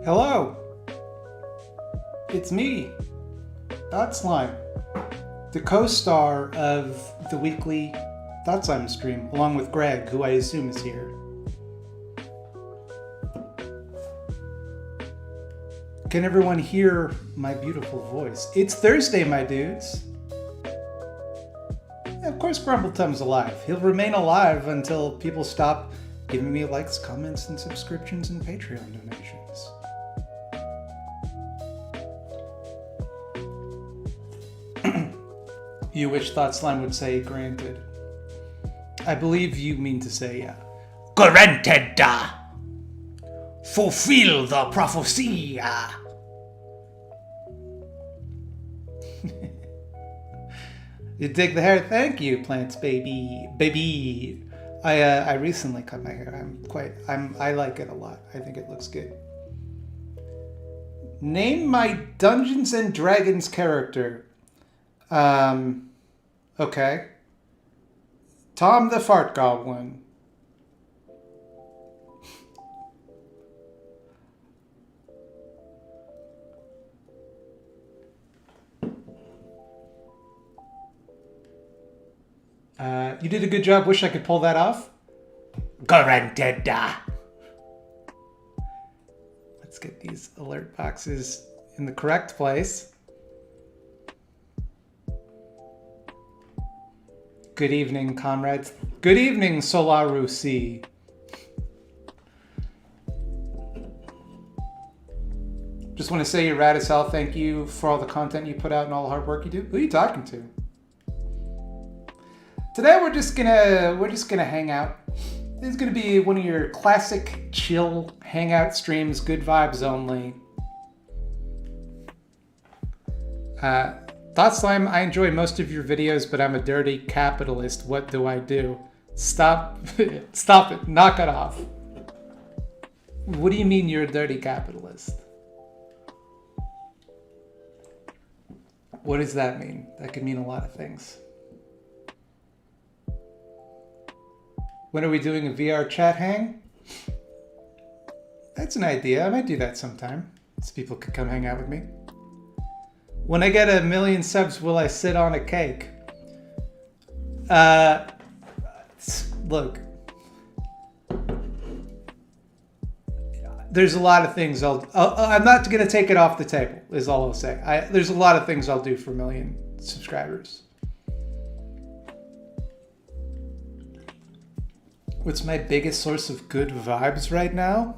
Hello! It's me, Thought Slime, the co-star of the weekly Thought Slime stream, along with Greg, who I assume is here. Can everyone hear my beautiful voice? It's Thursday, my dudes. Yeah, of course Grumbletum's alive. He'll remain alive until people stop giving me likes, comments, and subscriptions and Patreon donations. You wish Thought Slime would say granted. I believe you mean to say, granted! Fulfill the prophecy! You dig the hair? Thank you, Plants Baby. Baby! I recently cut my hair. I like it a lot. I think it looks good. Name my Dungeons and Dragons character. Okay. Tom the Fart Goblin. You did a good job. Wish I could pull that off. Granted. Let's get these alert boxes in the correct place. Good evening, comrades. Good evening, Solarusi. Just want to say you're rad as hell. Thank you for all the content you put out and all the hard work you do. Who are you talking to? Today we're just gonna hang out. This is gonna be one of your classic chill hangout streams, good vibes only. Thought Slime, I enjoy most of your videos, but I'm a dirty capitalist. What do I do? Stop stop it, knock it off. What do you mean you're a dirty capitalist? What does that mean? That could mean a lot of things. When are we doing a VR chat hang? That's an idea. I might do that sometime, so people could come hang out with me. When I get 1 million subs, will I sit on a cake? Look. There's a lot of things I'm not going to take it off the table, is all I'll say. There's a lot of things I'll do for 1 million subscribers. What's my biggest source of good vibes right now?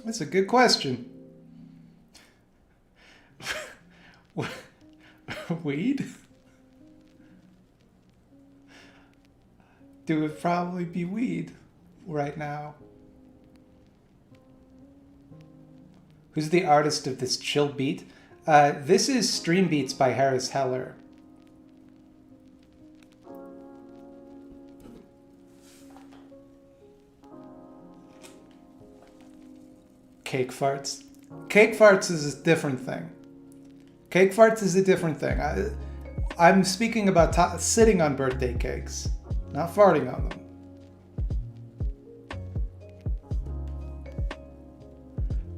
That's a good question. Weed? It would probably be weed right now. Who's the artist of this chill beat? This is Stream Beats by Harris Heller. Cake farts. Cake farts is a different thing. Cake farts is a different thing. I'm speaking about sitting on birthday cakes, not farting on them.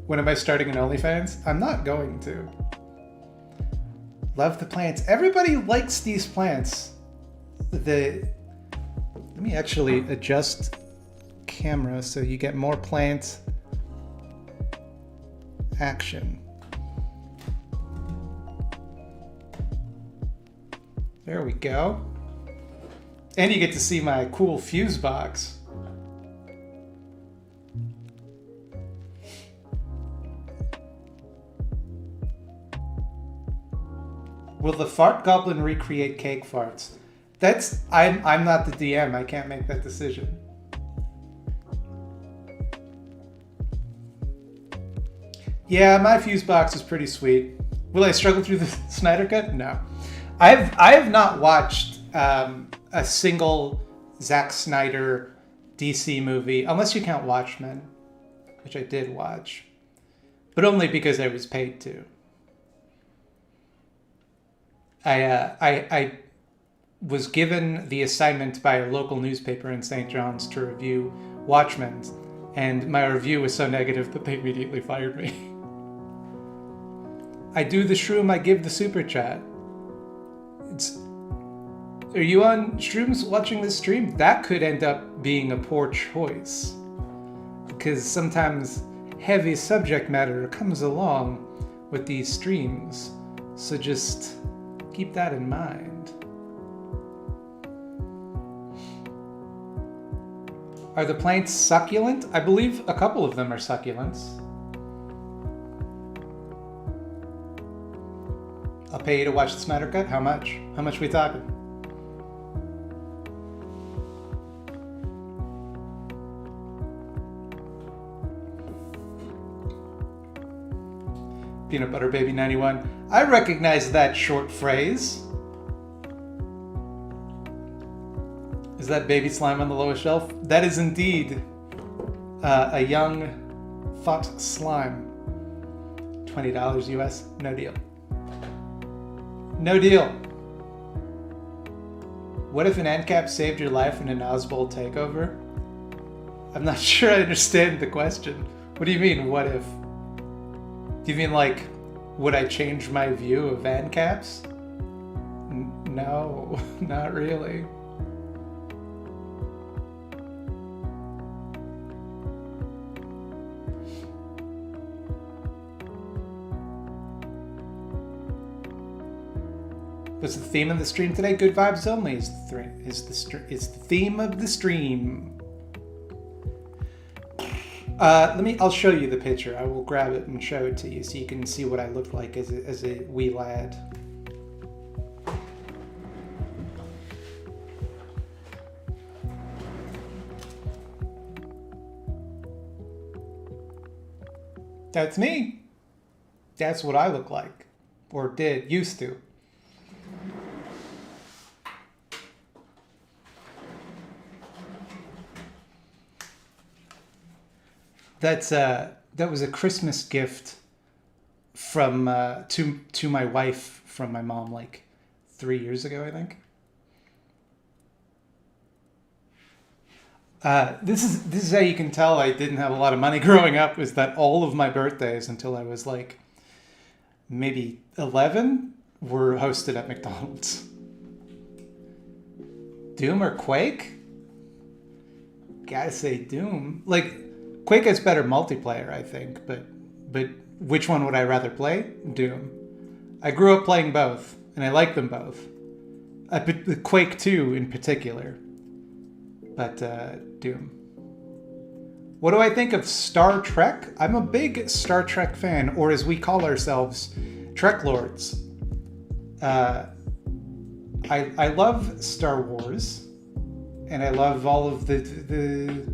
When am I starting an OnlyFans? I'm not going to. Love the plants. Everybody likes these plants. Let me actually adjust camera so you get more plant action. There we go. And you get to see my cool fuse box. Will the fart goblin recreate cake farts? I'm not the DM. I can't make that decision. Yeah, my fuse box is pretty sweet. Will I struggle through the Snyder Cut? No. I have not watched a single Zack Snyder DC movie, unless you count Watchmen, which I did watch, but only because I was paid to. I was given the assignment by a local newspaper in St. John's to review Watchmen, and my review was so negative that they immediately fired me. I do the shroom, I give the super chat. Are you on shrooms watching this stream? That could end up being a poor choice. Because sometimes heavy subject matter comes along with these streams. So just keep that in mind. Are the plants succulent? I believe a couple of them are succulents. I'll pay you to watch the Snyder Cut? How much? How much we talking? Peanut Butter Baby 91. I recognize that short phrase. Is that baby slime on the lowest shelf? That is indeed a young thought slime. $20 US, no deal. No deal. What if an ANCAP saved your life in an Ozbold takeover? I'm not sure I understand the question. What do you mean, what if? Do you mean like, would I change my view of ANCAPs? No, not really. What's the theme of the stream today? Good vibes only is the theme of the stream. I'll show you the picture. I will grab it and show it to you so you can see what I look like as a wee lad. That's me. That's what I look like. Or used to. That was a Christmas gift from to my wife from my mom like 3 years ago, I think. This is how you can tell I didn't have a lot of money growing up, is that all of my birthdays until I was like maybe 11 were hosted at McDonald's. Doom or Quake? Gotta say Doom. Like, Quake has better multiplayer, I think, but which one would I rather play? Doom. I grew up playing both, and I like them both. Quake 2 in particular. But Doom. What do I think of Star Trek? I'm a big Star Trek fan, or as we call ourselves, Trek Lords. I love Star Wars, and I love all of the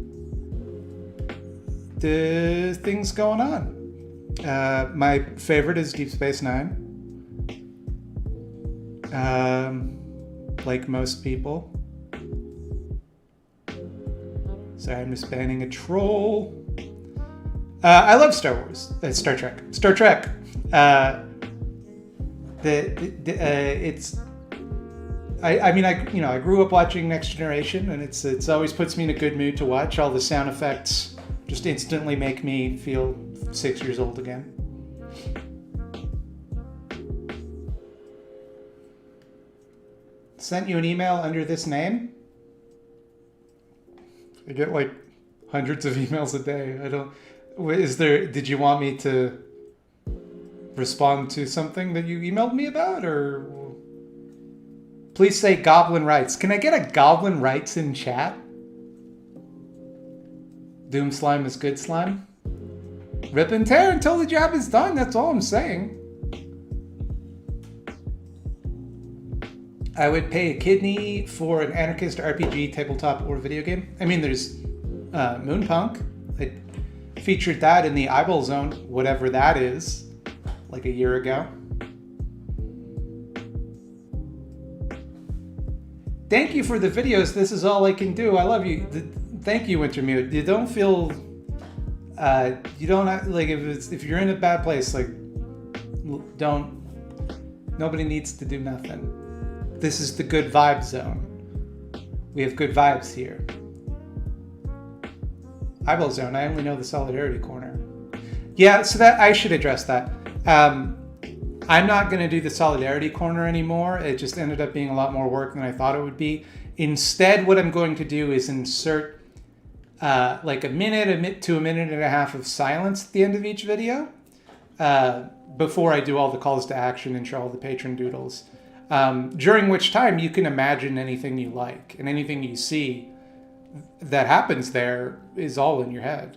things going on. My favorite is Deep Space Nine. Like most people. Sorry, I'm just banning a troll. I love Star Wars. Star Trek. Star Trek. It's. I grew up watching Next Generation, and it's always puts me in a good mood to watch. All the sound effects just instantly make me feel 6 years old again. Sent you an email under this name? I get like hundreds of emails a day. Did you want me to respond to something that you emailed me about, or please say Goblin Rights. Can I get a Goblin Rights in chat? Doom slime is good slime. Rip and tear until the job is done. That's all I'm saying. I would pay a kidney for an anarchist RPG, tabletop, or video game. I mean, there's Moonpunk. I featured that in the Eyeball Zone, whatever that is, like a year ago. Thank you for the videos. This is all I can do. I love you. Thank you, Wintermute. You don't feel, you don't have, like, if you're in a bad place, like, nobody needs to do nothing. This is the good vibe zone. We have good vibes here. Eyeball Zone. I only know the Solidarity Corner. Yeah, so that I should address that. I'm not going to do the Solidarity Corner anymore. It just ended up being a lot more work than I thought it would be. Instead, what I'm going to do is insert like a minute to a minute and a half of silence at the end of each video before I do all the calls to action and show all the patron doodles. During which time you can imagine anything you like, and anything you see that happens there is all in your head.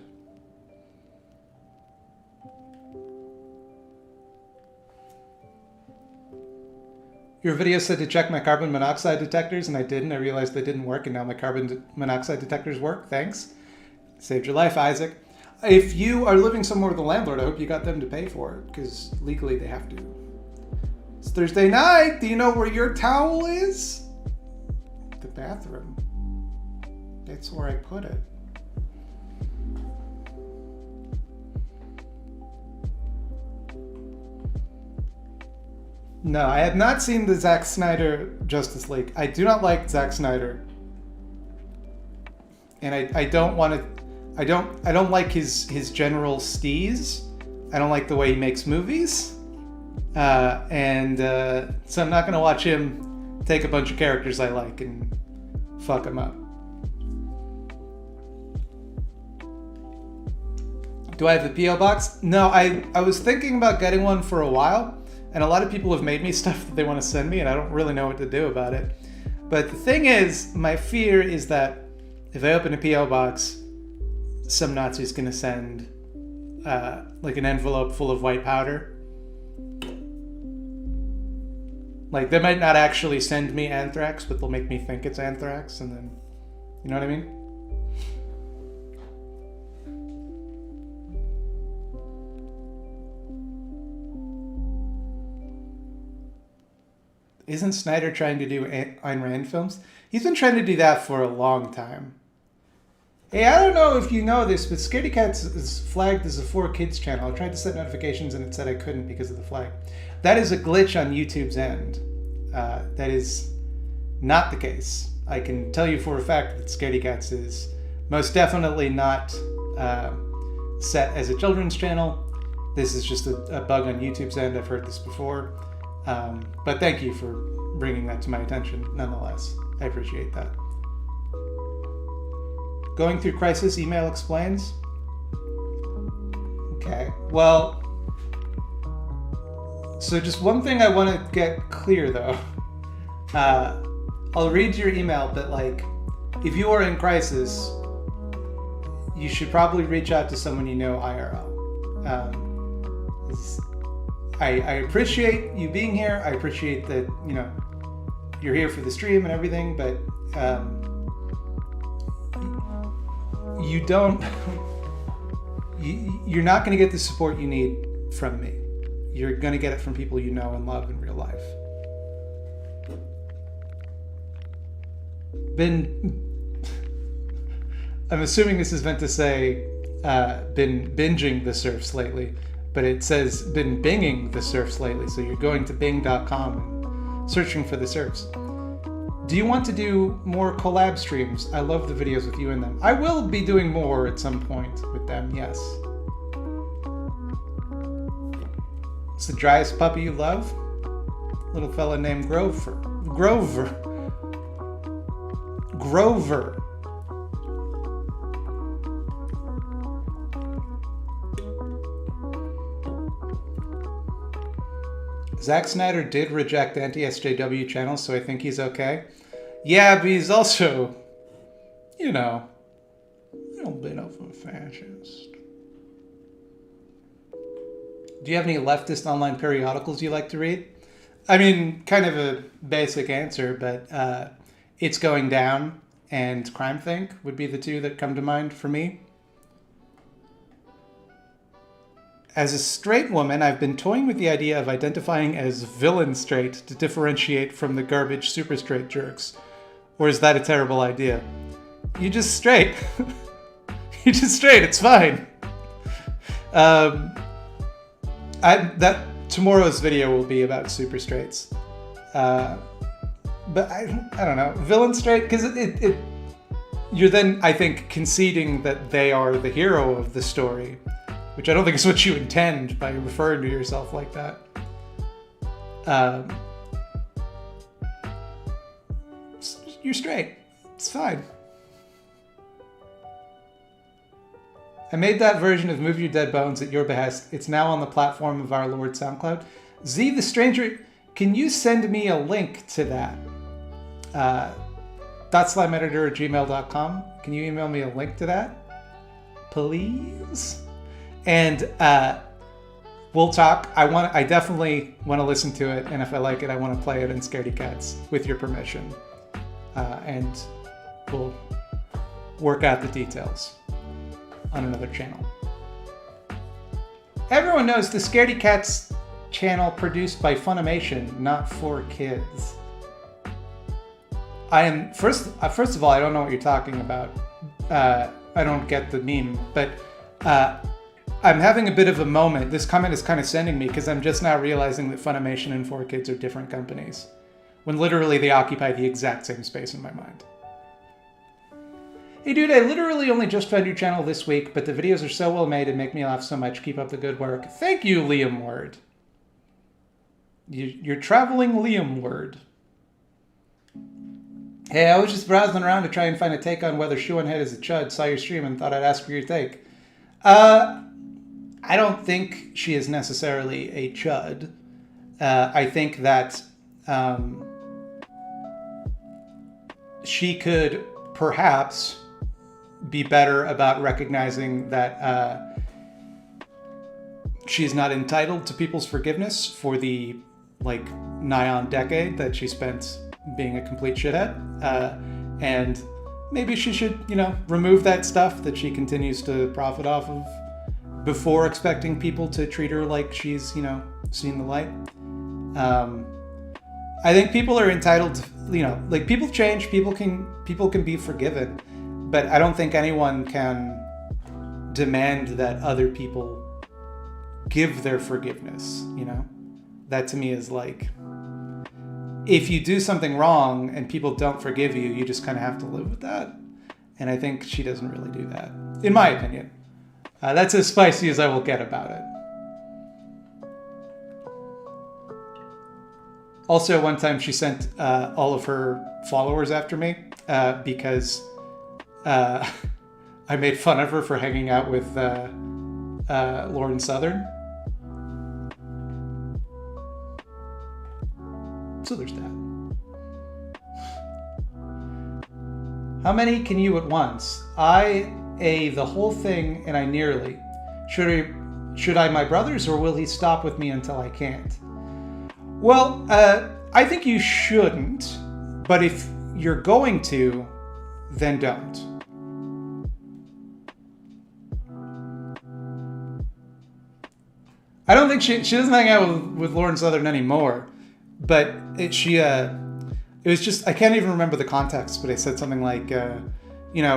Your video said to check my carbon monoxide detectors, and I didn't. I realized they didn't work, and now my carbon monoxide detectors work. Thanks. Saved your life, Isaac. If you are living somewhere with a landlord, I hope you got them to pay for it, because legally they have to. It's Thursday night. Do you know where your towel is? The bathroom. That's where I put it. No, I have not seen the Zack Snyder Justice League. I do not like Zack Snyder, and I don't want to. I don't like his general steez. I don't like the way he makes movies, and so I'm not gonna watch him take a bunch of characters I like and fuck them up. Do I have a P.O. box? No, I was thinking about getting one for a while. And a lot of people have made me stuff that they want to send me, and I don't really know what to do about it. But the thing is, my fear is that if I open a P.O. box, some Nazi's going to send like an envelope full of white powder. Like, they might not actually send me anthrax, but they'll make me think it's anthrax, and then, you know what I mean? Isn't Snyder trying to do Ayn Rand films? He's been trying to do that for a long time. Hey, I don't know if you know this, but Scaredy Cats is flagged as a 4Kids channel. I tried to set notifications and it said I couldn't because of the flag. That is a glitch on YouTube's end. That is not the case. I can tell you for a fact that Scaredy Cats is most definitely not set as a children's channel. This is just a bug on YouTube's end. I've heard this before. But thank you for bringing that to my attention, nonetheless. I appreciate that. Going through crisis, email explains. Okay, well, so just one thing I want to get clear, though. I'll read your email, but like, if you are in crisis, you should probably reach out to someone you know IRL. I appreciate you being here. I appreciate that, you know, you're here for the stream and everything, but you're not going to get the support you need from me. You're going to get it from people you know and love in real life. I'm assuming this is meant to say, been binging the surfs lately. But it says, been binging the surfs lately. So you're going to bing.com and searching for the surfs. Do you want to do more collab streams? I love the videos with you in them. I will be doing more at some point with them, yes. It's the driest puppy you love? Little fella named Grover. Grover. Zack Snyder did reject anti-SJW channels, so I think he's okay. Yeah, but he's also, you know, a little bit of a fascist. Do you have any leftist online periodicals you like to read? I mean, kind of a basic answer, but It's Going Down and Crime Think would be the two that come to mind for me. As a straight woman, I've been toying with the idea of identifying as villain straight to differentiate from the garbage super straight jerks. Or is that a terrible idea? You just straight. You just straight, it's fine. Tomorrow's video will be about super straights. But I don't know, villain straight, because you're then, I think, conceding that they are the hero of the story, which I don't think is what you intend by referring to yourself like that. You're straight. It's fine. I made that version of Move Your Dead Bones at your behest. It's now on the platform of our Lord SoundCloud. Z the Stranger, can you send me a link to that? .slimeeditor@gmail.com. Can you email me a link to that? Please? And we'll talk. I definitely want to listen to it, and if I like it, I want to play it in Scaredy Cats with your permission. And we'll work out the details on another channel. Everyone knows the Scaredy Cats channel produced by Funimation, not for kids. I am first of all, I don't know what you're talking about. I don't get the meme, but I'm having a bit of a moment. This comment is kind of sending me because I'm just now realizing that Funimation and 4Kids are different companies, when literally they occupy the exact same space in my mind. Hey dude, I literally only just found your channel this week, but the videos are so well made and make me laugh so much. Keep up the good work. Thank you, Liam Word. You're traveling Liam Word. Hey, I was just browsing around to try and find a take on whether Shoehead is a chud. Saw your stream and thought I'd ask for your take. I don't think she is necessarily a chud. I think that she could perhaps be better about recognizing that she's not entitled to people's forgiveness for the nigh on decade that she spent being a complete shithead, and maybe she should, remove that stuff that she continues to profit off of before expecting people to treat her like she's, seen the light. I think people are entitled to, people change, people can be forgiven, but I don't think anyone can demand that other people give their forgiveness, That to me is if you do something wrong and people don't forgive you, you just kind of have to live with that. And I think she doesn't really do that, in my opinion. That's as spicy as I will get about it. Also, one time she sent all of her followers after me because I made fun of her for hanging out with Lauren Southern. So there's that. How many can you at once? I the whole thing, and I nearly. Should I my brothers, or will he stop with me until I can't? Well, I think you shouldn't, but if you're going to, then don't. I don't think she doesn't hang out with Lauren Southern anymore. But it was just, I can't even remember the context, but it said something like,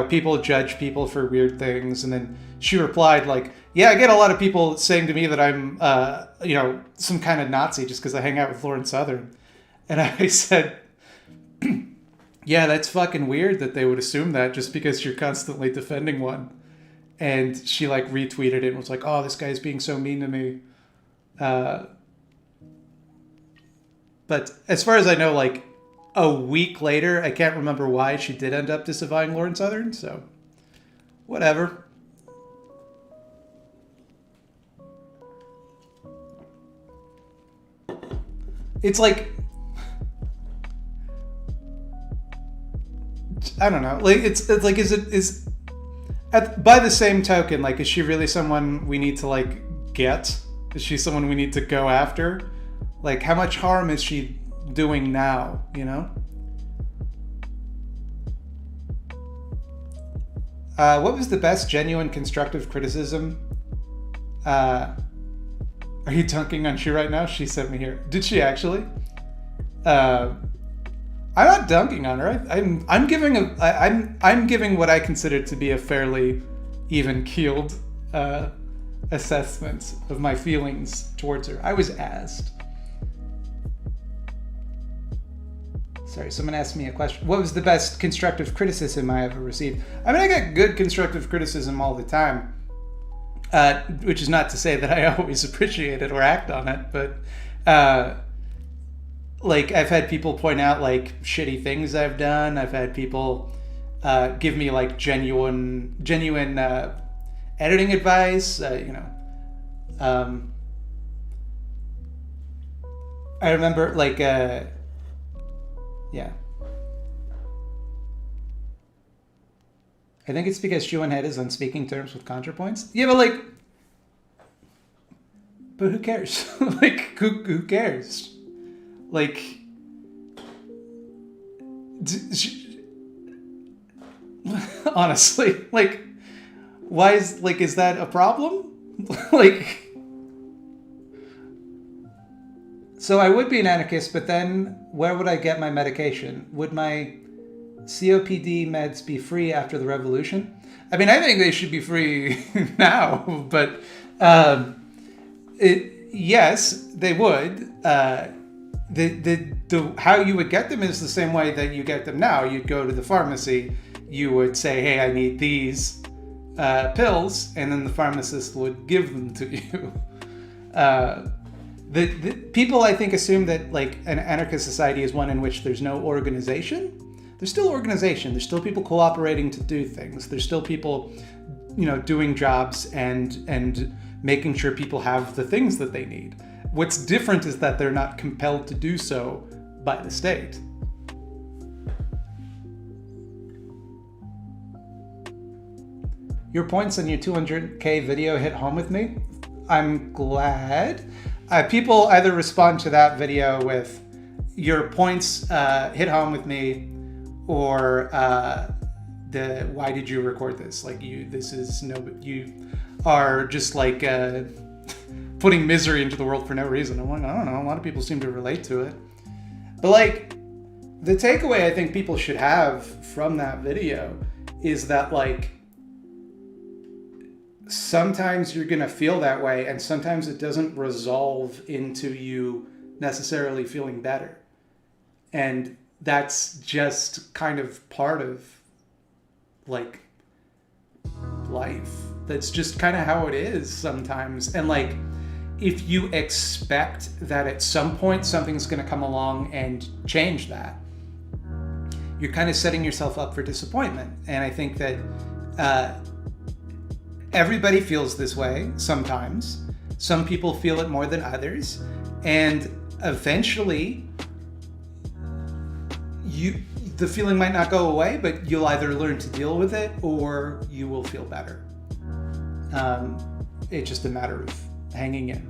people judge people for weird things. And then she replied yeah, I get a lot of people saying to me that I'm, some kind of Nazi just because I hang out with Lauren Southern. And I said, yeah, that's fucking weird that they would assume that just because you're constantly defending one. And she retweeted it and was like, oh, this guy's being so mean to me. But as far as I know, a week later, I can't remember why she did end up disavowing Lauren Southern, so whatever. It's I don't know. By the same token, is she really someone we need to get? Is she someone we need to go after? How much harm is she doing now, What was the best genuine constructive criticism? Are you dunking on she right now? She sent me here. Did she actually? I'm not dunking on her. I'm giving what I consider to be a fairly even-keeled assessment of my feelings towards her. I was asked. Sorry, someone asked me a question. What was the best constructive criticism I ever received? I mean, I get good constructive criticism all the time, which is not to say that I always appreciate it or act on it, but like I've had people point out like shitty things I've done. I've had people give me like genuine editing advice. I remember like yeah. I think it's because Shuan Head is on speaking terms with ContraPoints. Yeah, but who cares? Like, who cares? Like, honestly, like, why is that a problem? Like, so I would be an anarchist, but then where would I get my medication? Would my COPD meds be free after the revolution? I mean, I think they should be free now, but yes, they would. How you would get them is the same way that you get them now. You'd go to the pharmacy, you would say, hey, I need these pills, and then the pharmacist would give them to you. The people, I think, assume that like an anarchist society is one in which there's no organization. There's still organization. There's still people cooperating to do things. There's still people, doing jobs and making sure people have the things that they need. What's different is that they're not compelled to do so by the state. Your points on your 200K video hit home with me. I'm glad. People either respond to that video with your points hit home with me, or why did you record this? Like you are just like putting misery into the world for no reason. I'm like, I don't know. A lot of people seem to relate to it, but like the takeaway I think people should have from that video is that like sometimes you're going to feel that way, and sometimes it doesn't resolve into you necessarily feeling better. And that's just kind of part of like life. That's just kind of how it is sometimes. And like, if you expect that at some point something's going to come along and change that, you're kind of setting yourself up for disappointment. And I think that everybody feels this way sometimes. Some people feel it more than others. And eventually, the feeling might not go away, but you'll either learn to deal with it or you will feel better. It's just a matter of hanging in.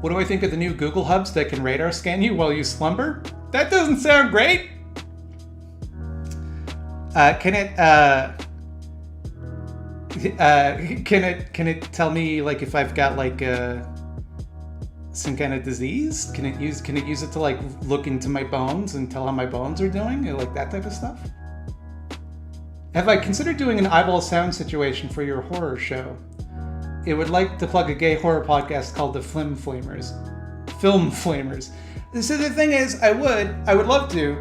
What do I think of the new Google hubs that can radar scan you while you slumber? That doesn't sound great. Can it tell me like if I've got like some kind of disease? Can it use it to like look into my bones and tell how my bones are doing, or like that type of stuff? Have I considered doing an eyeball sound situation for your horror show? It would like to plug a gay horror podcast called the Film Flamers. So the thing is, I would love to.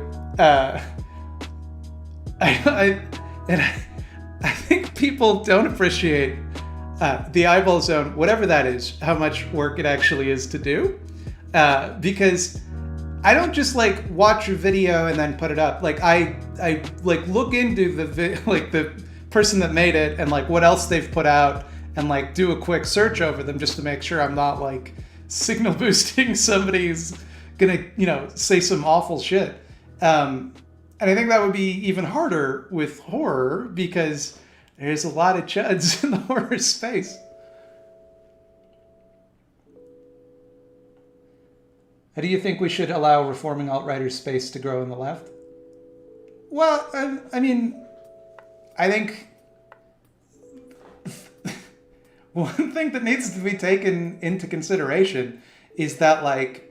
I think people don't appreciate the eyeball zone, whatever that is, how much work it actually is to do. Because I don't just like watch a video and then put it up. Like I like look into the person that made it and like what else they've put out, and like do a quick search over them just to make sure I'm not like signal boosting somebody who's gonna say some awful shit. And I think that would be even harder with horror because there's a lot of chuds in the horror space. How do you think we should allow reforming alt-righters space to grow in the left? Well, I mean, I think one thing that needs to be taken into consideration is that, like,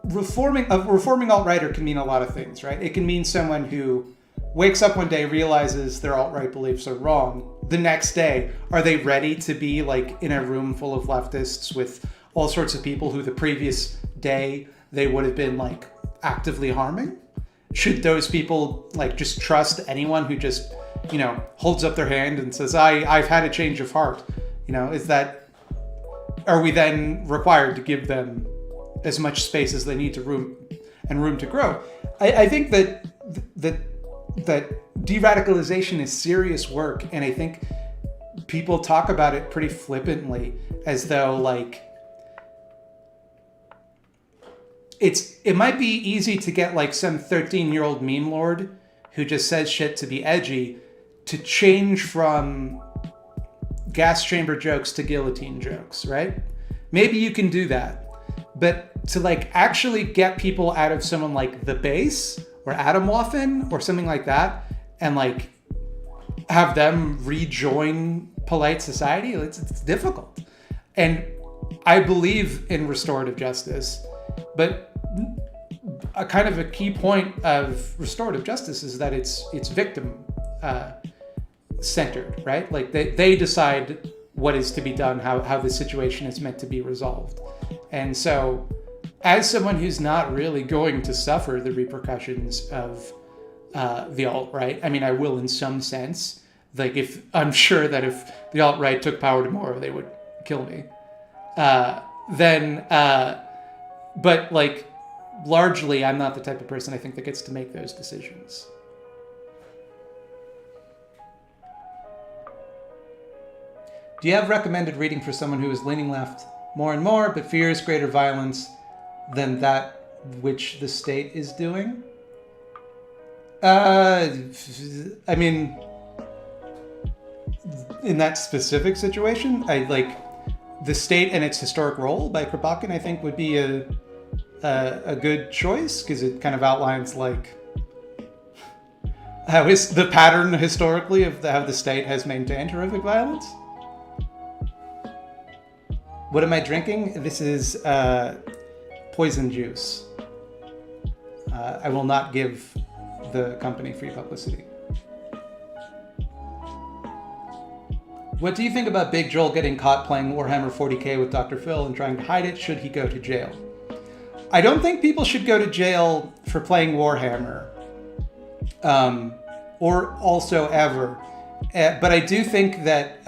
reforming alt-righter can mean a lot of things, right? It can mean someone who wakes up one day, realizes their alt-right beliefs are wrong. The next day, are they ready to be like in a room full of leftists with all sorts of people who the previous day they would have been like actively harming? Should those people like just trust anyone who just, holds up their hand and says, I've had a change of heart? Are we then required to give them as much space as they need to room to grow? I think that de-radicalization is serious work, and I think people talk about it pretty flippantly, as though like it might be easy to get like some 13-year-old meme lord who just says shit to be edgy to change from gas chamber jokes to guillotine jokes, right? Maybe you can do that. But to like actually get people out of someone like The Base or Atomwaffen or something like that and like have them rejoin polite society, it's difficult. And I believe in restorative justice, but a kind of a key point of restorative justice is that it's victim centered, right? Like they decide what is to be done, how the situation is meant to be resolved. And so as someone who's not really going to suffer the repercussions of the alt-right, I mean, I will in some sense, like I'm sure that if the alt-right took power tomorrow, they would kill me. But like largely, I'm not the type of person I think that gets to make those decisions. Do you have recommended reading for someone who is leaning left more and more, but fears greater violence than that which the state is doing? I mean, in that specific situation, I like The State and Its Historic Role by Kropotkin, I think would be a good choice, because it kind of outlines like how is the pattern historically of how the state has maintained horrific violence. What am I drinking? This is poison juice. I will not give the company free publicity. What do you think about Big Joel getting caught playing Warhammer 40k with Dr. Phil and trying to hide it? Should he go to jail? I don't think people should go to jail for playing Warhammer, or also ever. But I do think that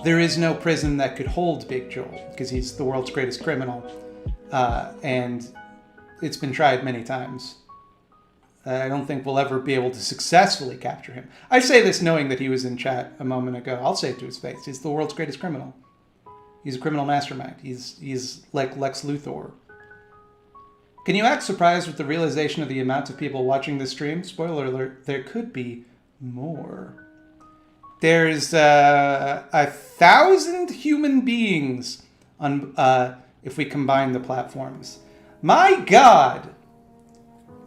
there is no prison that could hold Big Joel, because he's the world's greatest criminal, and it's been tried many times. I don't think we'll ever be able to successfully capture him. I say this knowing that he was in chat a moment ago. I'll say it to his face. He's the world's greatest criminal. He's a criminal mastermind. He's like Lex Luthor. Can you act surprised with the realization of the amount of people watching this stream? Spoiler alert, there could be more. There's 1,000 human beings on if we combine the platforms. My God!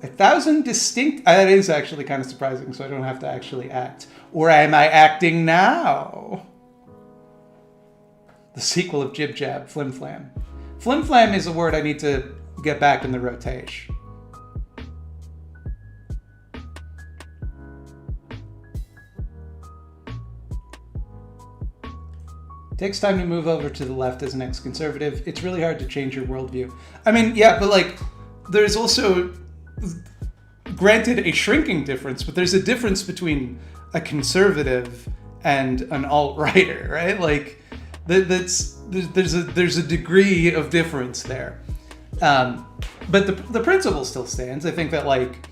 1,000 distinct... that is actually kind of surprising, so I don't have to actually act. Or am I acting now? The sequel of Jib Jab, Flim Flam. Flim Flam is a word I need to get back in the rotation. Takes time to move over to the left as an ex-conservative. It's really hard to change your worldview. I mean, yeah, but like, there's also... granted a shrinking difference, but there's a difference between a conservative and an alt-righter, right? Like there's a degree of difference there, but the principle still stands. I think that like,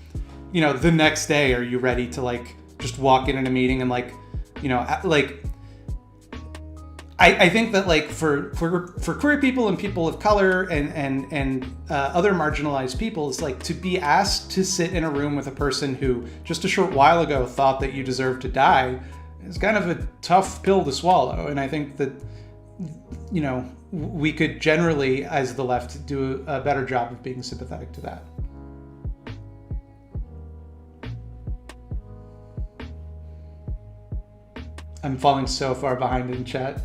the next day, are you ready to like just walk in a meeting and like, like I think that like for queer people and people of color and other marginalized peoples, like to be asked to sit in a room with a person who just a short while ago thought that you deserve to die is kind of a tough pill to swallow. And I think that, we could generally, as the left, do a better job of being sympathetic to that. I'm falling so far behind in chat.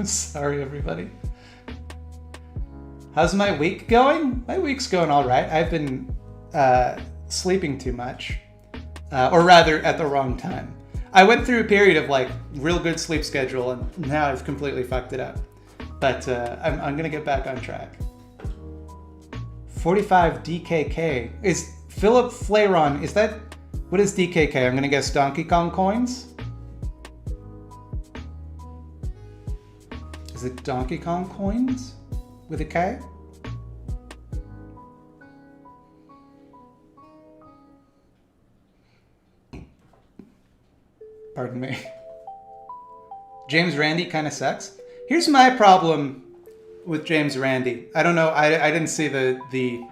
Sorry, everybody. How's my week going? My week's going all right. I've been sleeping too much, or rather at the wrong time. I went through a period of like real good sleep schedule, and now I've completely fucked it up. But I'm gonna get back on track. 45 DKK is Philip Flairon. Is that what is DKK? I'm gonna guess Donkey Kong coins. Is it Donkey Kong coins with a K? Pardon me. James Randi kind of sucks. Here's my problem with James Randi. I don't know. I didn't see the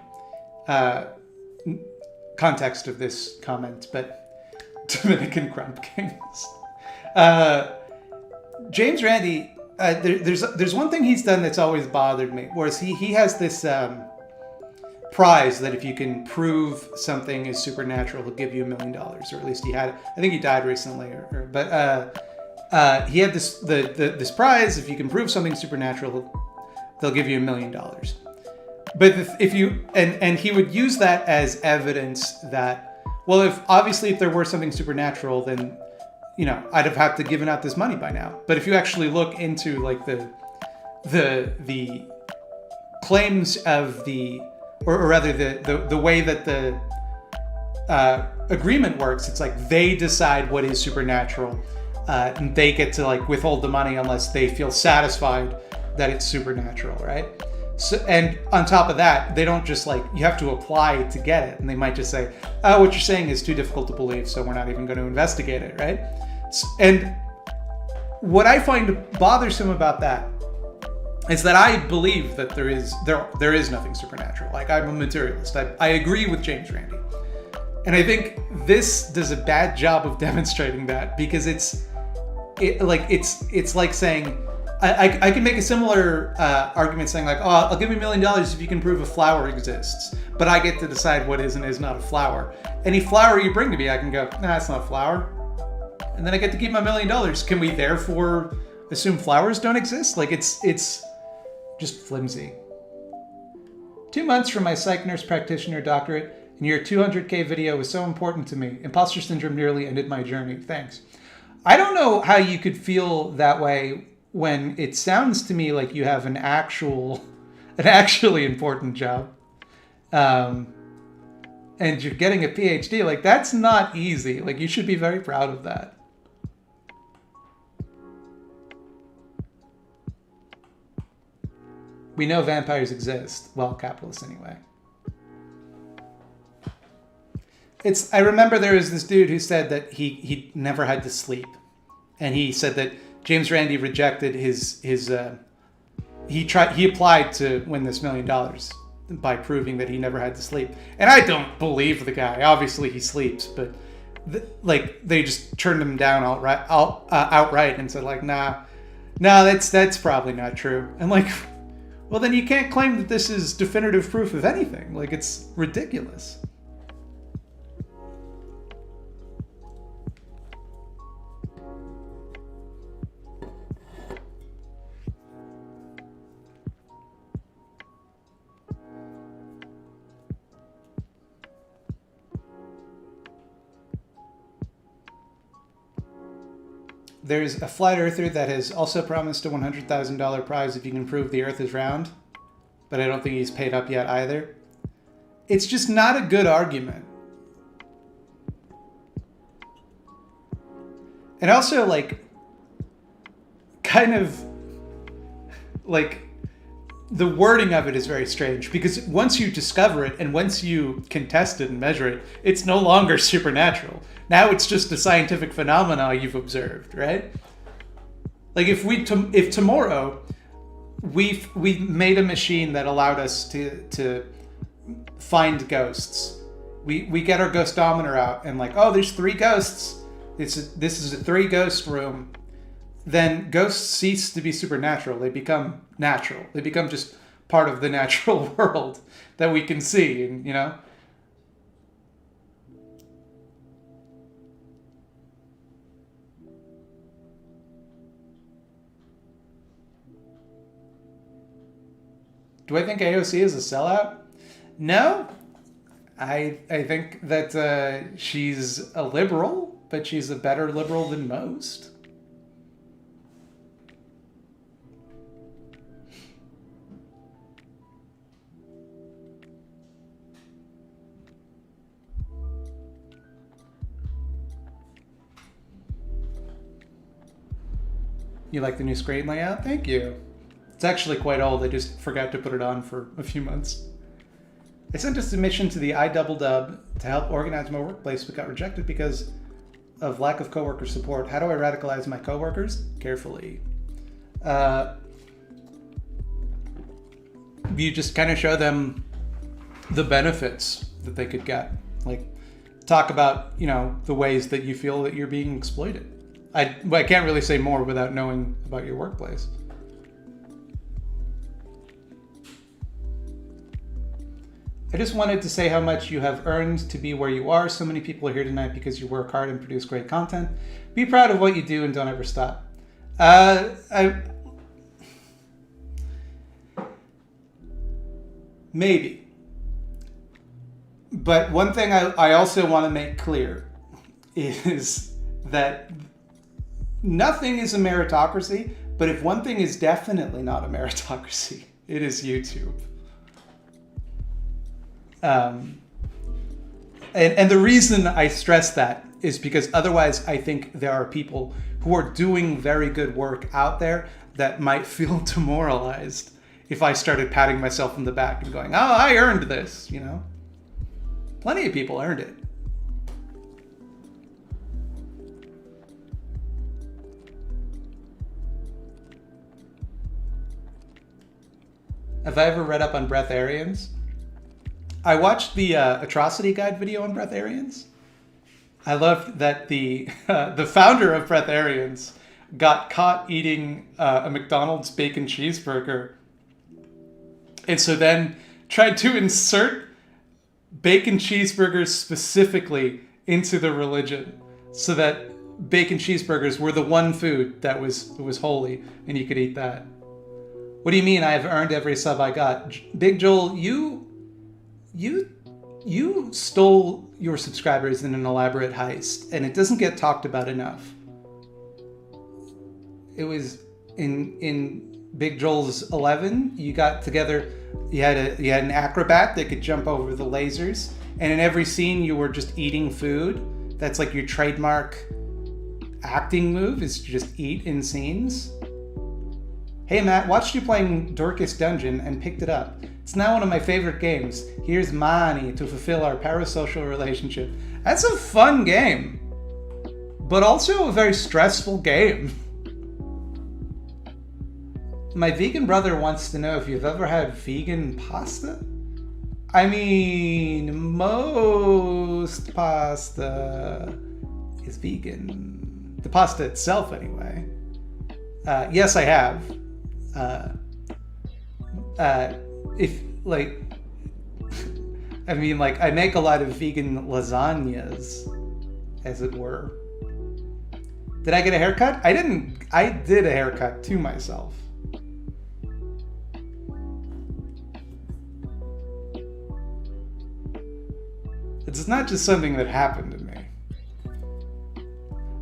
context of this comment, but Dominican Crump Kings. James Randi. There's one thing he's done that's always bothered me, whereas he has this prize that if you can prove something is supernatural, he'll give you $1 million, or at least he had. I think he died recently, but he had this prize. If you can prove something supernatural, they'll give you $1 million. But if you and he would use that as evidence that, well, if there were something supernatural, then I'd have had to given out this money by now. But if you actually look into like the claims of or rather the way that the agreement works, it's like they decide what is supernatural, and they get to like withhold the money unless they feel satisfied that it's supernatural, right? So, and on top of that, they don't just like, you have to apply to get it, and they might just say, oh, what you're saying is too difficult to believe, so we're not even going to investigate it, right? And what I find bothersome about that is that I believe that there is nothing supernatural. Like, I'm a materialist. I agree with James Randi. And I think this does a bad job of demonstrating that, because it's like saying, I can make a similar argument saying like, oh, I'll give you $1 million if you can prove a flower exists, but I get to decide what is and is not a flower. Any flower you bring to me, I can go, nah, it's not a flower. And then I get to keep my $1 million. Can we therefore assume flowers don't exist? Like, it's just flimsy. 2 months from my psych nurse practitioner doctorate, and your 200K video was so important to me. Imposter syndrome nearly ended my journey. Thanks. I don't know how you could feel that way when it sounds to me like you have an actually important job. And you're getting a PhD. Like, that's not easy. Like, you should be very proud of that. We know vampires exist. Well, capitalists anyway. I remember there was this dude who said that he never had to sleep. And he said that James Randi rejected he applied to win this $1 million by proving that he never had to sleep. And I don't believe the guy. Obviously he sleeps, but they just turned him down outright and said like, nah, that's probably not true. And like, well, then you can't claim that this is definitive proof of anything. Like, it's ridiculous. There's a flat earther that has also promised a $100,000 prize if you can prove the earth is round, but I don't think he's paid up yet either. It's just not a good argument. And also, like, kind of, like, the wording of it is very strange, because once you discover it and once you can test it and measure it, it's no longer supernatural. Now it's just a scientific phenomena you've observed, right? Like, if tomorrow we made a machine that allowed us to find ghosts, we get our ghostometer out and like, oh, there's 3 ghosts. This is a 3 ghost room. Then ghosts cease to be supernatural. They become natural. They become just part of the natural world that we can see, and Do I think AOC is a sellout? No. I think that she's a liberal, but she's a better liberal than most. You like the new screen layout? Thank you. It's actually quite old. I just forgot to put it on for a few months. I sent a submission to the iDoubleDub to help organize my workplace, but got rejected because of lack of coworker support. How do I radicalize my coworkers? Carefully. You just kind of show them the benefits that they could get. Like, talk about, you know, the ways that you feel that you're being exploited. I can't really say more without knowing about your workplace. I just wanted to say how much you have earned to be where you are. So many people are here tonight because you work hard and produce great content. Be proud of what you do and don't ever stop. Maybe. But one thing I also want to make clear is that nothing is a meritocracy, but if one thing is definitely not a meritocracy, it is YouTube. And the reason I stress that is because otherwise I think there are people who are doing very good work out there that might feel demoralized if I started patting myself on the back and going, oh, I earned this, you know? Plenty of people earned it. Have I ever read up on breatharians? I watched the atrocity guide video on breatharians. I loved that the founder of breatharians got caught eating a McDonald's bacon cheeseburger, and so then tried to insert bacon cheeseburgers specifically into the religion, so that bacon cheeseburgers were the one food that was holy, and you could eat that. What do you mean I have earned every sub I got? Big Joel, you stole your subscribers in an elaborate heist, and it doesn't get talked about enough. It was in Big Joel's 11, you got together, you had an acrobat that could jump over the lasers, and in every scene you were just eating food. That's like your trademark acting move, is to just eat in scenes. Hey Matt, watched you playing Dorcas Dungeon and picked it up. It's now one of my favorite games. Here's money to fulfill our parasocial relationship. That's a fun game, but also a very stressful game. My vegan brother wants to know if you've ever had vegan pasta. I mean, most pasta is vegan. The pasta itself, anyway. Yes, I have. If like, I mean, like, I make a lot of vegan lasagnas, as it were. Did I get a haircut? I didn't. I did a haircut to myself. It's not just something that happened to me.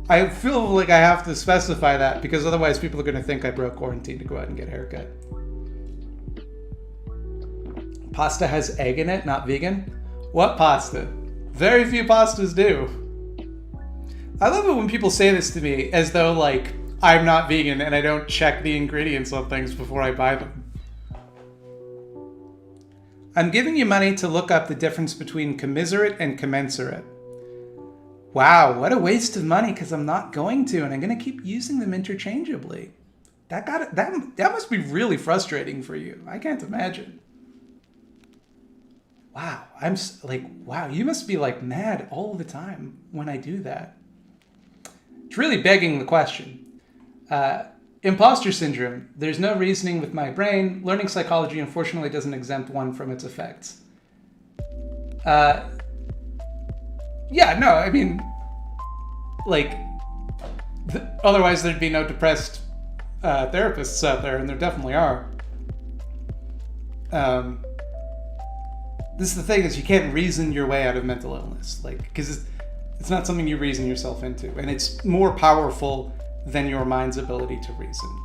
I feel like I have to specify that because otherwise people are going to think I broke quarantine to go out and get a haircut. Pasta has egg in it, not vegan? What pasta? Very few pastas do. I love it when people say this to me as though, like, I'm not vegan and I don't check the ingredients on things before I buy them. I'm giving you money to look up the difference between commiserate and commensurate. Wow, what a waste of money, because I'm not going to, and I'm going to keep using them interchangeably. That must be really frustrating for you. I can't imagine. Wow, wow, you must be like mad all the time when I do that. It's really begging the question. Imposter syndrome. There's no reasoning with my brain. Learning psychology, unfortunately, doesn't exempt one from its effects. Yeah, no, I mean, like, otherwise there'd be no depressed therapists out there, and there definitely are. This is the thing, is you can't reason your way out of mental illness, like, because It's not something you reason yourself into, and it's more powerful than your mind's ability to reason.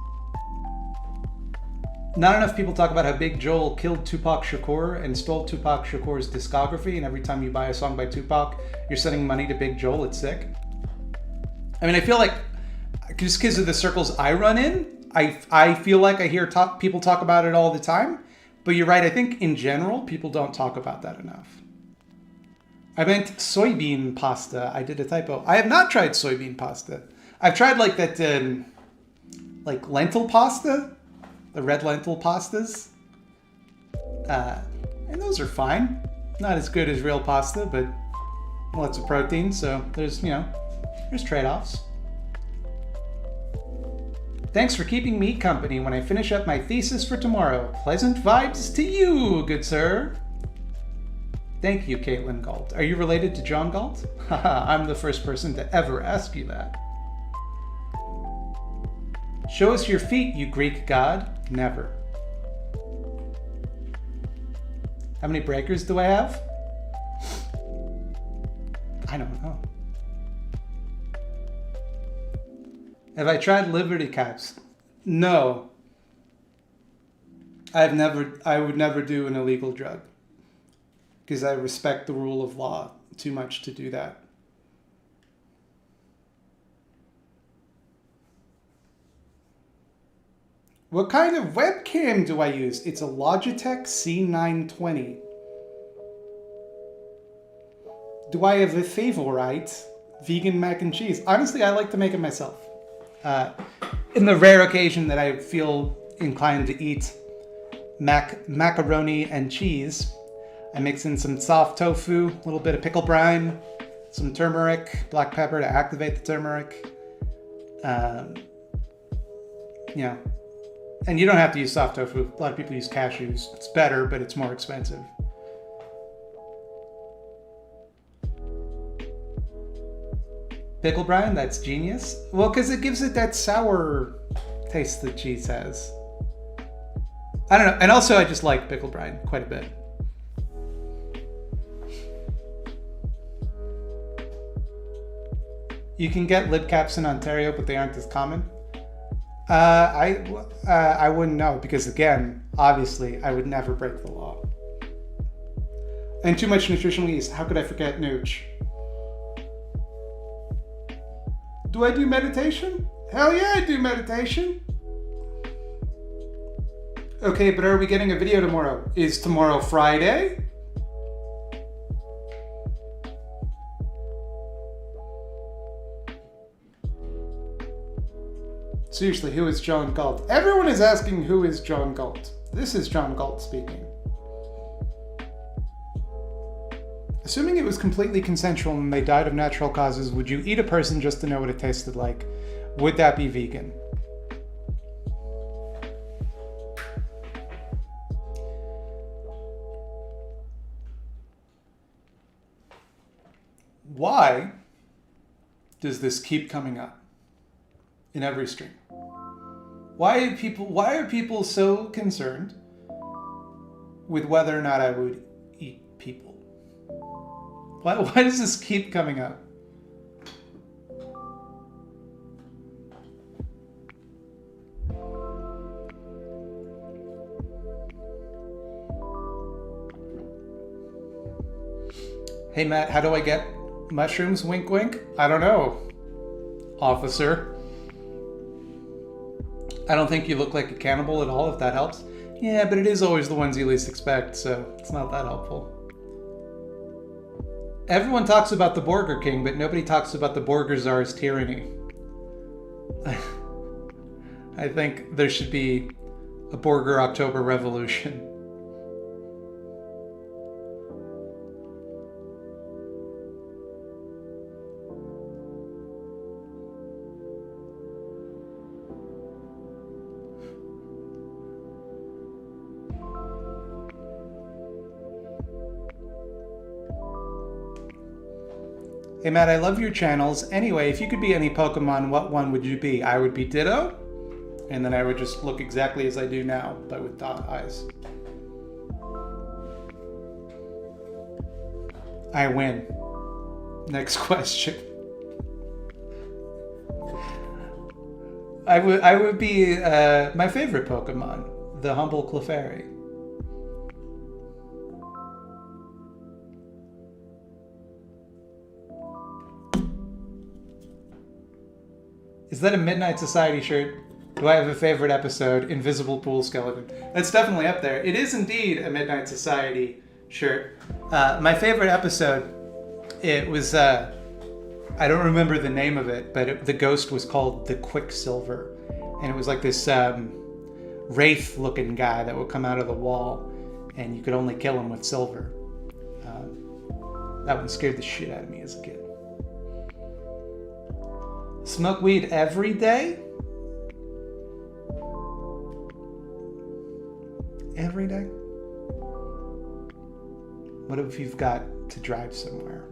Not enough people talk about how Big Joel killed Tupac Shakur and stole Tupac Shakur's discography, and every time you buy a song by Tupac, you're sending money to Big Joel. It's sick. I mean, I feel like, just because of the circles I run in, I feel like I hear people talk about it all the time. But you're right, I think in general, people don't talk about that enough. I meant soybean pasta. I did a typo. I have not tried soybean pasta. I've tried like that, like lentil pasta, the red lentil pastas. And those are fine. Not as good as real pasta, but lots of protein. So there's trade-offs. Thanks for keeping me company when I finish up my thesis for tomorrow. Pleasant vibes to you, good sir. Thank you, Caitlin Galt. Are you related to John Galt? Haha, I'm the first person to ever ask you that. Show us your feet, you Greek god. Never. How many breakers do I have? I don't know. Have I tried Liberty Caps? No. I would never do an illegal drug. Because I respect the rule of law too much to do that. What kind of webcam do I use? It's a Logitech C920. Do I have a favorite? Vegan mac and cheese. Honestly, I like to make it myself. In the rare occasion that I feel inclined to eat macaroni and cheese, I mix in some soft tofu, a little bit of pickle brine, some turmeric, black pepper to activate the turmeric. Yeah. And you don't have to use soft tofu. A lot of people use cashews. It's better, but it's more expensive. Pickle brine, that's genius. Well, because it gives it that sour taste that cheese has. I don't know. And also, I just like pickle brine quite a bit. You can get lid caps in Ontario, but they aren't as common. I wouldn't know because, again, obviously, I would never break the law. And too much nutritional yeast. How could I forget nooch? Do I do meditation? Hell yeah, I do meditation. Okay, but are we getting a video tomorrow? Is tomorrow Friday? Seriously, who is John Galt? Everyone is asking who is John Galt. This is John Galt speaking. Assuming it was completely consensual and they died of natural causes, would you eat a person just to know what it tasted like? Would that be vegan? Why does this keep coming up in every stream? Why are people so concerned with whether or not I would eat people? Why does this keep coming up? Hey Matt, how do I get mushrooms? Wink wink. I don't know, officer. I don't think you look like a cannibal at all, if that helps. Yeah, but it is always the ones you least expect, so it's not that helpful. Everyone talks about the Burger King, but nobody talks about the Burger Czar's tyranny. I think there should be a Burger October Revolution. Hey Matt, I love your channels. Anyway, if you could be any Pokemon, what one would you be? I would be Ditto, and then I would just look exactly as I do now, but with dot eyes. I win. Next question. I would be my favorite Pokemon, the humble Clefairy. Is that a Midnight Society shirt? Do I have a favorite episode? Invisible Pool Skeleton. That's definitely up there. It is indeed a Midnight Society shirt. My favorite episode, it was, I don't remember the name of it, but the ghost was called the Quicksilver. And it was like this wraith-looking guy that would come out of the wall, and you could only kill him with silver. That one scared the shit out of me as a kid. Smoke weed every day? Every day? What if you've got to drive somewhere?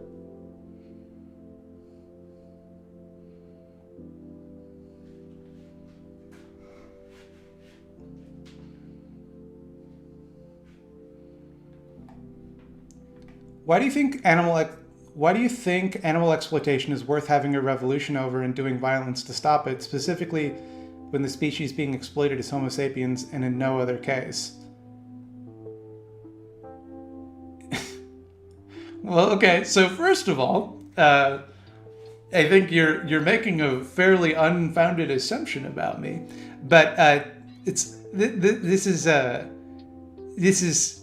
Why do you think animal exploitation is worth having a revolution over and doing violence to stop it, specifically when the species being exploited is Homo sapiens and in no other case? Well, okay, so first of all, I think you're making a fairly unfounded assumption about me, but this is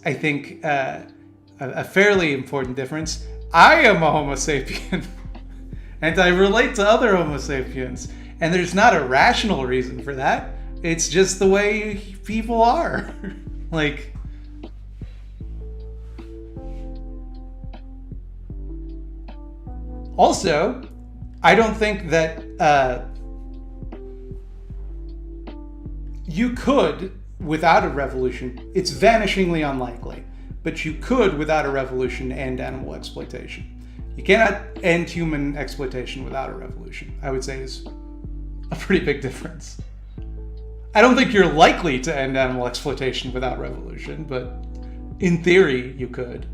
I think a fairly important difference. I am a Homo sapien, and I relate to other Homo sapiens, and there's not a rational reason for that. It's just the way people are. Like, also, I don't think that you could, without a revolution, it's vanishingly unlikely, but you could, without a revolution, end animal exploitation. You cannot end human exploitation without a revolution, I would say is a pretty big difference. I don't think you're likely to end animal exploitation without revolution, but in theory, you could.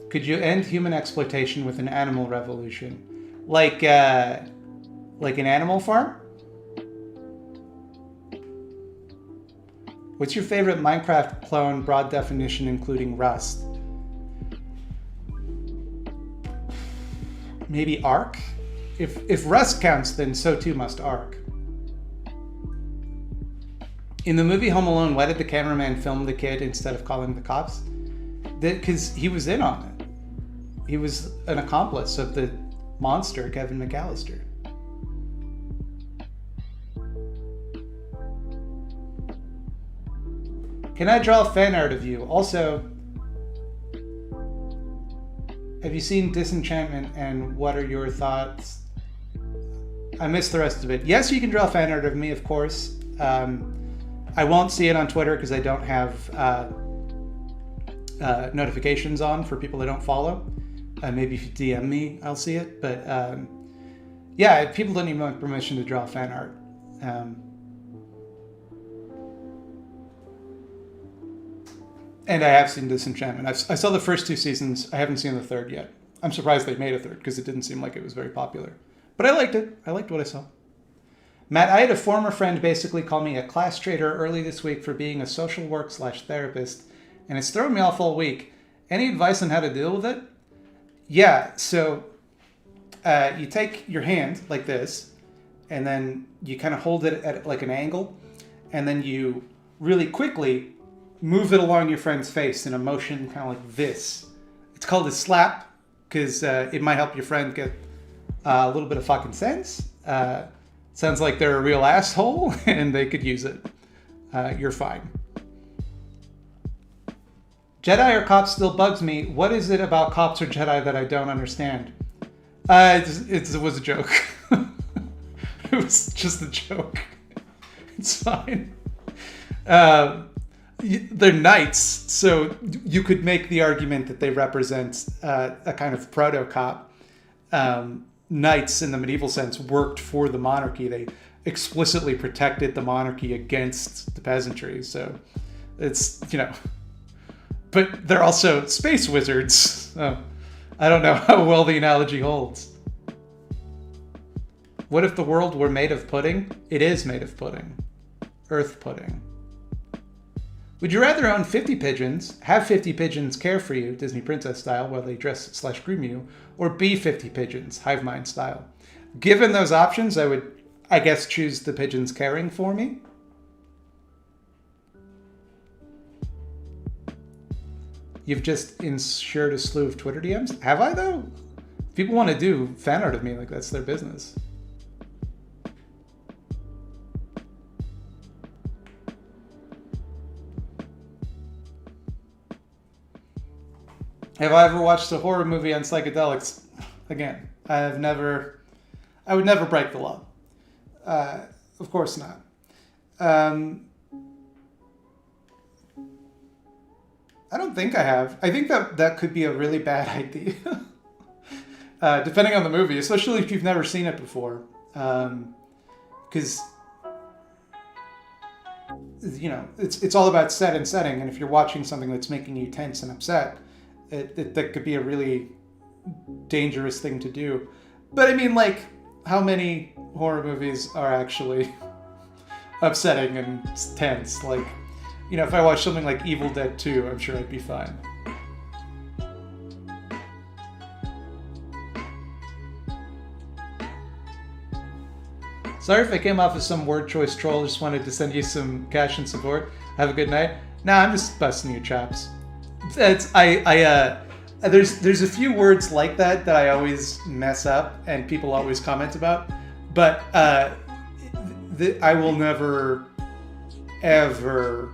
Could you end human exploitation with an animal revolution? Like an Animal Farm? What's your favorite Minecraft clone, broad definition, including Rust? Maybe Ark? If Rust counts, then so too must Ark. In the movie Home Alone, why did the cameraman film the kid instead of calling the cops? Because he was in on it. He was an accomplice of the monster, Kevin McAllister. Can I draw fan art of you? Also, have you seen Disenchantment, and what are your thoughts? I missed the rest of it. Yes, you can draw fan art of me, of course. I won't see it on Twitter because I don't have notifications on for people I don't follow. Maybe if you DM me, I'll see it. But yeah, people don't even want permission to draw fan art. And I have seen Disenchantment. I saw the first 2 seasons. I haven't seen the third yet. I'm surprised they made a third because it didn't seem like it was very popular. But I liked it. I liked what I saw. Matt, I had a former friend basically call me a class traitor early this week for being a social work/therapist, and it's thrown me off all week. Any advice on how to deal with it? Yeah, so you take your hand like this, and then you kind of hold it at like an angle, and then you really quickly move it along your friend's face in a motion kind of like this. It's called a slap, because it might help your friend get a little bit of fucking sense. Sounds like they're a real asshole, and they could use it. You're fine. Jedi or cops still bugs me. What is it about cops or Jedi that I don't understand? It was a joke. It was just a joke. It's fine. they're knights, so you could make the argument that they represent a kind of proto-cop. Knights, in the medieval sense, worked for the monarchy. They explicitly protected the monarchy against the peasantry. So it's, but they're also space wizards. So I don't know how well the analogy holds. What if the world were made of pudding? It is made of pudding. Earth pudding. Would you rather own 50 pigeons, have 50 pigeons care for you, Disney princess style, while they dress/groom you, or be 50 pigeons, hive mind style? Given those options, I would, I guess, choose the pigeons caring for me. You've just insured a slew of Twitter DMs? Have I, though? If people want to do fan art of me, like, that's their business. Have I ever watched a horror movie on psychedelics? Again, I would never break the law. Of course not. I don't think I have. I think that could be a really bad idea. Depending on the movie, especially if you've never seen it before. Because, it's all about set and setting. And if you're watching something that's making you tense and upset, that could be a really dangerous thing to do. But I mean, like, how many horror movies are actually upsetting and tense? Like, if I watch something like Evil Dead 2, I'm sure I'd be fine. Sorry if I came off as some word choice troll. Just wanted to send you some cash and support. Have a good night. Nah, I'm just busting your chops. There's a few words like that I always mess up and people always comment about, but I will never, ever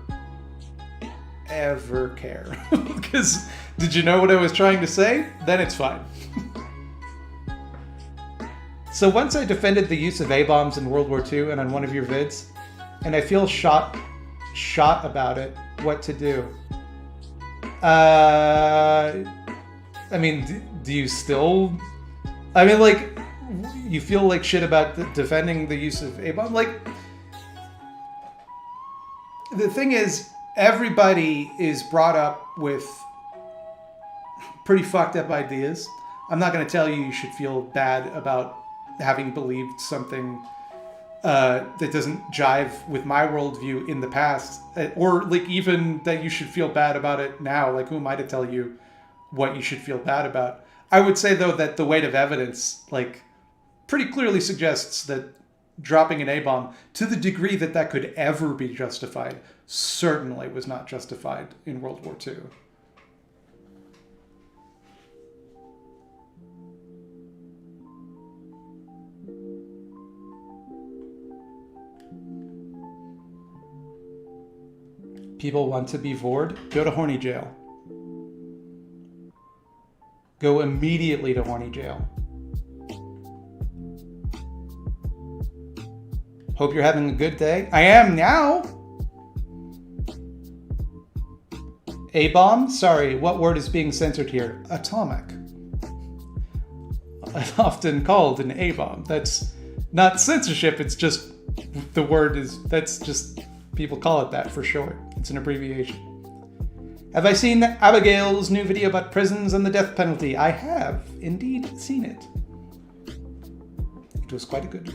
care. Because did you know what I was trying to say? Then it's fine. So once I defended the use of A-bombs in World War II and on one of your vids, and I feel shot about it, what to do? I mean, do you still... I mean, like, you feel like shit about defending the use of A-bomb? Like, the thing is, everybody is brought up with pretty fucked up ideas. I'm not going to tell you should feel bad about having believed something that doesn't jive with my worldview in the past, or like even that you should feel bad about it now. Like, who am I to tell you what you should feel bad about? I would say, though, that the weight of evidence, like, pretty clearly suggests that dropping an A-bomb, to the degree that could ever be justified, certainly was not justified in World War II. People want to be bored? Go to horny jail. Go immediately to horny jail. Hope you're having a good day. I am now. A-bomb? Sorry, what word is being censored here? Atomic. Often called an A-bomb. That's not censorship, it's just the word is, that's just, people call it that for short. It's an abbreviation. Have I seen Abigail's new video about prisons and the death penalty? I have indeed seen it. It was quite a good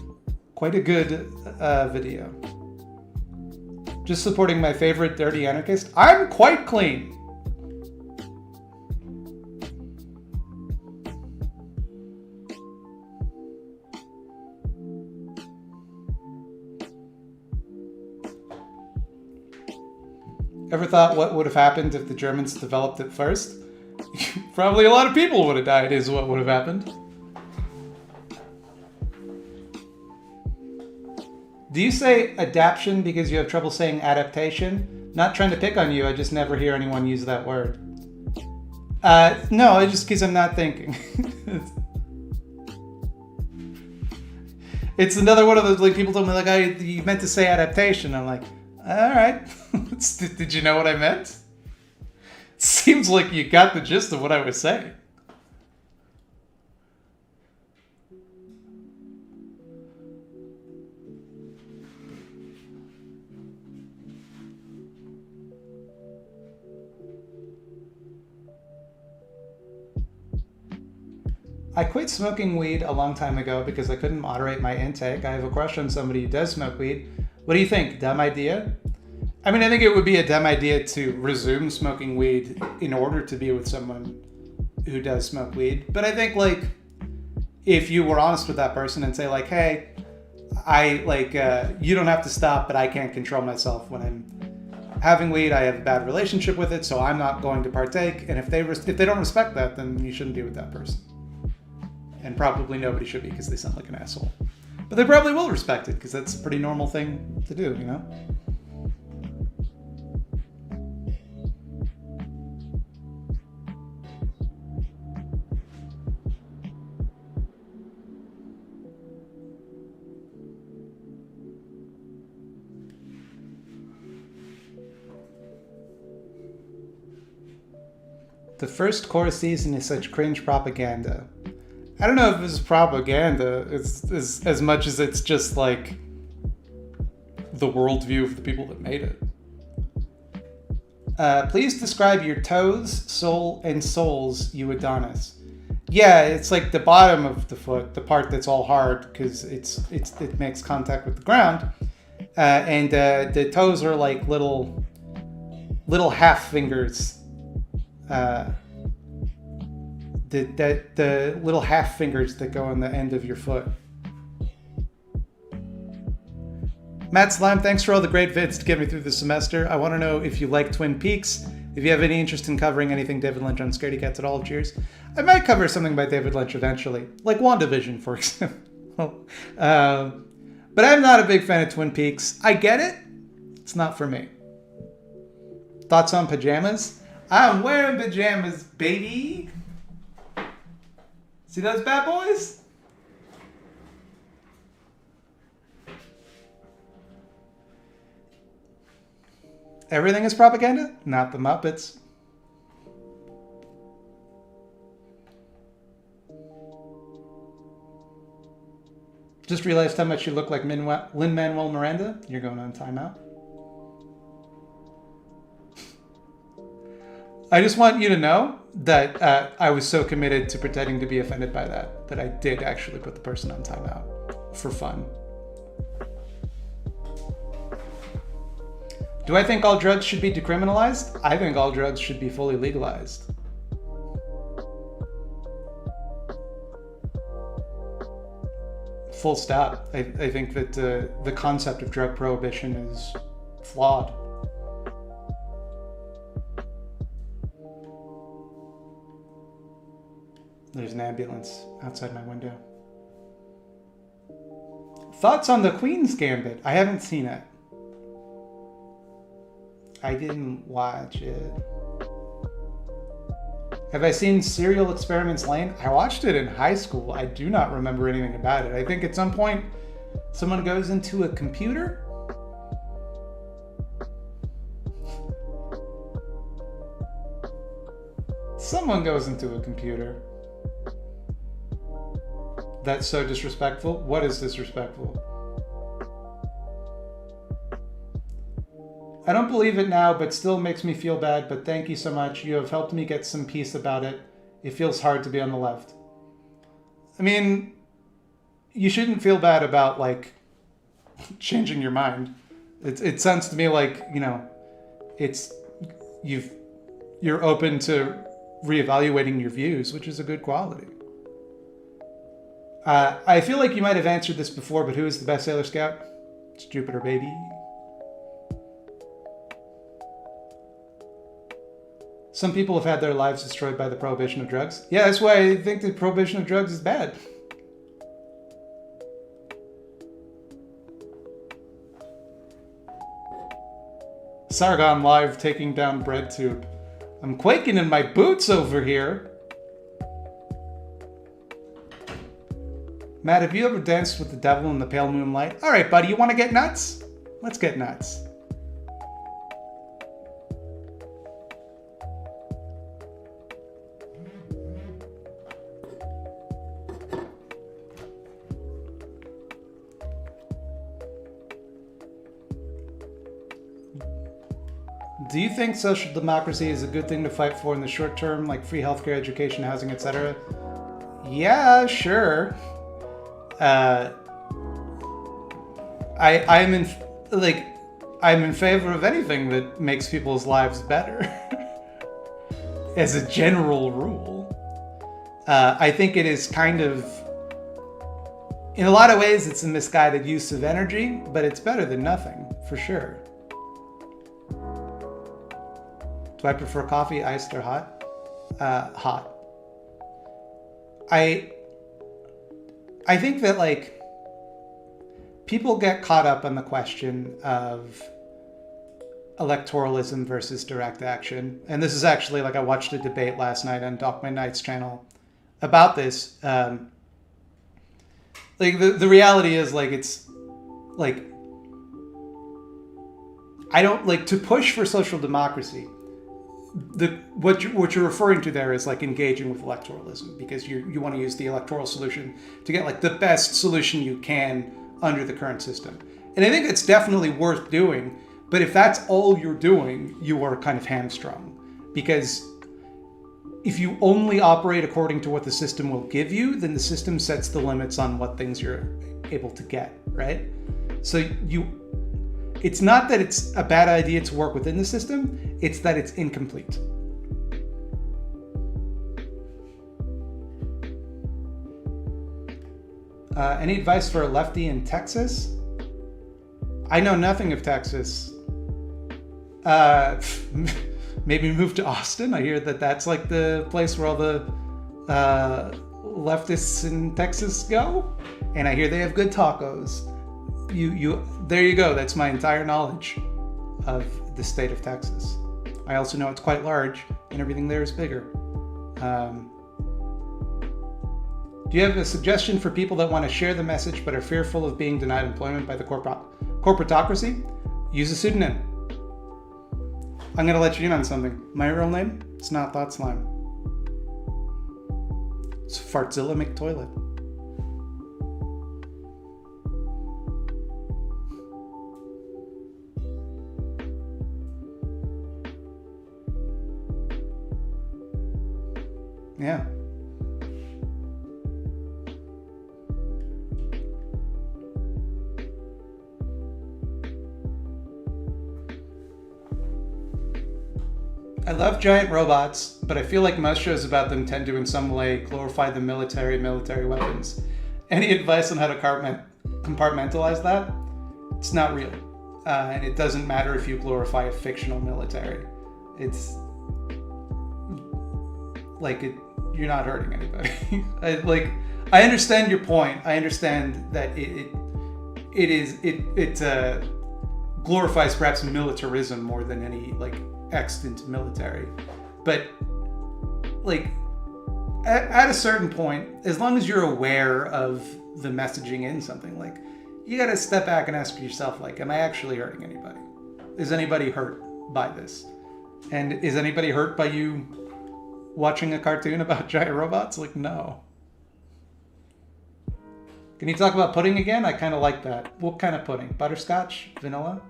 video. Just supporting my favorite dirty anarchist. I'm quite clean. Ever thought what would have happened if the Germans developed it first? Probably a lot of people would have died, is what would have happened. Do you say adaptation because you have trouble saying adaptation? Not trying to pick on you, I just never hear anyone use that word. No, it's just because I'm not thinking. It's another one of those, like, people told me, like, you meant to say adaptation. I'm like, All right. Did you know what I meant? Seems like you got the gist of what I was saying. I quit smoking weed a long time ago because I couldn't moderate my intake. I have a crush on somebody who does smoke weed. What do you think? Dumb idea? I mean, I think it would be a dumb idea to resume smoking weed in order to be with someone who does smoke weed. But I think, like, if you were honest with that person and say, like, hey, you don't have to stop, but I can't control myself when I'm having weed. I have a bad relationship with it, so I'm not going to partake. And if they don't respect that, then you shouldn't be with that person. And probably nobody should be because they sound like an asshole. But they probably will respect it because that's a pretty normal thing to do, you know? The first core season is such cringe propaganda. I don't know if it's propaganda as much as it's just like the worldview of the people that made it. Please describe your toes, sole, and soles, you Adonis. Yeah, it's like the bottom of the foot, the part that's all hard because it makes contact with the ground, and the toes are like little half fingers. The little half fingers that go on the end of your foot. Matt Slime, thanks for all the great vids to get me through the semester. I want to know if you like Twin Peaks, if you have any interest in covering anything David Lynch on Scaredy Cats at all. Cheers. I might cover something by David Lynch eventually, like WandaVision, for example. But I'm not a big fan of Twin Peaks. I get it. It's not for me. Thoughts on pajamas? I'm wearing pajamas, baby. See those bad boys? Everything is propaganda? Not the Muppets. Just realized how much you look like Lin-Manuel Miranda. You're going on timeout. I just want you to know that I was so committed to pretending to be offended by that I did actually put the person on timeout for fun. Do I think all drugs should be decriminalized? I think all drugs should be fully legalized. Full stop. I think that the concept of drug prohibition is flawed. There's an ambulance outside my window. Thoughts on the Queen's Gambit? I haven't seen it. I didn't watch it. Have I seen Serial Experiments Lane? I watched it in high school. I do not remember anything about it. I think at some point someone goes into a computer. Someone goes into a computer. That's so disrespectful. What is disrespectful? I don't believe it now, but still makes me feel bad, but thank you so much. You have helped me get some peace about it. It feels hard to be on the left. I mean, you shouldn't feel bad about, like, changing your mind. It sounds to me like, you know, you're open to reevaluating your views, which is a good quality. I feel like you might have answered this before, but who is the best Sailor Scout? It's Jupiter, baby. Some people have had their lives destroyed by the prohibition of drugs. Yeah, that's why I think the prohibition of drugs is bad. Sargon live taking down bread tube. I'm quaking in my boots over here. Matt, have you ever danced with the devil in the pale moonlight? All right, buddy, you want to get nuts? Let's get nuts. Do you think social democracy is a good thing to fight for in the short term, like free healthcare, education, housing, etc.? Yeah, sure. I'm in I'm in favor of anything that makes people's lives better. As a general rule, I think it is kind of, in a lot of ways, it's a misguided use of energy, but it's better than nothing for sure. Do I prefer coffee, iced or hot? Hot. I think that like people get caught up on the question of electoralism versus direct action. And this is actually like I watched a debate last night on Doc McKnight's channel about this. Like the reality is like it's like I don't like to push for social democracy. What you're referring to there is like engaging with electoralism because you want to use the electoral solution to get like the best solution you can under the current system. And I think it's definitely worth doing, but if that's all you're doing, you are kind of hamstrung, because if you only operate according to what the system will give you, then the system sets the limits on what things you're able to get, right? So it's not that it's a bad idea to work within the system, it's that it's incomplete. Any advice for a lefty in Texas? I know nothing of Texas. Maybe move to Austin. I hear that that's like the place where all the leftists in Texas go, and I hear they have good tacos. There you go. That's my entire knowledge of the state of Texas. I also know it's quite large, and everything there is bigger. Do you have a suggestion for people that want to share the message but are fearful of being denied employment by the corporatocracy? Use a pseudonym. I'm going to let you in on something. My real name? It's not Thought Slime. It's Fartzilla McToilet. Yeah. I love giant robots, but I feel like most shows about them tend to in some way glorify the military weapons. Any advice on how to compartmentalize that? It's not real. And it doesn't matter if you glorify a fictional military. It's like you're not hurting anybody. I understand your point. I understand that it glorifies perhaps militarism more than any like extant military, but like at a certain point, as long as you're aware of the messaging in something, like you got to step back and ask yourself, like, am I actually hurting anybody? Is anybody hurt by this? And is anybody hurt by you watching a cartoon about giant robots? Like, no. Can you talk about pudding again? I kind of like that. What kind of pudding? Butterscotch? Vanilla?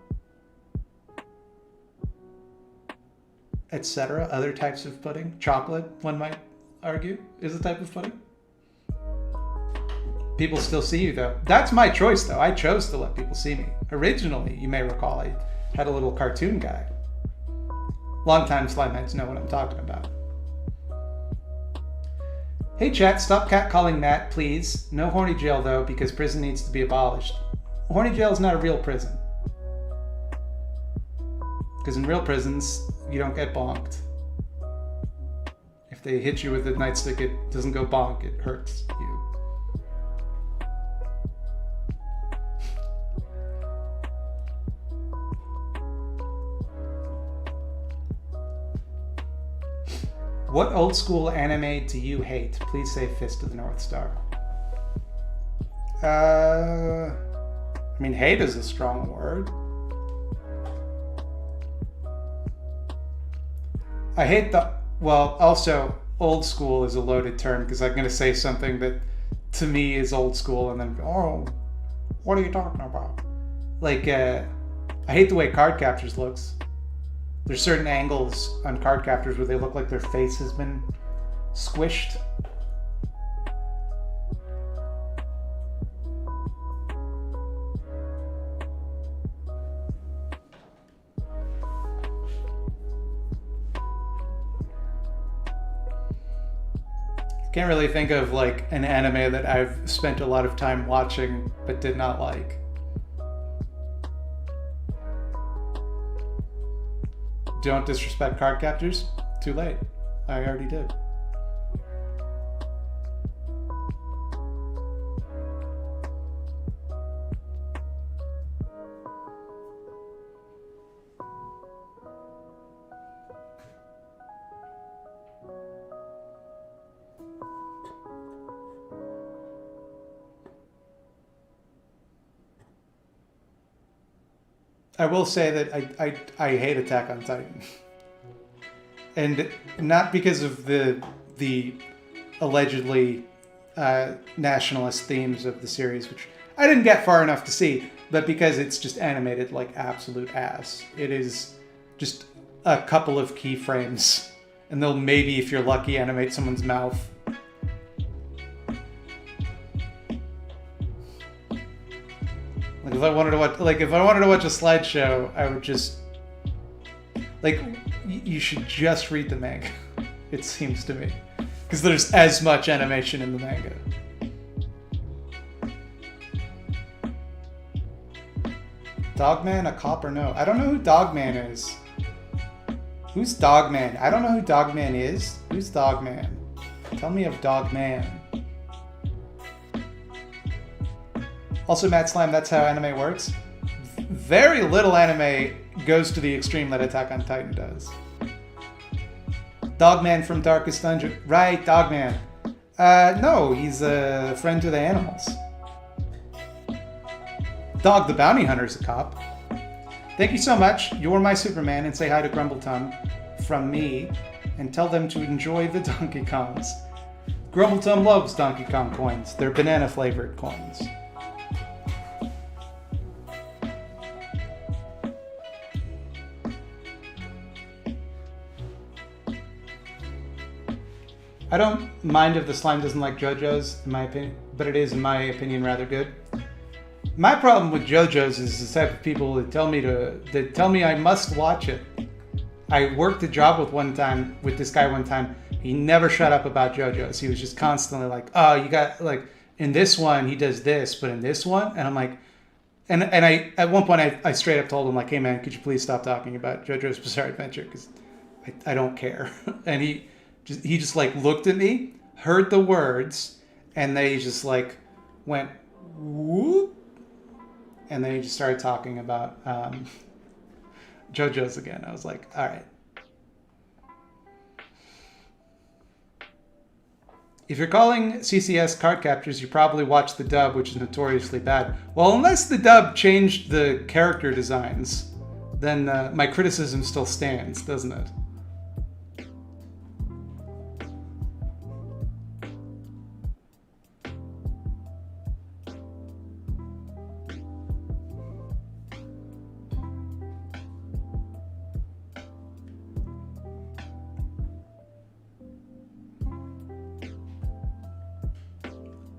Etc. Other types of pudding. Chocolate, one might argue, is a type of pudding. People still see you though. That's my choice though. I chose to let people see me. Originally, you may recall, I had a little cartoon guy. Longtime Slimeheads know what I'm talking about. Hey chat, stop catcalling Matt, please. No horny jail though, because prison needs to be abolished. Horny jail is not a real prison. Because in real prisons, you don't get bonked. If they hit you with a nightstick, it doesn't go bonk, it hurts you. What old school anime do you hate? Please say Fist of the North Star. I mean, hate is a strong word. I hate also old school is a loaded term because I'm going to say something that to me is old school and then, oh, what are you talking about? Like, I hate the way Card Captors looks. There's certain angles on card captors where they look like their face has been squished. Can't really think of like an anime that I've spent a lot of time watching but did not like. Don't disrespect card captors. Too late. I already did. I will say that I hate Attack on Titan. And not because of the allegedly nationalist themes of the series, which I didn't get far enough to see, but because it's just animated like absolute ass. It is just a couple of keyframes, and they'll maybe, if you're lucky, animate someone's mouth. Like if I wanted to watch a slideshow, I would just you should just read the manga. It seems to me, because there's as much animation in the manga. Dogman, a cop or no? I don't know who Dogman is. Who's Dogman? I don't know who Dogman is. Who's Dogman? Tell me of Dogman. Also, Matt Slam, that's how anime works. Very little anime goes to the extreme that Attack on Titan does. Dogman from Darkest Dungeon. Right, Dogman. No, he's a friend to the animals. Dog the Bounty Hunter's a cop. Thank you so much. You're my Superman, and say hi to Grumbletongue from me, and tell them to enjoy the Donkey Kongs. Grumbletongue loves Donkey Kong coins. They're banana-flavored coins. I don't mind if the slime doesn't like JoJo's, in my opinion, but it is, in my opinion, rather good. My problem with JoJo's is the type of people that tell me I must watch it. I worked a job with this guy one time. He never shut up about JoJo's. He was just constantly like, "Oh, you got like in this one he does this, but in this one," and I'm like, and I at one point I straight up told him like, "Hey man, could you please stop talking about JoJo's Bizarre Adventure because I don't care," and he just like looked at me, heard the words, and then he just like went whoop, and then he just started talking about JoJo's again. I was like, all right. If you're calling CCS card captures, you probably watched the dub, which is notoriously bad. Well, unless the dub changed the character designs, then my criticism still stands, doesn't it?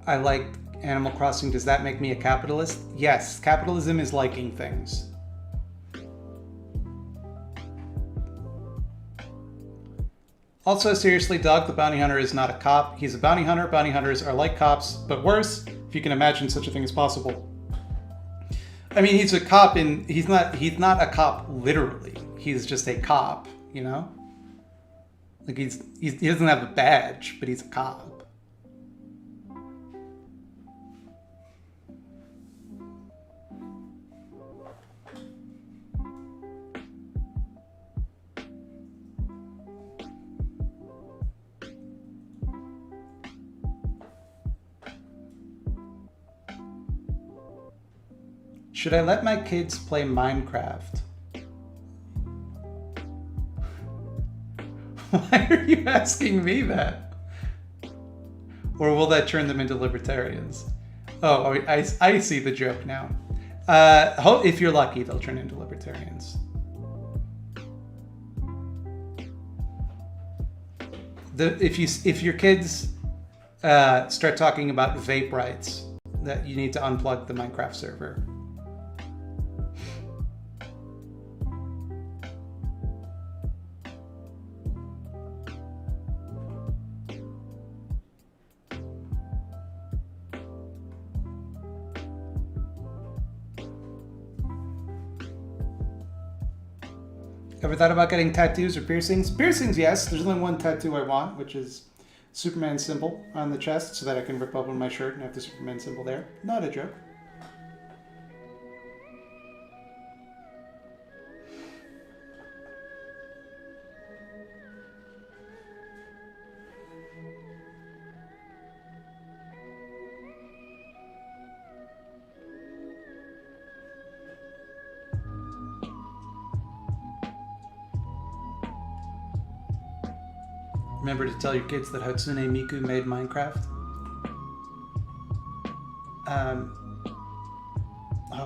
I like Animal Crossing. Does that make me a capitalist? Yes, capitalism is liking things. Also, seriously, Dog the Bounty Hunter is not a cop. He's a bounty hunter. Bounty hunters are like cops, but worse, if you can imagine such a thing as possible. I mean, he's a cop he's not a cop literally. He's just a cop, you know? Like he doesn't have a badge, but he's a cop. Should I let my kids play Minecraft? Why are you asking me that? Or will that turn them into libertarians? Oh, I see the joke now. If you're lucky, they'll turn into libertarians. if your kids start talking about vape rights, that you need to unplug the Minecraft server. Ever thought about getting tattoos or piercings? Piercings, yes. There's only one tattoo I want, which is Superman symbol on the chest, so that I can rip open my shirt and have the Superman symbol there. Not a joke. Remember to tell your kids that Hatsune Miku made Minecraft.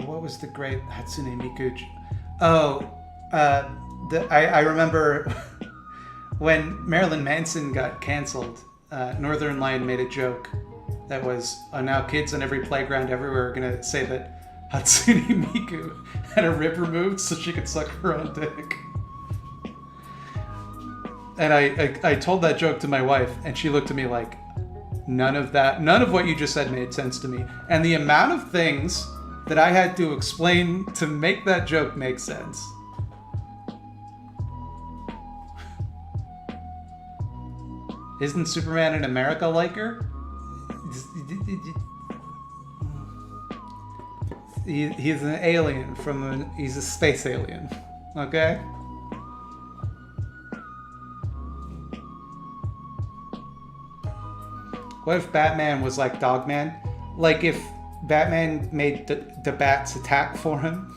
What was the great Hatsune Miku? I remember when Marilyn Manson got canceled. Northern Lion made a joke that was, now kids on every playground everywhere are gonna say that Hatsune Miku had a rib removed so she could suck her own dick. And I told that joke to my wife, and she looked at me like, none of what you just said made sense to me. And the amount of things that I had to explain to make that joke make sense. Isn't Superman in America like her? He's an alien he's a space alien, okay? What if Batman was like Dogman? Like if Batman made the bats attack for him?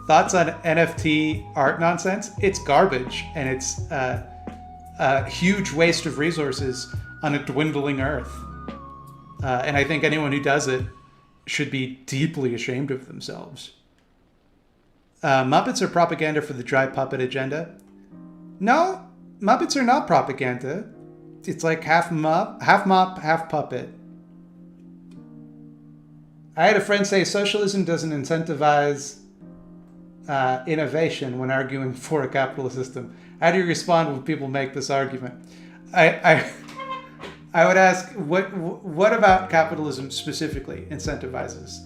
Thoughts on NFT art nonsense? It's garbage, and it's a huge waste of resources on a dwindling earth. And I think anyone who does it should be deeply ashamed of themselves. Muppets are propaganda for the dry puppet agenda. No, Muppets are not propaganda. It's like half mop, half puppet. I had a friend say socialism doesn't incentivize innovation when arguing for a capitalist system. How do you respond when people make this argument? I would ask, what about capitalism specifically incentivizes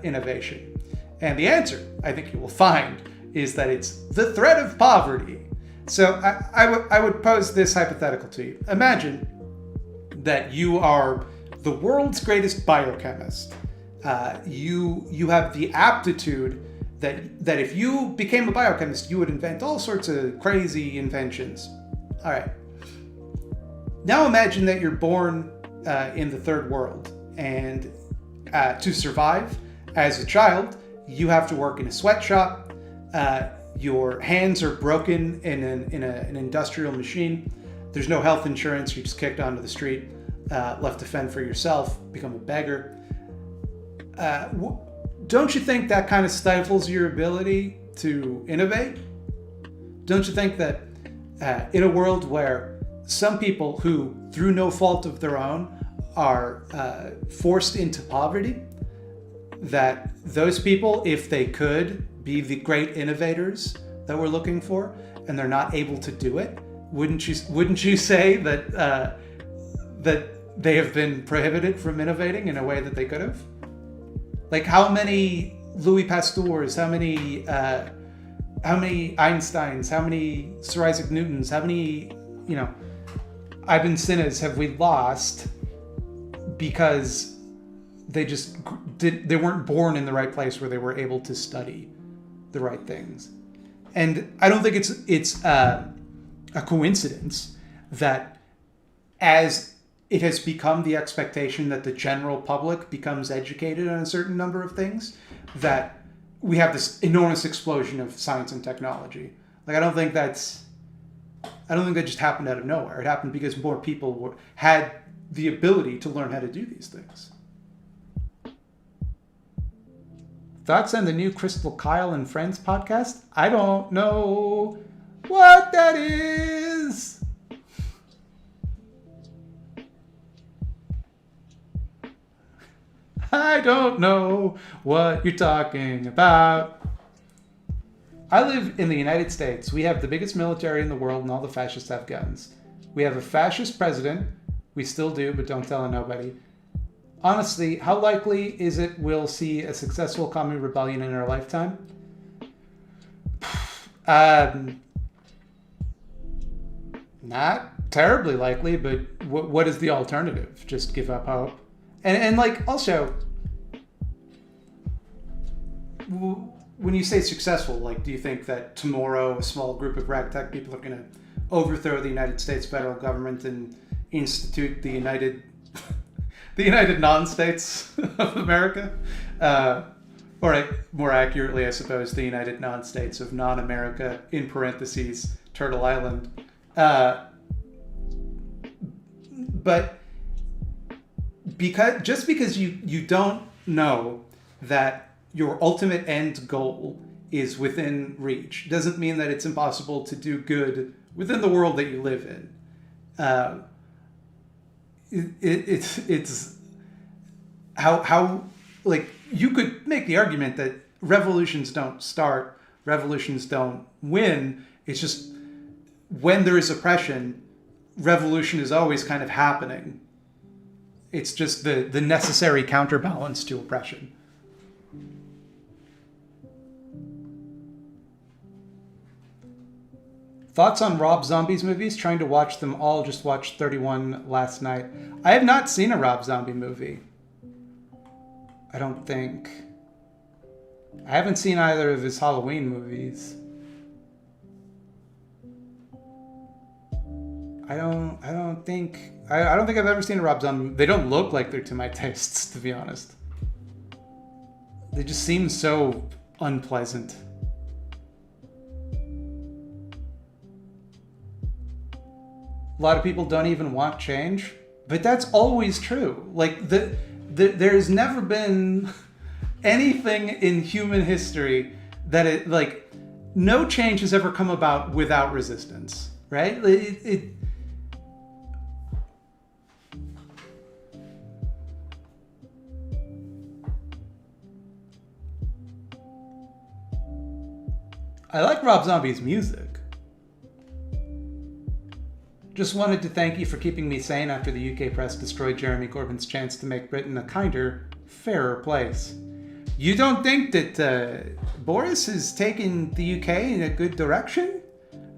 innovation? And the answer, I think you will find, is that it's the threat of poverty. So I would pose this hypothetical to you. Imagine that you are the world's greatest biochemist. You have the aptitude that if you became a biochemist, you would invent all sorts of crazy inventions. All right. Now imagine that you're born in the third world, and to survive as a child, you have to work in a sweatshop. Your hands are broken in an industrial machine. There's no health insurance. You're just kicked onto the street, left to fend for yourself, become a beggar. Don't you think that kind of stifles your ability to innovate? Don't you think that in a world where some people who, through no fault of their own, are forced into poverty, that those people, if they could be the great innovators that we're looking for, and they're not able to do it, wouldn't you say that that they have been prohibited from innovating in a way that they could have? Like, how many Louis Pasteurs, how many Einsteins, how many Sir Isaac Newtons, how many, Ibn Sinas have we lost because they weren't born in the right place where they were able to study the right things? And I don't think it's a coincidence that as it has become the expectation that the general public becomes educated on a certain number of things, that we have this enormous explosion of science and technology. Like, I don't think that just happened out of nowhere. It happened because more people had the ability to learn how to do these things. Thoughts on the new Crystal Kyle and Friends podcast? I don't know what that is. I don't know what you're talking about. I live in the United States. We have the biggest military in the world, and all the fascists have guns. We have a fascist president. We still do, but don't tell nobody. Honestly, how likely is it we'll see a successful commie rebellion in our lifetime? Not terribly likely, but what is the alternative? Just give up hope? And like, also, when you say successful, like, do you think that tomorrow a small group of ragtag people are going to overthrow the United States federal government and institute the United Non-States of America? Or more accurately, I suppose, the United Non-States of Non-America, in parentheses, Turtle Island. But because you don't know that your ultimate end goal is within reach doesn't mean that it's impossible to do good within the world that you live in. It's how like, you could make the argument that revolutions don't start, revolutions don't win. It's just when there is oppression, revolution is always kind of happening. It's just the necessary counterbalance to oppression. Thoughts on Rob Zombie's movies? Trying to watch them all. Just watched 31 last night. I have not seen a Rob Zombie movie. I don't think. I haven't seen either of his Halloween movies. I don't think I've ever seen a Rob Zombie. They don't look like they're to my tastes, to be honest. They just seem so unpleasant. A lot of people don't even want change, but that's always true. Like, there's never been anything in human history that no change has ever come about without resistance, right? I like Rob Zombie's music. Just wanted to thank you for keeping me sane after the UK press destroyed Jeremy Corbyn's chance to make Britain a kinder, fairer place. You don't think that Boris is taking the UK in a good direction?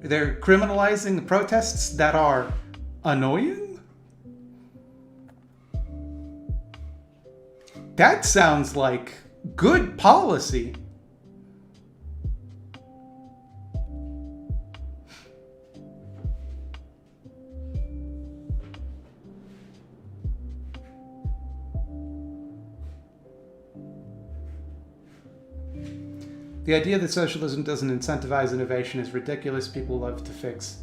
They're criminalizing the protests that are annoying? That sounds like good policy. The idea that socialism doesn't incentivize innovation is ridiculous. People love to fix,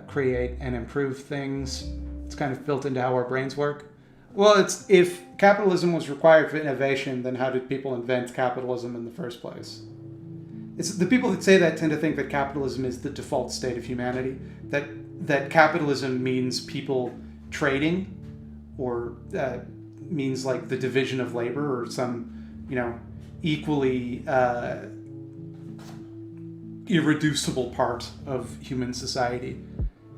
create, and improve things. It's kind of built into how our brains work. Well, if capitalism was required for innovation, then how did people invent capitalism in the first place? It's the people that say that tend to think that capitalism is the default state of humanity. That capitalism means people trading, or means like the division of labor, or some, equally irreducible part of human society.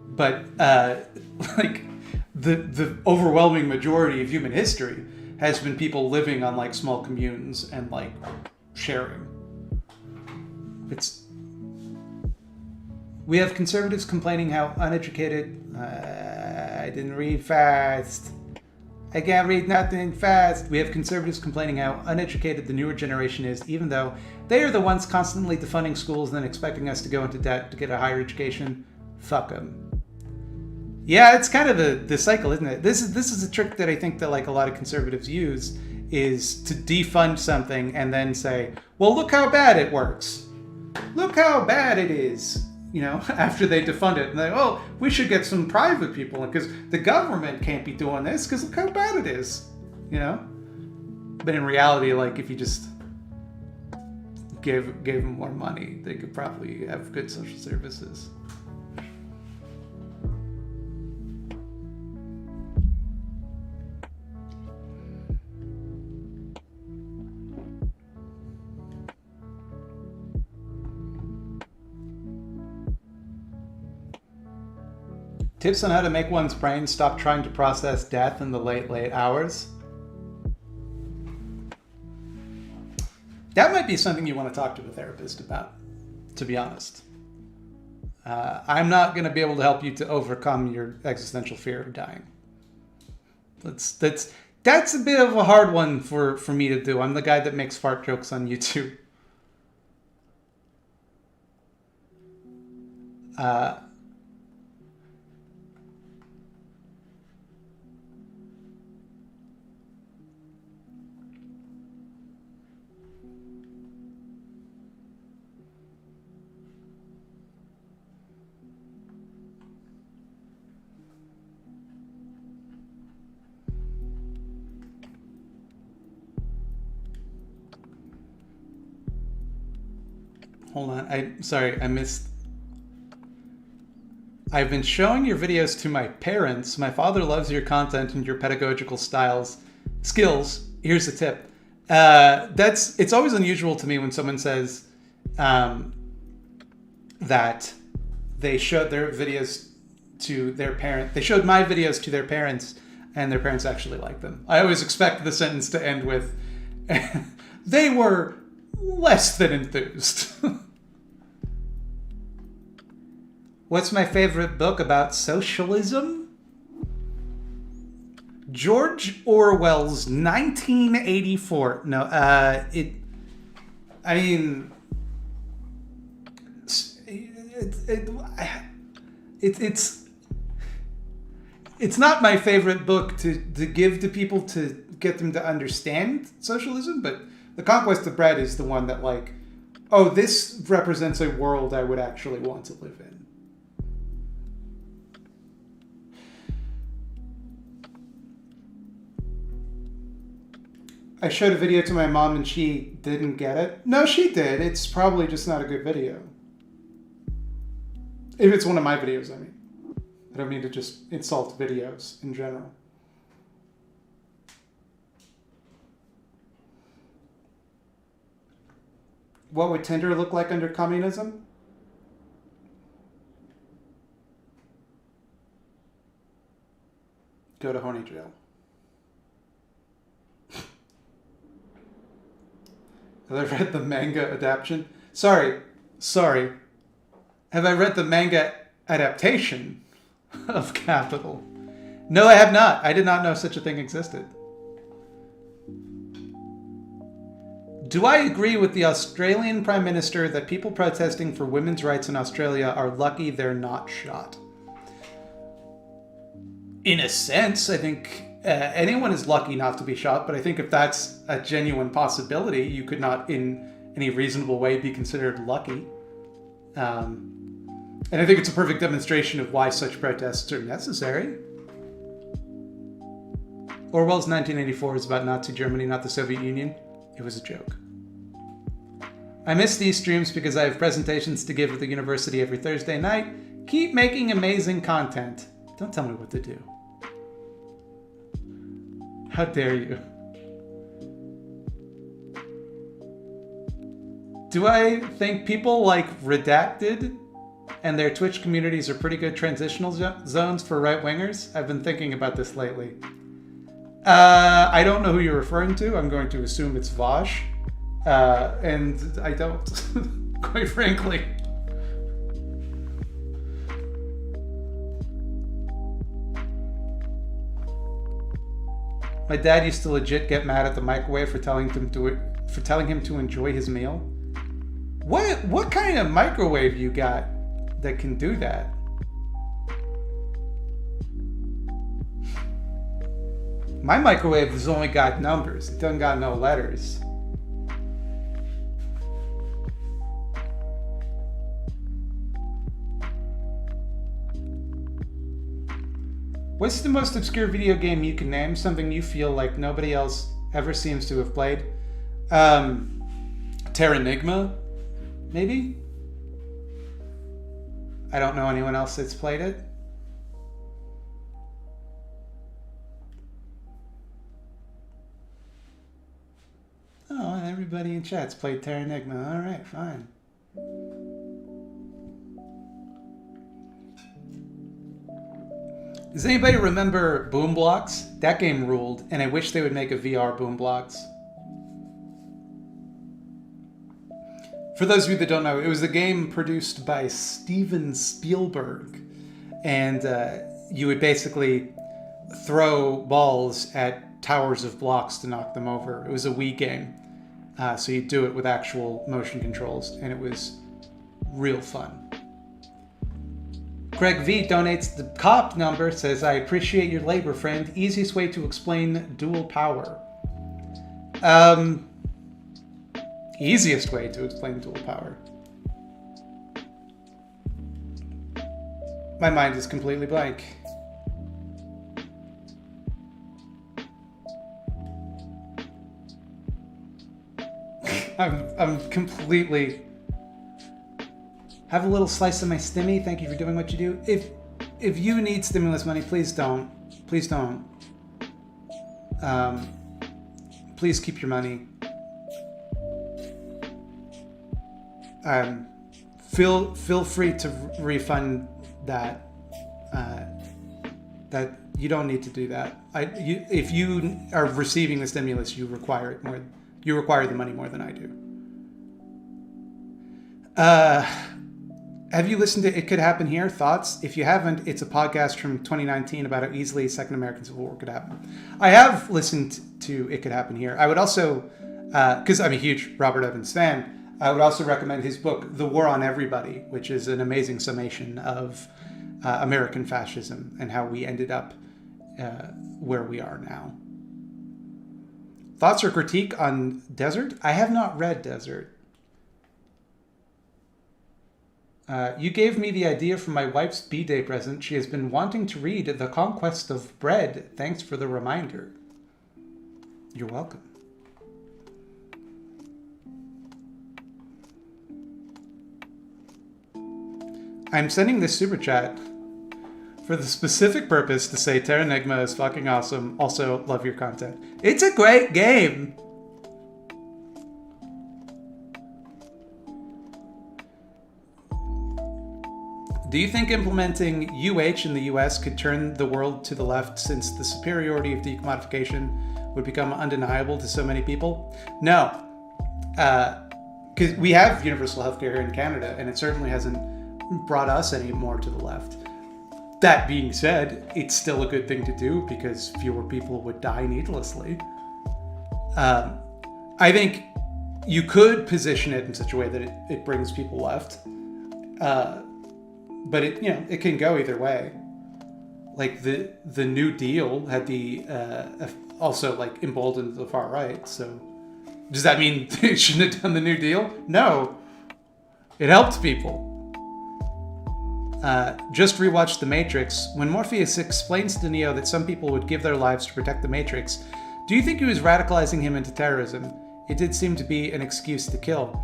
But like the overwhelming majority of human history has been people living on like small communes and like sharing. We have conservatives complaining how uneducated. I didn't read fast. I can't read nothing fast. We have conservatives complaining how uneducated the newer generation is, even though they are the ones constantly defunding schools and then expecting us to go into debt to get a higher education. Fuck them. Yeah, it's kind of the cycle, isn't it? This is a trick that I think that like a lot of conservatives use, is to defund something and then say, well, look how bad it works. Look how bad it is. After they defund it, and they, oh, we should get some private people, because the government can't be doing this, because look how bad it is, But in reality, like, if you just gave them more money, they could probably have good social services. Tips on how to make one's brain stop trying to process death in the late hours. That might be something you want to talk to a therapist about, to be honest. I'm not going to be able to help you to overcome your existential fear of dying. That's a bit of a hard one for me to do. I'm the guy that makes fart jokes on YouTube. Hold on, sorry, I missed. I've been showing your videos to my parents. My father loves your content and your pedagogical skills. Here's a tip. It's always unusual to me when someone says that they showed their videos to their parent. They showed my videos to their parents, and their parents actually like them. I always expect the sentence to end with, "They were less than enthused." What's my favorite book about socialism? George Orwell's 1984. No, it's not my favorite book to give to people to get them to understand socialism, but The Conquest of Bread is the one that, like, oh, this represents a world I would actually want to live in. I showed a video to my mom and she didn't get it. No, she did. It's probably just not a good video. If it's one of my videos, I mean. I don't mean to just insult videos in general. What would Tinder look like under communism? Go to horny jail. Have I read the manga adaptation? Sorry. Have I read the manga adaptation of Capital? No, I have not. I did not know such a thing existed. Do I agree with the Australian Prime Minister that people protesting for women's rights in Australia are lucky they're not shot? In a sense, I think anyone is lucky not to be shot, but I think if that's a genuine possibility, you could not in any reasonable way be considered lucky. And I think it's a perfect demonstration of why such protests are necessary. Orwell's 1984 is about Nazi Germany, not the Soviet Union. It was a joke. I miss these streams because I have presentations to give at the university every Thursday night. Keep making amazing content. Don't tell me what to do. How dare you? Do I think people like Redacted and their Twitch communities are pretty good transitional zones for right-wingers? I've been thinking about this lately. I don't know who you're referring to. I'm going to assume it's Vosh. And I don't, quite frankly. My dad used to legit get mad at the microwave for telling him to enjoy his meal. What kind of microwave you got that can do that? My microwave has only got numbers. It doesn't got no letters. What's the most obscure video game you can name? Something you feel like nobody else ever seems to have played? To Terranigma, maybe? I don't know anyone else that's played it. Oh, everybody in chat's played Terranigma. All right, fine. Does anybody remember Boom Blocks? That game ruled, and I wish they would make a VR Boom Blocks. For those of you that don't know, it was a game produced by Steven Spielberg, and you would basically throw balls at towers of blocks to knock them over. It was a Wii game, so you'd do it with actual motion controls, and it was real fun. Greg V donates the COP number, says, I appreciate your labor, friend. Easiest way to explain dual power. Easiest way to explain dual power. My mind is completely blank. I'm completely... Have a little slice of my stimmy. Thank you for doing what you do. If you need stimulus money, please don't. Please don't. Please keep your money. Feel free to refund that. That you don't need to do that. If you are receiving the stimulus, you require it more. You require the money more than I do. Have you listened to It Could Happen Here? Thoughts? If you haven't, it's a podcast from 2019 about how easily a second American Civil War could happen. I have listened to It Could Happen Here. I would also, because I'm a huge Robert Evans fan, I would also recommend his book, The War on Everybody, which is an amazing summation of American fascism and how we ended up where we are now. Thoughts or critique on Desert? I have not read Desert. You gave me the idea for my wife's B-Day present. She has been wanting to read The Conquest of Bread. Thanks for the reminder. You're welcome. I'm sending this super chat for the specific purpose to say Terranigma is fucking awesome. Also, love your content. It's a great game. Do you think implementing UH in the US could turn the world to the left, since the superiority of decommodification would become undeniable to so many people? No. Because we have universal healthcare here in Canada, and it certainly hasn't brought us any more to the left. That being said, it's still a good thing to do because fewer people would die needlessly. I think you could position it in such a way that it brings people left. But it can go either way. Like the New Deal had the also like emboldened the far right. So does that mean they shouldn't have done the New Deal? No, it helped people. Just rewatched The Matrix. When Morpheus explains to Neo that some people would give their lives to protect the Matrix, do you think he was radicalizing him into terrorism? It did seem to be an excuse to kill.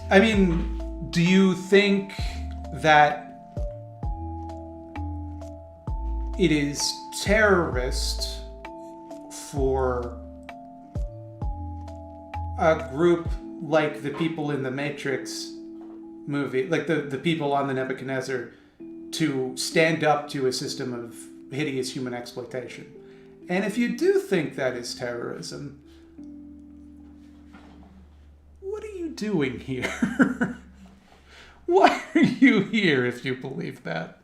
I mean, do you think that it is terrorist for a group like the people in the Matrix movie, like the people on the Nebuchadnezzar, to stand up to a system of hideous human exploitation? And if you do think that is terrorism, what are you doing here? Why are you here if you believe that?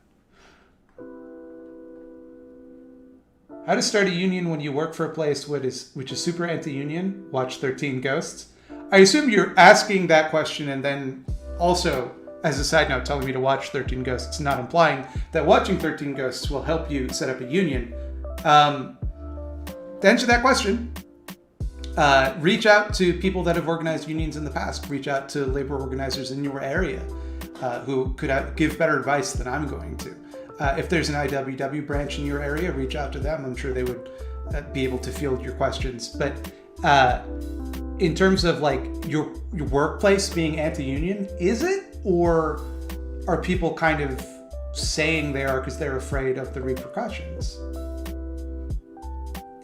How to start a union when you work for a place which is super anti-union? Watch 13 Ghosts. I assume you're asking that question and then also, as a side note, telling me to watch 13 Ghosts, not implying that watching 13 Ghosts will help you set up a union. To answer that question, reach out to people that have organized unions in the past. Reach out to labor organizers in your area who could give better advice than I'm going to. If there's an IWW branch in your area, reach out to them. I'm sure they would be able to field your questions. But In terms of like your workplace being anti-union, is it, or are people kind of saying they are because they're afraid of the repercussions?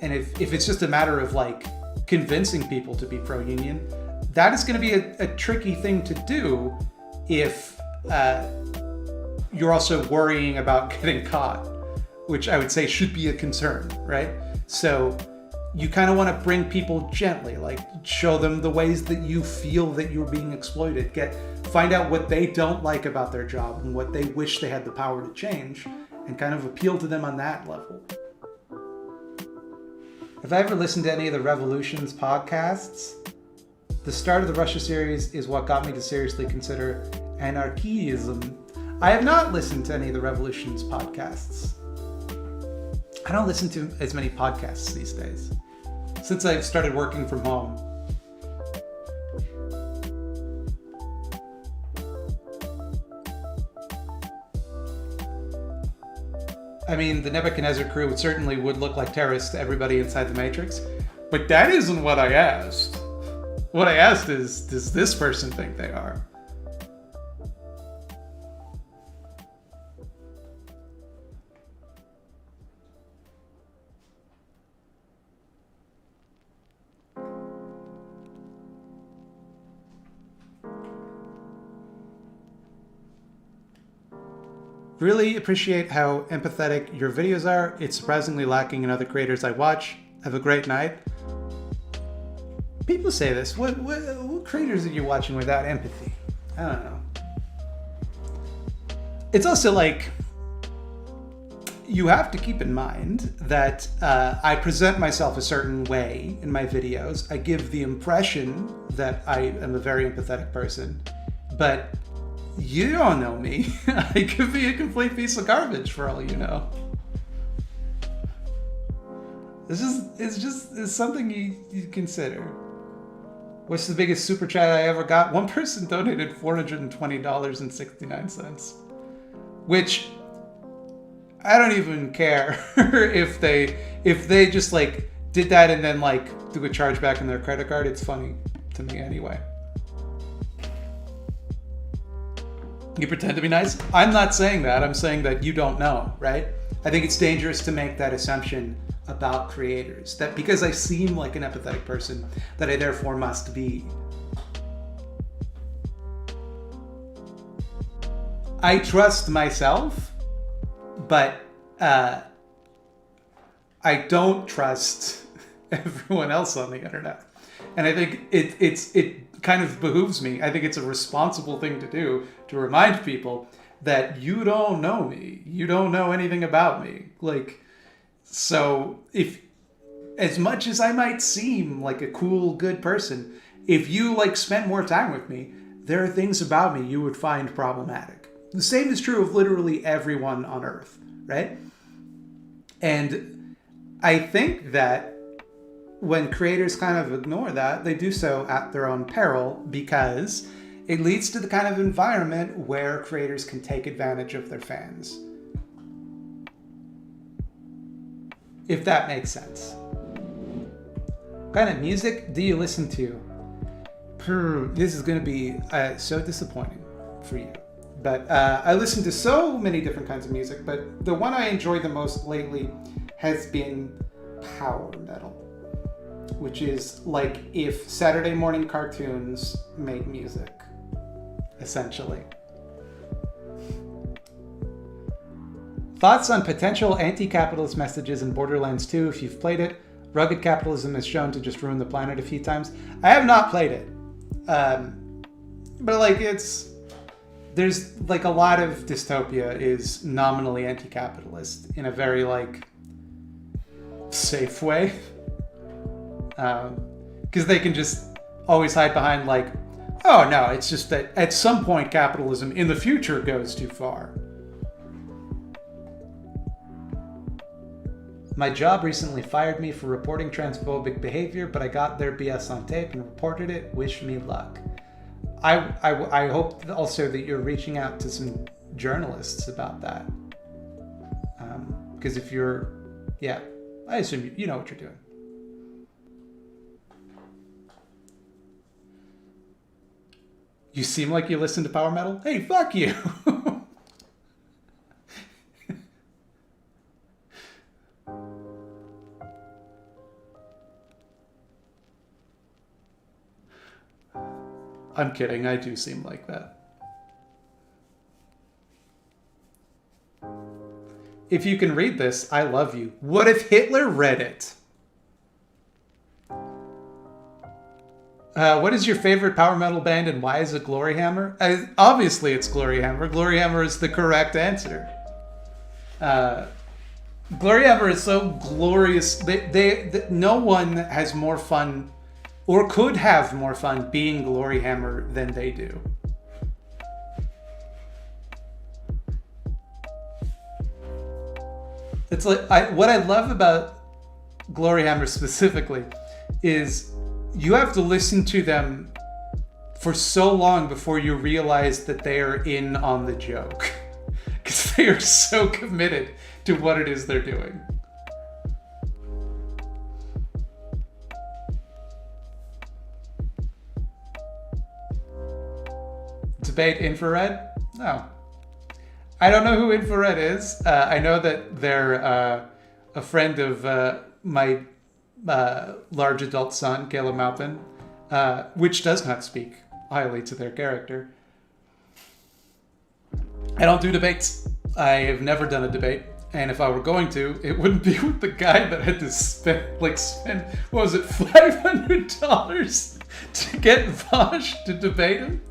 And if it's just a matter of like convincing people to be pro-union, that is going to be a tricky thing to do if you're also worrying about getting caught, which I would say should be a concern, right? So you kind of want to bring people gently, like show them the ways that you feel that you're being exploited. Find out what they don't like about their job and what they wish they had the power to change, and kind of appeal to them on that level. Have I ever listened to any of the Revolutions podcasts? The start of the Russia series is what got me to seriously consider anarchism. I have not listened to any of the Revolutions podcasts. I don't listen to as many podcasts these days, since I've started working from home. I mean, the Nebuchadnezzar crew certainly would look like terrorists to everybody inside the Matrix, but that isn't what I asked. What I asked is, does this person think they are? Really appreciate how empathetic your videos are. It's surprisingly lacking in other creators I watch. Have a great night. People say this. What creators are you watching without empathy? I don't know. It's also like, you have to keep in mind that I present myself a certain way in my videos. I give the impression that I am a very empathetic person, but you don't know me. I could be a complete piece of garbage for all you know. It's something you consider. What's the biggest super chat I ever got? One person donated $420.69, which I don't even care if they just like did that and then like do a chargeback on their credit card. It's funny to me anyway. You pretend to be nice? I'm not saying that. I'm saying that you don't know, right? I think it's dangerous to make that assumption about creators, that because I seem like an empathetic person, that I therefore must be. I trust myself, but I don't trust everyone else on the internet. And I think it kind of behooves me. I think it's a responsible thing to do to remind people that you don't know me. You don't know anything about me. Like, so if, as much as I might seem like a cool, good person, if you like spent more time with me, there are things about me you would find problematic. The same is true of literally everyone on Earth, right? And I think that when creators kind of ignore that, they do so at their own peril, because it leads to the kind of environment where creators can take advantage of their fans. If that makes sense. What kind of music do you listen to? This is going to be so disappointing for you. But I listen to so many different kinds of music, but the one I enjoy the most lately has been power metal, which is like if Saturday morning cartoons made music, essentially. Thoughts on potential anti-capitalist messages in Borderlands 2 if you've played it? Rugged capitalism is shown to just ruin the planet a few times. I have not played it. But like there's like a lot of dystopia is nominally anti-capitalist in a very like safe way. Because they can just always hide behind like, oh no, it's just that at some point capitalism in the future goes too far. My job recently fired me for reporting transphobic behavior, but I got their BS on tape and reported it. Wish me luck. I hope also that you're reaching out to some journalists about that. Because if you're, yeah, I assume you know what you're doing. You seem like you listen to power metal. Hey, fuck you. I'm kidding. I do seem like that. If you can read this, I love you. What if Hitler read it? What is your favorite power metal band and why is it Glory Hammer? Obviously it's Glory Hammer. Glory Hammer is the correct answer. Glory Hammer is so glorious. No one has more fun or could have more fun being Glory Hammer than they do. It's like, what I love about Glory Hammer specifically is you have to listen to them for so long before you realize that they are in on the joke. Because they are so committed to what it is they're doing. Debate infrared? No. I don't know who Infrared is. I know that they're a friend of my large adult son, Caleb Maupin, which does not speak highly to their character. I don't do debates. I have never done a debate. And if I were going to, it wouldn't be with the guy that had to spend what was it, $500 to get Vosh to debate him?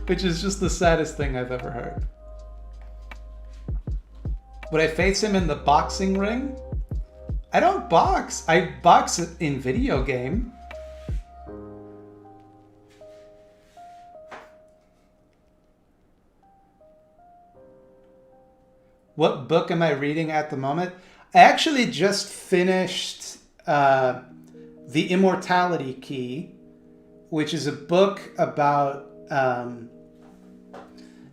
Which is just the saddest thing I've ever heard. Would I face him in the boxing ring? I don't box. I box in video game. What book am I reading at the moment? I actually just finished The Immortality Key, which is a book about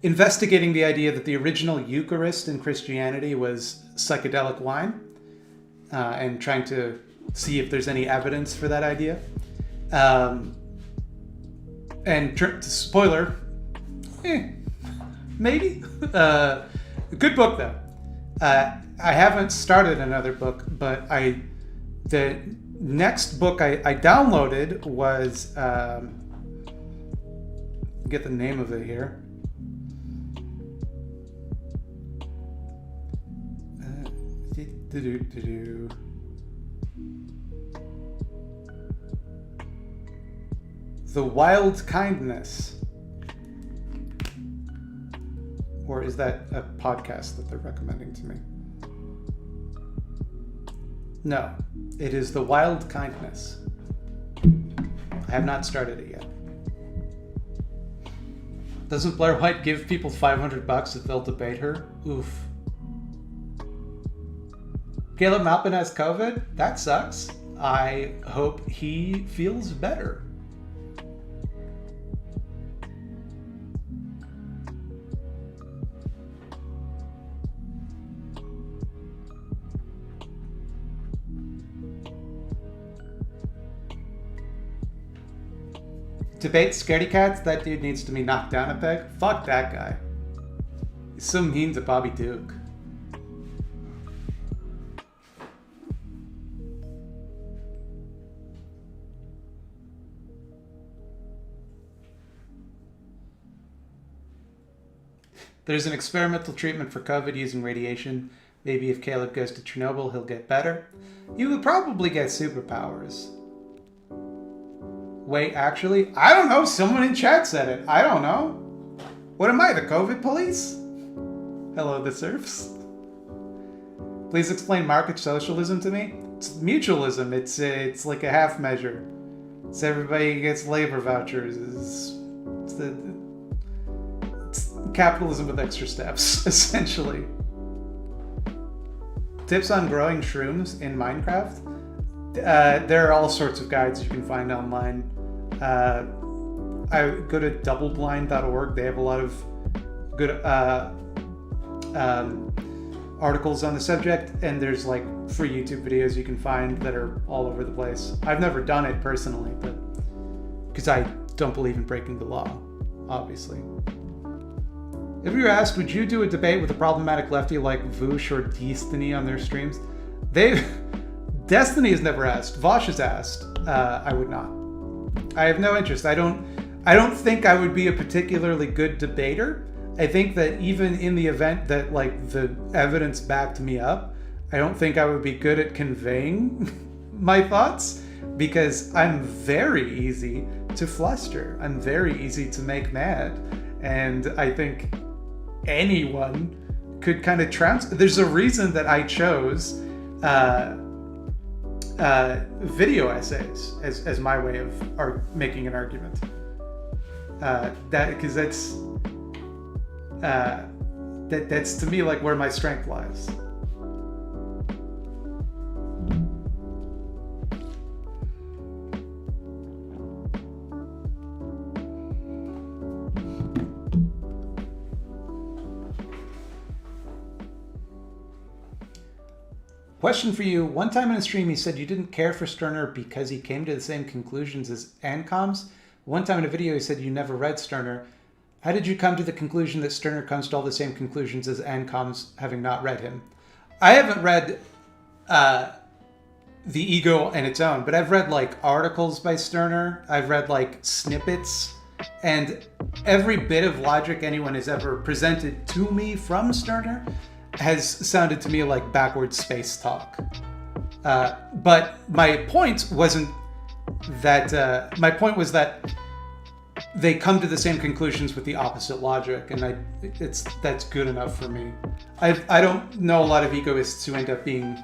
investigating the idea that the original Eucharist in Christianity was psychedelic wine, and trying to see if there's any evidence for that idea. And spoiler, maybe. Good book though. I haven't started another book, but the next book I downloaded was get the name of it here. The Wild Kindness. Or is that a podcast that they're recommending to me? No, it is The Wild Kindness. I have not started it yet. Doesn't Blair White give people $500 if they'll debate her? Oof. Caleb Maupin has COVID? That sucks. I hope he feels better. Debate Scaredy Cats? That dude needs to be knocked down a peg. Fuck that guy. He's so mean to Bobby Duke. There's an experimental treatment for COVID using radiation. Maybe if Caleb goes to Chernobyl, he'll get better. You would probably get superpowers. Wait, actually, I don't know. Someone in chat said it. I don't know. What am I, the COVID police? Hello, the serfs. Please explain market socialism to me. It's mutualism. It's like a half measure. It's everybody gets labor vouchers. It's capitalism with extra steps, essentially. Tips on growing shrooms in Minecraft? There are all sorts of guides you can find online. I go to doubleblind.org. They have a lot of good articles on the subject, and there's like free YouTube videos you can find that are all over the place. I've never done it personally, but because I don't believe in breaking the law. obviously. If you were asked, would you do a debate with a problematic lefty like Voosh or Destiny on their streams? Destiny has never asked. Vosh has asked. I would not. I have no interest. I don't think I would be a particularly good debater. I think that even in the event that like the evidence backed me up, I don't think I would be good at conveying my thoughts because I'm very easy to fluster. I'm very easy to make mad. And I think anyone could kind of trounce. There's a reason that I chose video essays as my way of making an argument. Because that's to me like where my strength lies. Question for you. One time in a stream, you said you didn't care for Stirner because he came to the same conclusions as Ancoms. One time in a video, you said you never read Stirner. How did you come to the conclusion that Stirner comes to all the same conclusions as Ancoms, having not read him? I haven't read The Ego and its Own, but I've read like articles by Stirner. I've read like snippets, and every bit of logic anyone has ever presented to me from Stirner has sounded to me like backwards space talk. But my point wasn't that, my point was that they come to the same conclusions with the opposite logic, and that's good enough for me. I don't know a lot of egoists who end up being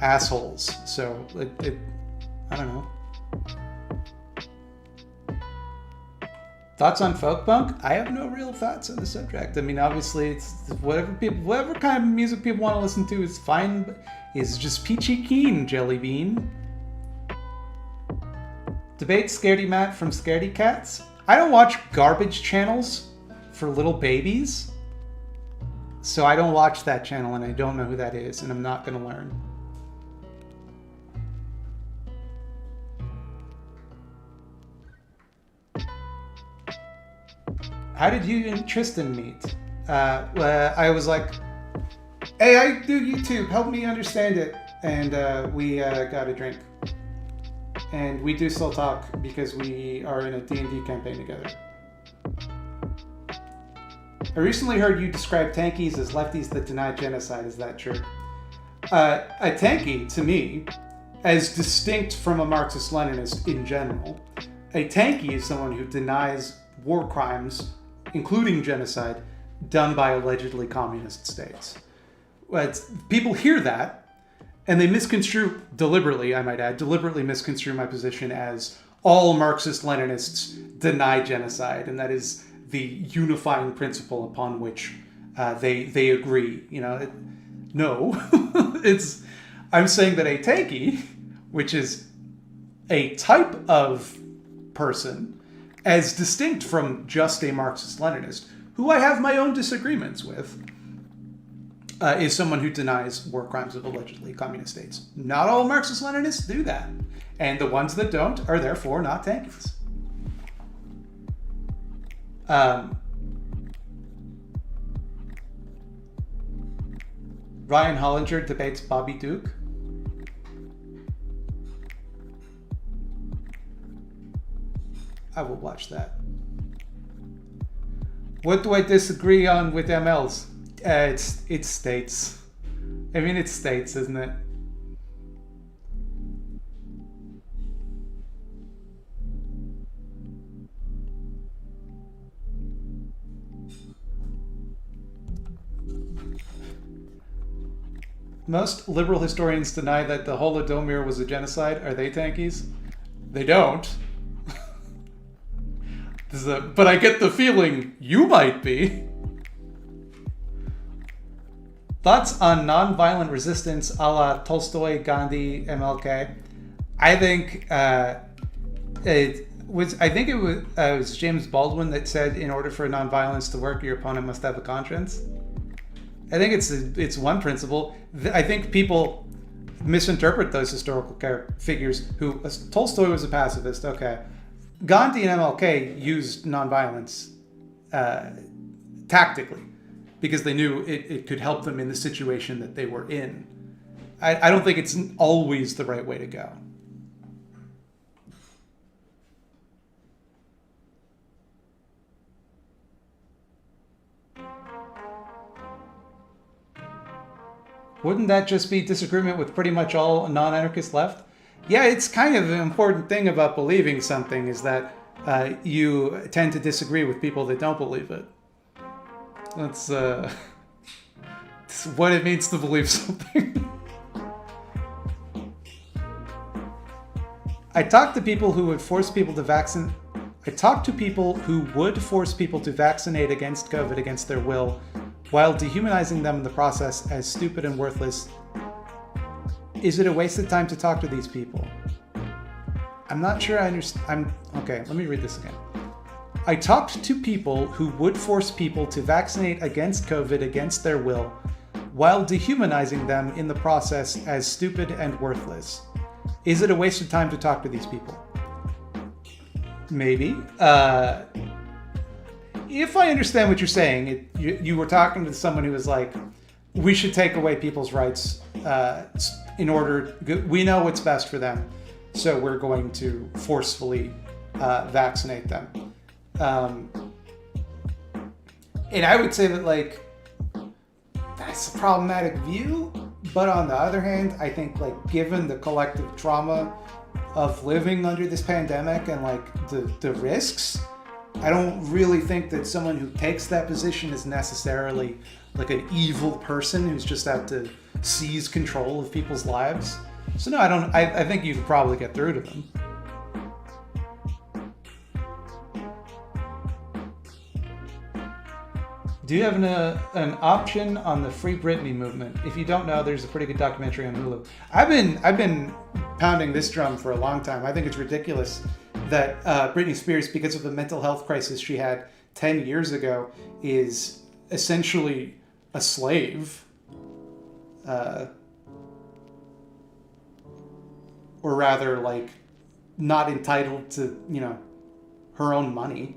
assholes, so I don't know. Thoughts on folk punk? I have no real thoughts on the subject. I mean, obviously, it's whatever kind of music people want to listen to is fine. But it's just peachy keen, Jelly Bean. Debate Scaredy Matt from Scaredy Cats. I don't watch garbage channels for little babies, so I don't watch that channel, and I don't know who that is, and I'm not going to learn. How did you and Tristan meet? I was like, hey, I do YouTube, help me understand it. And we got a drink. And we do still talk because we are in a D&D campaign together. I recently heard you describe tankies as lefties that deny genocide. Is that true? A tanky, to me, as distinct from a Marxist-Leninist in general, a tanky is someone who denies war crimes, including genocide, done by allegedly communist states. People hear that, and they misconstrue, deliberately, I might add, deliberately misconstrue my position as all Marxist-Leninists deny genocide, and that is the unifying principle upon which they agree. You know, no, I'm saying that a tanky, which is a type of person, as distinct from just a Marxist-Leninist, who I have my own disagreements with, is someone who denies war crimes of allegedly communist states. Not all Marxist-Leninists do that. And the ones that don't are therefore not tankies. Ryan Hollinger debates Bobby Duke. I will watch that. What do I disagree on with MLs? It's states. I mean, it's states, isn't it? Most liberal historians deny that the Holodomor was a genocide. Are they tankies? They don't. But I get the feeling you might be. Thoughts on non-violent resistance a la Tolstoy, Gandhi, MLK? I think it was James Baldwin that said, in order for non-violence to work, your opponent must have a conscience. I think it's one principle. I think people misinterpret those historical figures who... Tolstoy was a pacifist, okay. Gandhi and MLK used nonviolence tactically, because they knew it could help them in the situation that they were in. I don't think it's always the right way to go. Wouldn't that just be disagreement with pretty much all non-anarchist left? Yeah, it's kind of an important thing about believing something is that you tend to disagree with people that don't believe it. That's what it means to believe something. I talked to people who would force people to vaccinate. I talked to people who would force people to vaccinate against COVID against their will, while dehumanizing them in the process as stupid and worthless. Is it a waste of time to talk to these people? I'm not sure I understand. Okay, let me read this again. I talked to people who would force people to vaccinate against COVID against their will, while dehumanizing them in the process as stupid and worthless. Is it a waste of time to talk to these people? Maybe. If I understand what you're saying, you were talking to someone who was like, we should take away people's rights in order, we know what's best for them, so we're going to forcefully vaccinate them. And I would say that, like, that's a problematic view, but on the other hand, I think, like, given the collective trauma of living under this pandemic and, like, the risks, I don't really think that someone who takes that position is necessarily like an evil person who's just out to seize control of people's lives. So no, I think you could probably get through to them. Do you have an option on the Free Britney movement? If you don't know, there's a pretty good documentary on Hulu. I've been pounding this drum for a long time. I think it's ridiculous that Britney Spears, because of the mental health crisis she had 10 years ago, is essentially a slave. Or rather, like, not entitled to, her own money.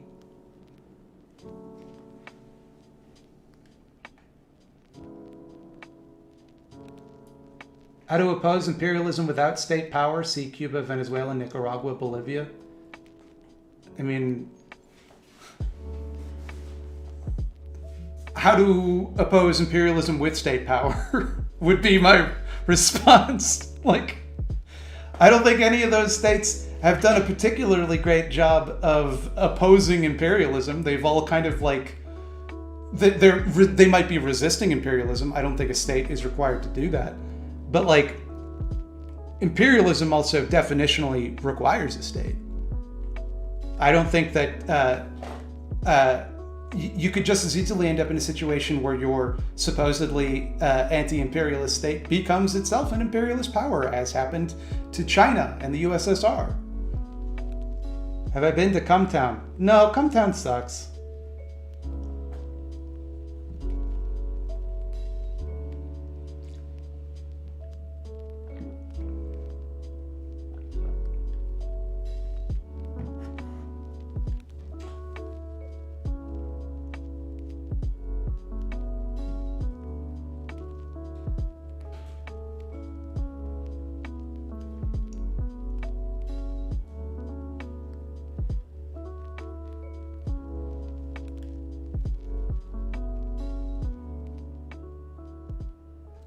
How to oppose imperialism without state power? See Cuba, Venezuela, Nicaragua, Bolivia. I mean, how to oppose imperialism with state power would be my response. Like, I don't think any of those states have done a particularly great job of opposing imperialism. They've all kind of, like, they might be resisting imperialism. I don't think a state is required to do that. But, like, imperialism also definitionally requires a state. I don't think that you could just as easily end up in a situation where your supposedly anti-imperialist state becomes itself an imperialist power, as happened to China and the USSR. Have I been to Cumtown? No, Cumtown sucks.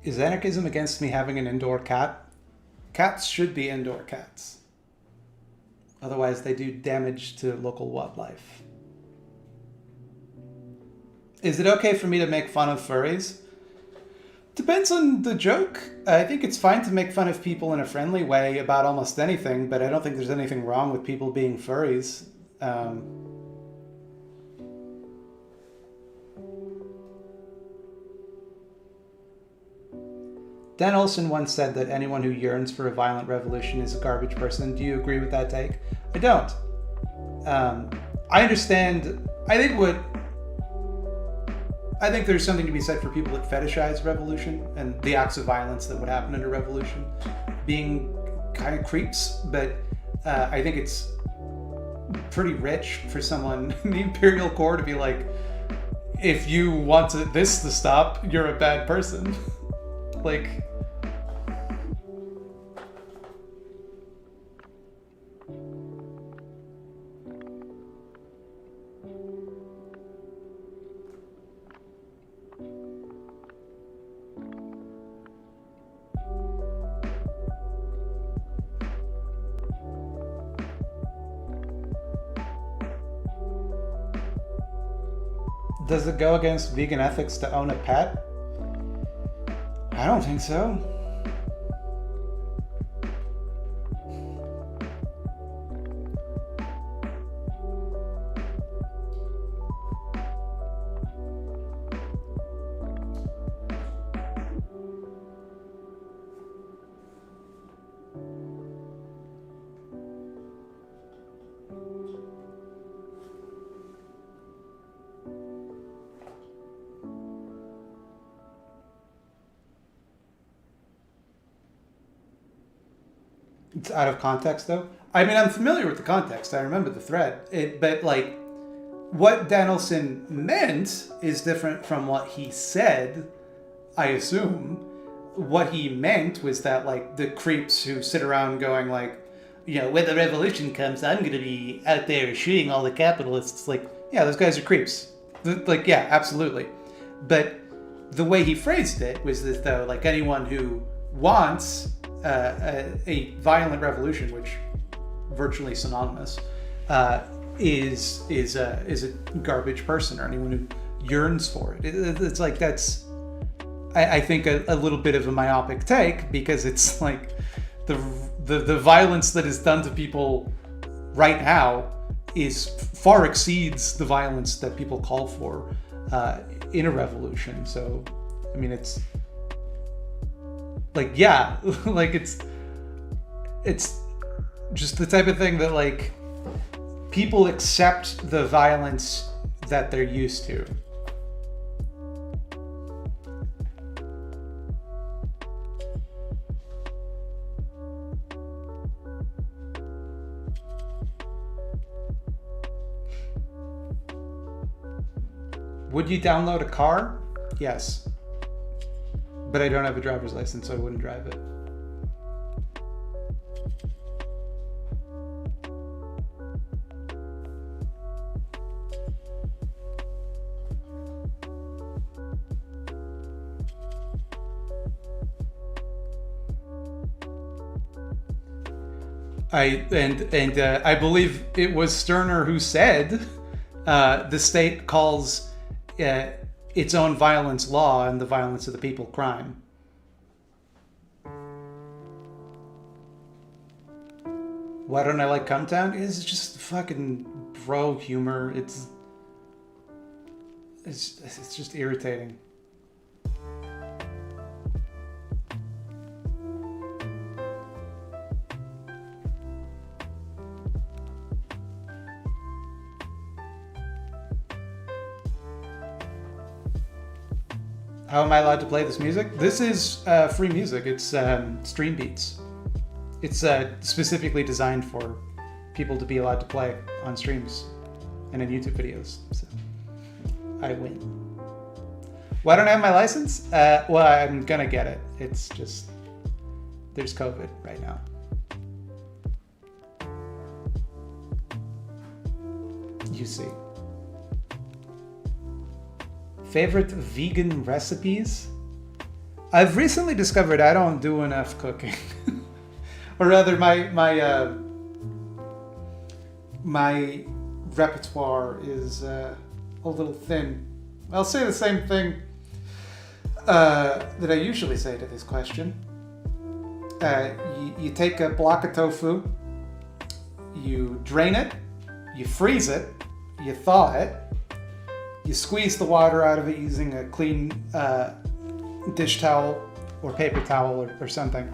Is anarchism against me having an indoor cat? Cats should be indoor cats. Otherwise, they do damage to local wildlife. Is it okay for me to make fun of furries? Depends on the joke. I think it's fine to make fun of people in a friendly way about almost anything, but I don't think there's anything wrong with people being furries. Dan Olson once said that anyone who yearns for a violent revolution is a garbage person. Do you agree with that take? I don't. I understand. I think there's something to be said for people that fetishize revolution and the acts of violence that would happen in a revolution being kind of creeps. But I think it's pretty rich for someone in the Imperial Court to be like, if you want this to stop, you're a bad person. Like, does it go against vegan ethics to own a pet? I don't think so. It's out of context, though. I mean, I'm familiar with the context. I remember the thread. But like, what Danielson meant is different from what he said, I assume. What he meant was that, like, the creeps who sit around going, like, you know, when the revolution comes, I'm going to be out there shooting all the capitalists. Like, yeah, those guys are creeps. Like, yeah, absolutely. But the way he phrased it was as though, like, anyone who wants a violent revolution, which virtually synonymous, is a garbage person, or anyone who yearns for it. It's like, that's, I think, a little bit of a myopic take, because it's like the violence that is done to people right now far exceeds the violence that people call for in a revolution. So, I mean, it's like, yeah, like it's just the type of thing that, like, people accept the violence that they're used to. Would you download a car? Yes. But I don't have a driver's license, so I wouldn't drive it. I believe it was Stirner who said the state calls its own violence law and the violence of the people crime. Why don't I like Cumtown? It's just fucking bro humor. It's just irritating. How am I allowed to play this music? This is free music. It's Stream Beats. It's specifically designed for people to be allowed to play on streams and in YouTube videos. So I win. Why don't I have my license? Well, I'm gonna get it. It's just, there's COVID right now. You see. Favorite vegan recipes? I've recently discovered I don't do enough cooking. Or rather, my repertoire is a little thin. I'll say the same thing that I usually say to this question. You take a block of tofu, you drain it, you freeze it, you thaw it, you squeeze the water out of it using a clean dish towel or paper towel or something.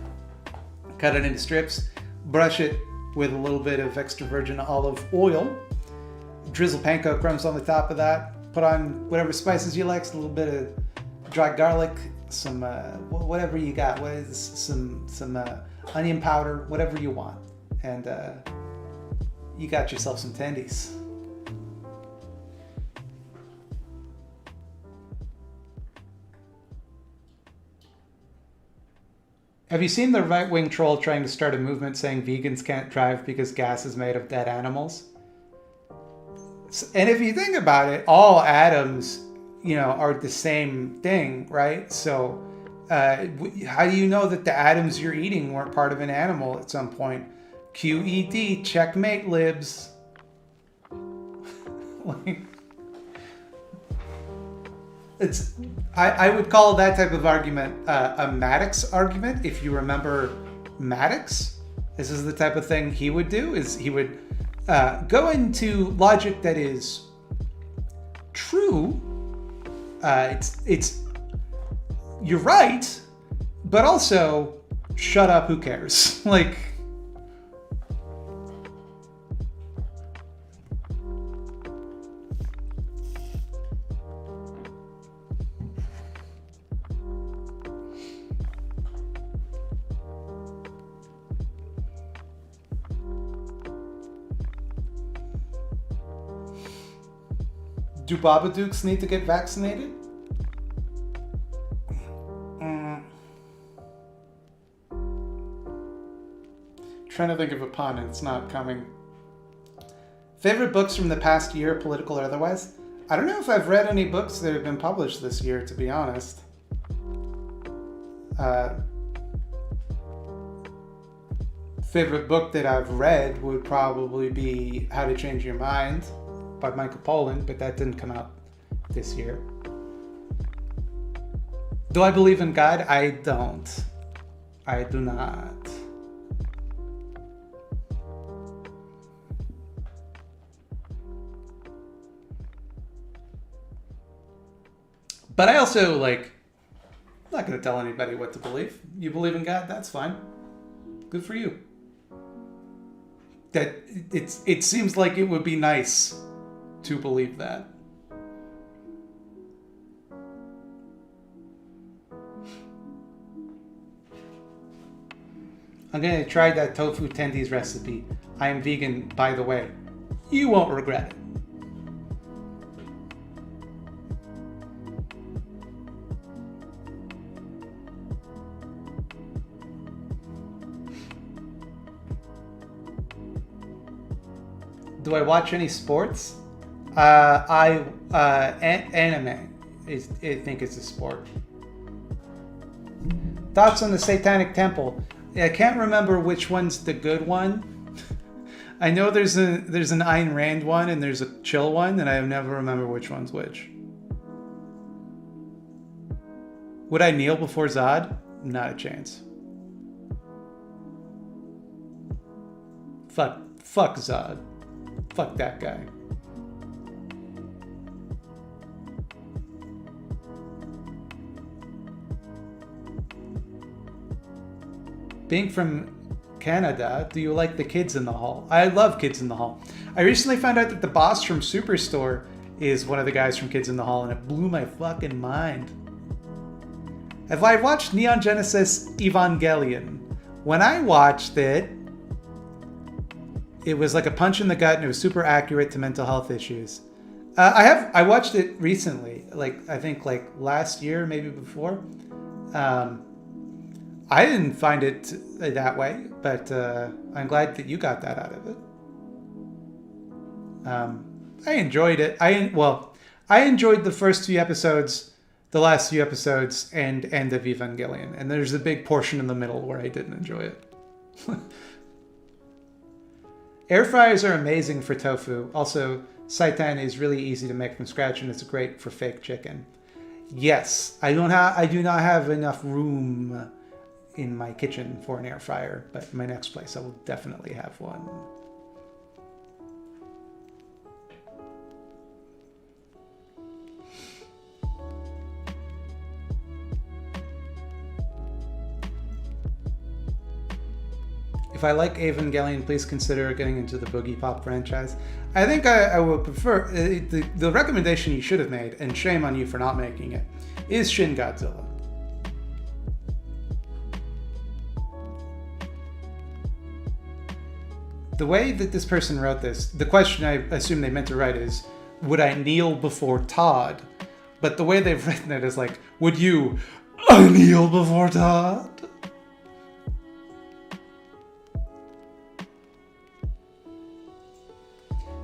Cut it into strips, brush it with a little bit of extra virgin olive oil, drizzle panko crumbs on the top of that, put on whatever spices you like, a little bit of dry garlic, some whatever you got, some onion powder, whatever you want, and You got yourself some tendies. Have you seen the right-wing troll trying to start a movement saying vegans can't drive because gas is made of dead animals? And if you think about it, all atoms, are the same thing, right? So how do you know that the atoms you're eating weren't part of an animal at some point? QED, checkmate, libs. I would call that type of argument a Maddox argument. If you remember Maddox, this is the type of thing he would do. Is he would go into logic that is true. It's you're right, but also shut up. Who cares? Do Babadooks need to get vaccinated? Trying to think of a pun and it's not coming. Favorite books from the past year, political or otherwise? I don't know if I've read any books that have been published this year, to be honest. Favorite book that I've read would probably be How to Change Your Mind by Michael Pollan, but that didn't come out this year. Do I believe in God? I don't. I do not. But I also, I'm not going to tell anybody what to believe. You believe in God? That's fine. Good for you. It seems like it would be nice to believe that. I'm going to try that tofu tendies recipe. I am vegan, by the way. You won't regret it. Do I watch any sports? Anime I think it's a sport. Thoughts on the Satanic Temple? I can't remember which one's the good one. I know there's an Ayn Rand one and there's a chill one, and I never remember which one's which. Would I kneel before Zod? Not a chance. Fuck Zod. Fuck that guy. Being from Canada, do you like the Kids in the Hall? I love Kids in the Hall. I recently found out that the boss from Superstore is one of the guys from Kids in the Hall, and it blew my fucking mind. Have I watched Neon Genesis Evangelion? When I watched it, it was like a punch in the gut, and it was super accurate to mental health issues. I watched it recently, I think last year, maybe before. I didn't find it that way, but I'm glad that you got that out of it. I enjoyed it. I enjoyed the first few episodes, the last few episodes, and end of Evangelion. And there's a big portion in the middle where I didn't enjoy it. Air fryers are amazing for tofu. Also, seitan is really easy to make from scratch, and it's great for fake chicken. Yes, I do not have enough room in my kitchen for an air fryer, but in my next place I will definitely have one. If I like Evangelion, please consider getting into the Boogie Pop franchise. I think I would prefer the recommendation you should have made, and shame on you for not making it, is Shin Godzilla. the way that this person wrote this, the question I assume they meant to write is, would I kneel before Todd? But the way they've written it is like, would you kneel before Todd?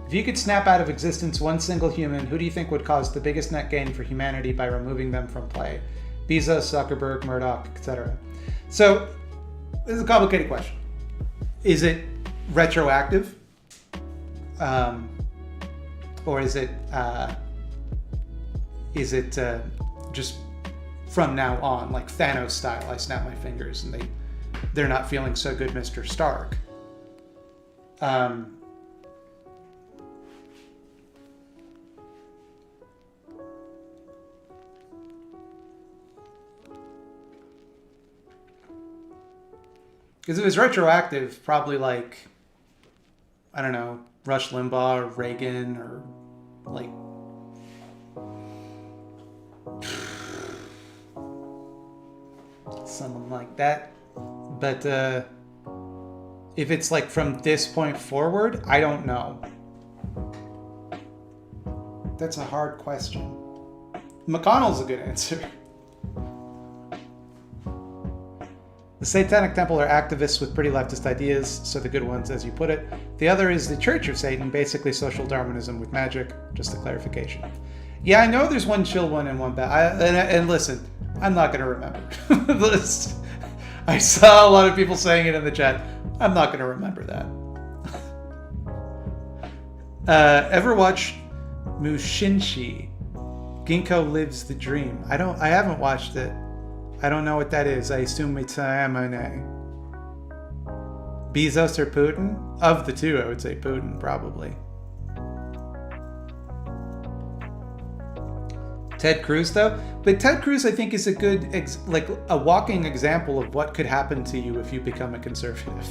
If you could snap out of existence one single human, who do you think would cause the biggest net gain for humanity by removing them from play? Bezos, Zuckerberg, Murdoch, etc. So, this is a complicated question. Is it retroactive? Or is it just from now on, like Thanos style, I snap my fingers and they're not feeling so good, Mr. Stark? Because if it's retroactive, probably like, I don't know, Rush Limbaugh or Reagan or like someone like that. But if it's like from this point forward, I don't know. That's a hard question. McConnell's a good answer. The Satanic Temple are activists with pretty leftist ideas, so the good ones, as you put it. The other is the Church of Satan, basically social Darwinism with magic. Just a clarification. Yeah, I know there's one chill one and one bad. And listen, I'm not going to remember the list. I saw a lot of people saying it in the chat. I'm not going to remember that. Ever watch Mushinshi? Ginkgo Lives the Dream. I haven't watched it. I don't know what that is. I assume it's anime. Bezos or Putin? Of the two, I would say Putin, probably. Ted Cruz, though? But Ted Cruz, I think, is a good, like a walking example of what could happen to you if you become a conservative.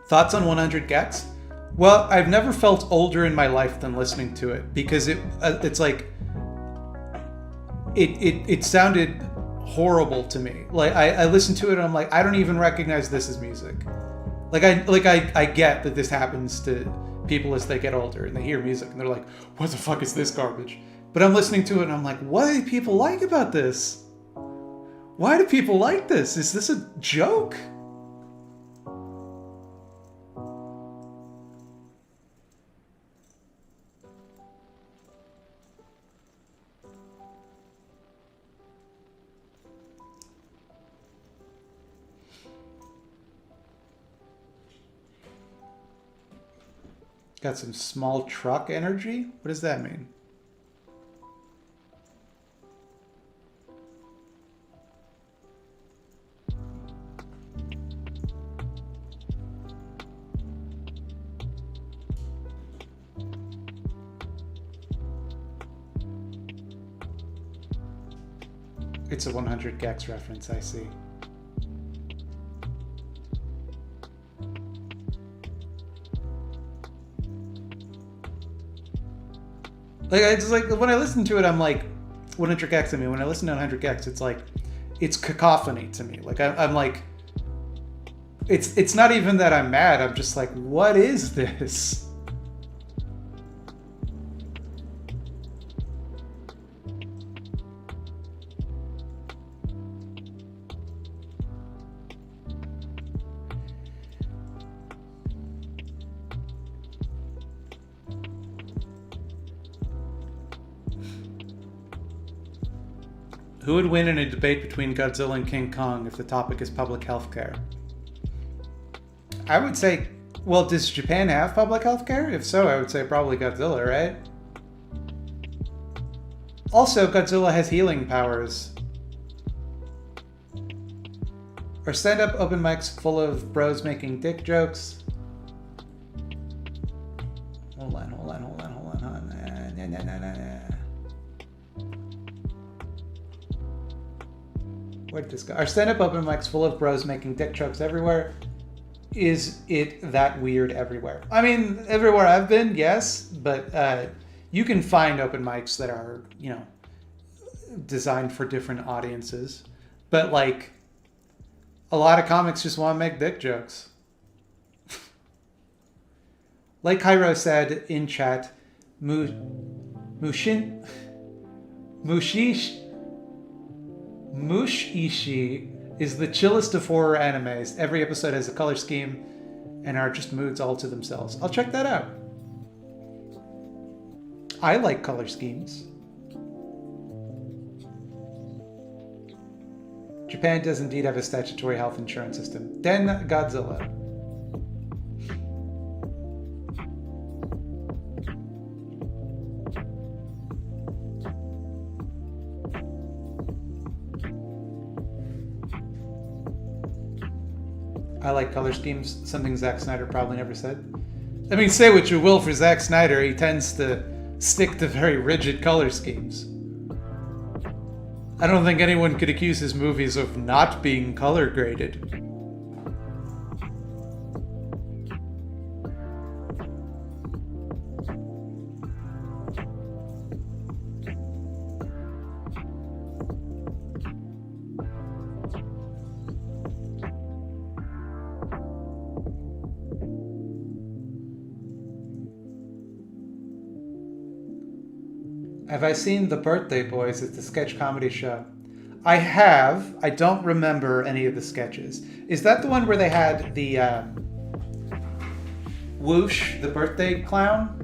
Thoughts on 100 Gex? Well, I've never felt older in my life than listening to it, because it's like it sounded horrible to me. Like I listened to it and I'm like, I don't even recognize this as music. I get that this happens to people as they get older and they hear music and they're like, what the fuck is this garbage? But I'm listening to it and I'm like, what do people like about this? Why do people like this? Is this a joke? Got some small truck energy? What does that mean? It's a 100 Gex reference, I see. Like, it's like when I listen to it, I'm like, 100 Gex. I mean, when I listen to 100 Gex, it's like, it's cacophony to me. Like, I'm like, it's not even that I'm mad. I'm just like, what is this? Who would win in a debate between Godzilla and King Kong if the topic is public health care? I would say, well, does Japan have public health care? If so, I would say probably Godzilla, right? Also, Godzilla has healing powers. Or stand-up open mics full of bros making dick jokes. Hold on. Where'd this go? Are stand-up open mics full of bros making dick jokes everywhere? Is it that weird everywhere? I mean, everywhere I've been, yes, but you can find open mics that are, you know, designed for different audiences. But like, a lot of comics just want to make dick jokes. Like Cairo said in chat, Mushishi is the chillest of horror animes. Every episode has a color scheme and are just moods all to themselves. I'll check that out. I like color schemes. Japan does indeed have a statutory health insurance system. Den Godzilla. I like color schemes, something Zack Snyder probably never said. I mean, say what you will for Zack Snyder, he tends to stick to very rigid color schemes. I don't think anyone could accuse his movies of not being color graded. Have I seen The Birthday Boys? It's a sketch comedy show. I have. I don't remember any of the sketches. Is that the one where they had the Whoosh, the birthday clown?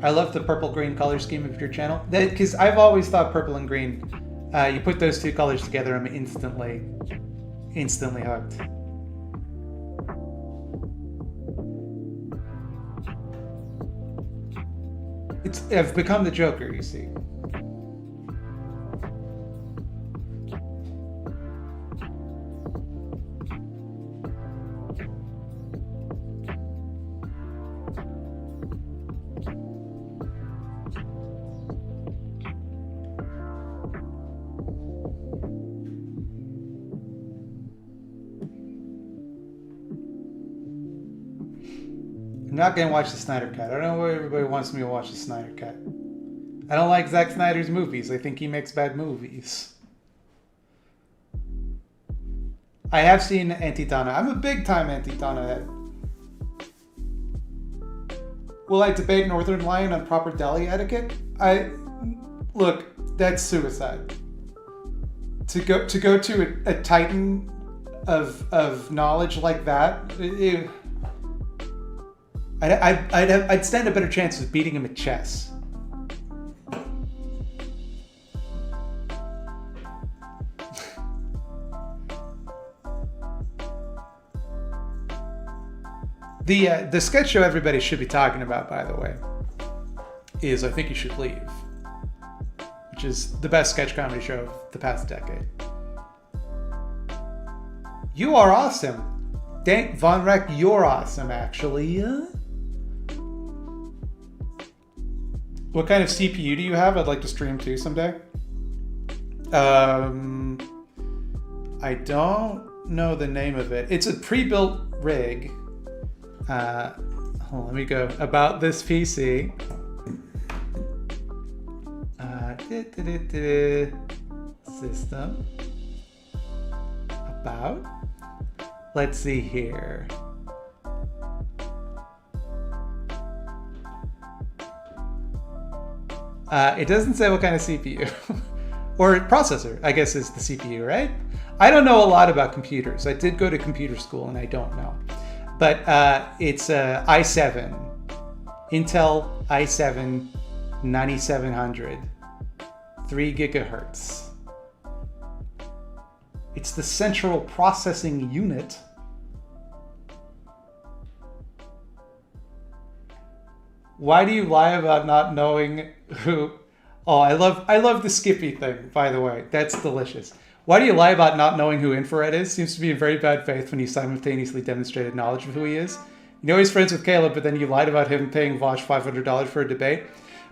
I love the purple-green color scheme of your channel. Because I've always thought purple and green, you put those two colors together, I'm instantly hooked. I've become the Joker, you see. I'm not going to watch the Snyder Cut. I don't know why everybody wants me to watch the Snyder Cut. I don't like Zack Snyder's movies. I think he makes bad movies. I have seen Antitana. I'm a big-time Antitana head. Will I debate Northern Lion on proper deli etiquette? Look, that's suicide. To go to a titan of knowledge like that, I'd stand a better chance of beating him at chess. The sketch show everybody should be talking about, by the way, is I Think You Should Leave, which is the best sketch comedy show of the past decade. You are awesome. Dank Von Reck, you're awesome, actually. What kind of CPU do you have? I'd like to stream to someday. I don't know the name of it. It's a pre-built rig. Let me go about this PC. System. About. Let's see here. It doesn't say what kind of CPU. Or processor, I guess, is the CPU, right? I don't know a lot about computers. I did go to computer school and I don't know. But it's i7, Intel i7 9700, 3 gigahertz. It's the central processing unit. Why do you lie about not knowing who? Oh, I love the Skippy thing, by the way. That's delicious. Why do you lie about not knowing who Infrared is? Seems to be in very bad faith when you simultaneously demonstrated knowledge of who he is. You know he's friends with Caleb, but then you lied about him paying Vosh $500 for a debate.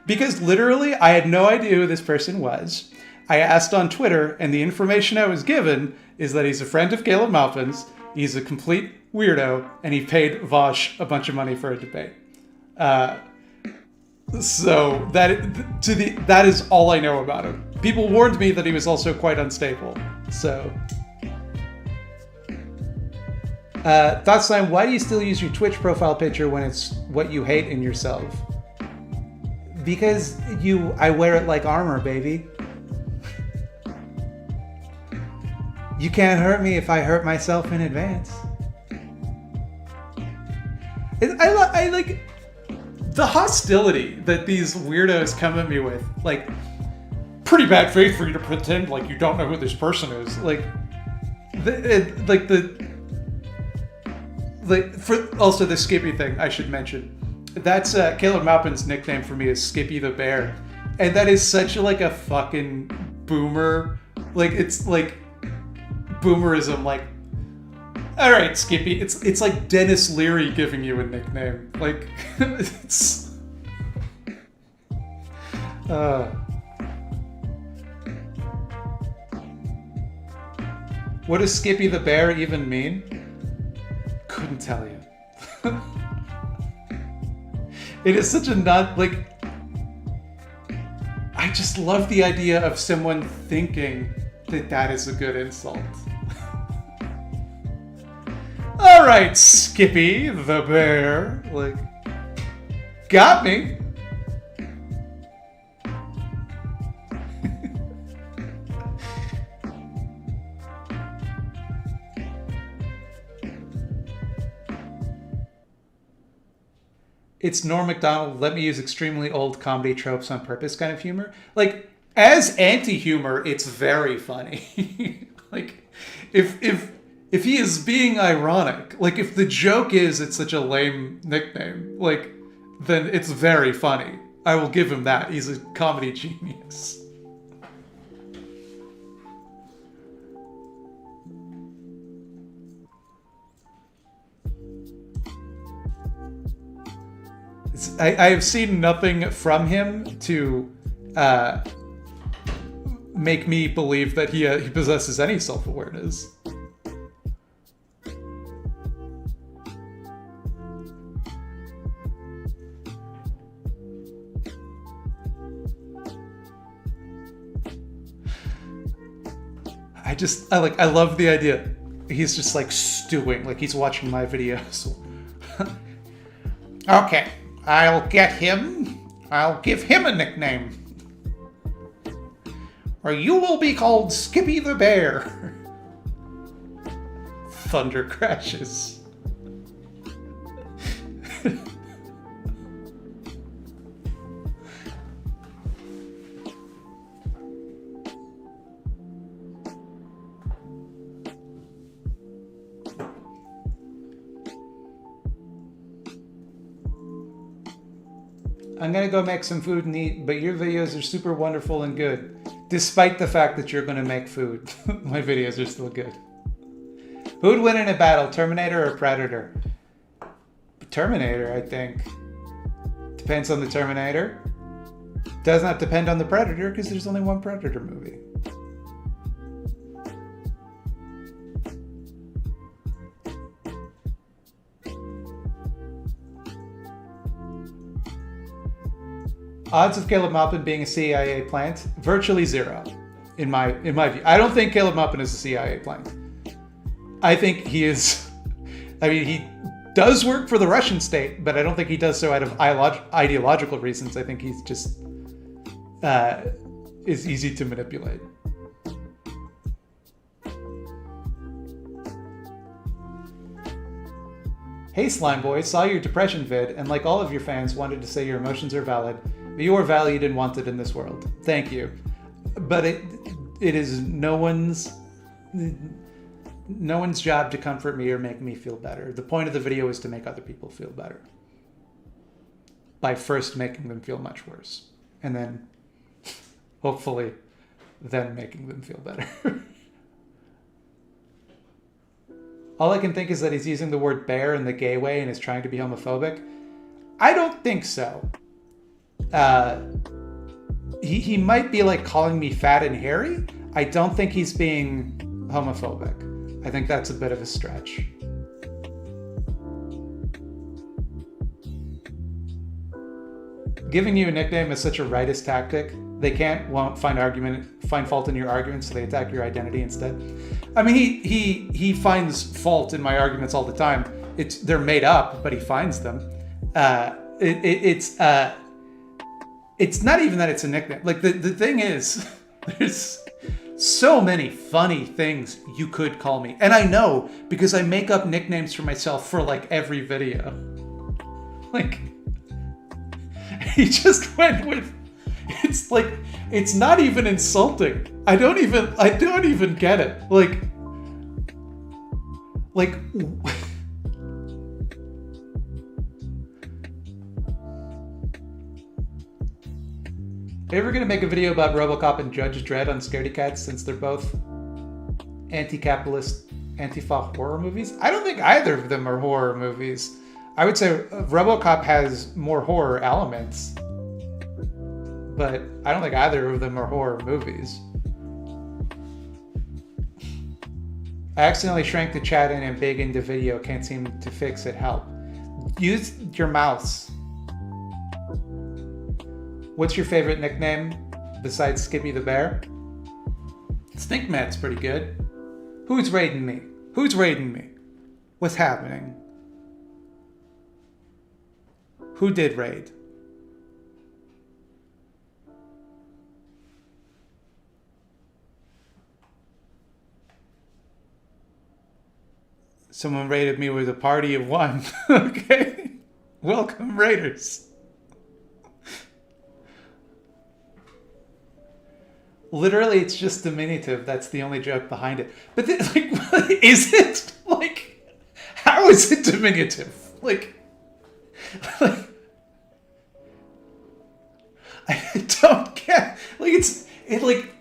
Because literally, I had no idea who this person was. I asked on Twitter, and the information I was given is that he's a friend of Caleb Maupin's, he's a complete weirdo, and he paid Vosh a bunch of money for a debate. So that is all I know about him. People warned me that he was also quite unstable. So, thoughts time. Why do you still use your Twitch profile picture when it's what you hate in yourself? Because I wear it like armor, baby. You can't hurt me if I hurt myself in advance. I like the hostility that these weirdos come at me with. Like, pretty bad faith for you to pretend like you don't know who this person is. Also the Skippy thing I should mention. That's Caleb Maupin's nickname for me is Skippy the Bear, and that is such a fucking boomer. Like, it's like boomerism. Like, all right, Skippy. It's like Dennis Leary giving you a nickname. Like, it's. What does Skippy the Bear even mean? Couldn't tell you. It is such a I just love the idea of someone thinking that is a good insult. All right, Skippy the Bear. Like, got me. It's Norm Macdonald, let me use extremely old comedy tropes on purpose kind of humor. Like, as anti-humor, it's very funny. Like, if he is being ironic, like, if the joke is it's such a lame nickname, like, then it's very funny. I will give him that. He's a comedy genius. I have seen nothing from him to make me believe that he possesses any self-awareness. I love the idea. He's just like stewing, like he's watching my videos. Okay. I'll get him. I'll give him a nickname. Or you will be called Skippy the Bear. Thunder crashes. I'm gonna go make some food and eat, but your videos are super wonderful and good. Despite the fact that you're gonna make food, my videos are still good. Who would win in a battle, Terminator or Predator? Terminator, I think. Depends on the Terminator. Does not depend on the Predator, because there's only one Predator movie. Odds of Caleb Maupin being a CIA plant? Virtually zero, in my view. I don't think Caleb Maupin is a CIA plant. I think he is. I mean, he does work for the Russian state, but I don't think he does so out of ideological reasons. I think he's just is easy to manipulate. Hey Slime Boy, saw your depression vid, and like all of your fans, wanted to say your emotions are valid. But you are valued and wanted in this world. Thank you. But it is no one's job to comfort me or make me feel better. The point of the video is to make other people feel better. By first making them feel much worse. And then, hopefully, then making them feel better. All I can think is that he's using the word bear in the gay way and is trying to be homophobic. I don't think so. He might be like calling me fat and hairy. I don't think he's being homophobic. I think that's a bit of a stretch. giving you a nickname is such a rightist tactic. They won't find fault in your arguments, so they attack your identity instead. I mean, he finds fault in my arguments all the time. They're made up, but he finds them. It's not even that it's a nickname. Like the thing is, there's so many funny things you could call me, and I know because I make up nicknames for myself for like every video. Like he just went with. It's like it's not even insulting. I don't even get it. Like Are you ever gonna make a video about RoboCop and Judge Dredd on Scaredy Cats, since they're both anti-capitalist, anti-fa horror movies? I don't think either of them are horror movies. I would say RoboCop has more horror elements, but I don't think either of them are horror movies. I accidentally shrank the chat in and big into video. Can't seem to fix it. Help. Use your mouse. What's your favorite nickname besides Skippy the Bear? Stinkman's pretty good. Who's raiding me? Who's raiding me? What's happening? Who did raid? Someone raided me with a party of one. Okay. Welcome, raiders. Literally, it's just diminutive. That's the only joke behind it. But then, like, is it? Like, how is it diminutive? Like I don't get. Like,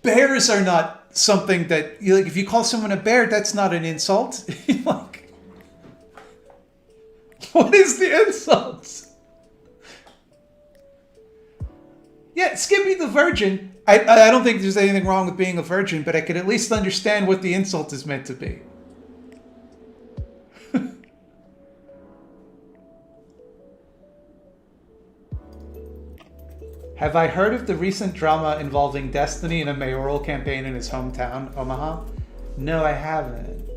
bears are not something that like. If you call someone a bear, that's not an insult. Like, what is the insult? Yeah, Skippy the Virgin. I don't think there's anything wrong with being a virgin, but I could at least understand what the insult is meant to be. Have I heard of the recent drama involving Destiny in a mayoral campaign in his hometown, Omaha? No, I haven't.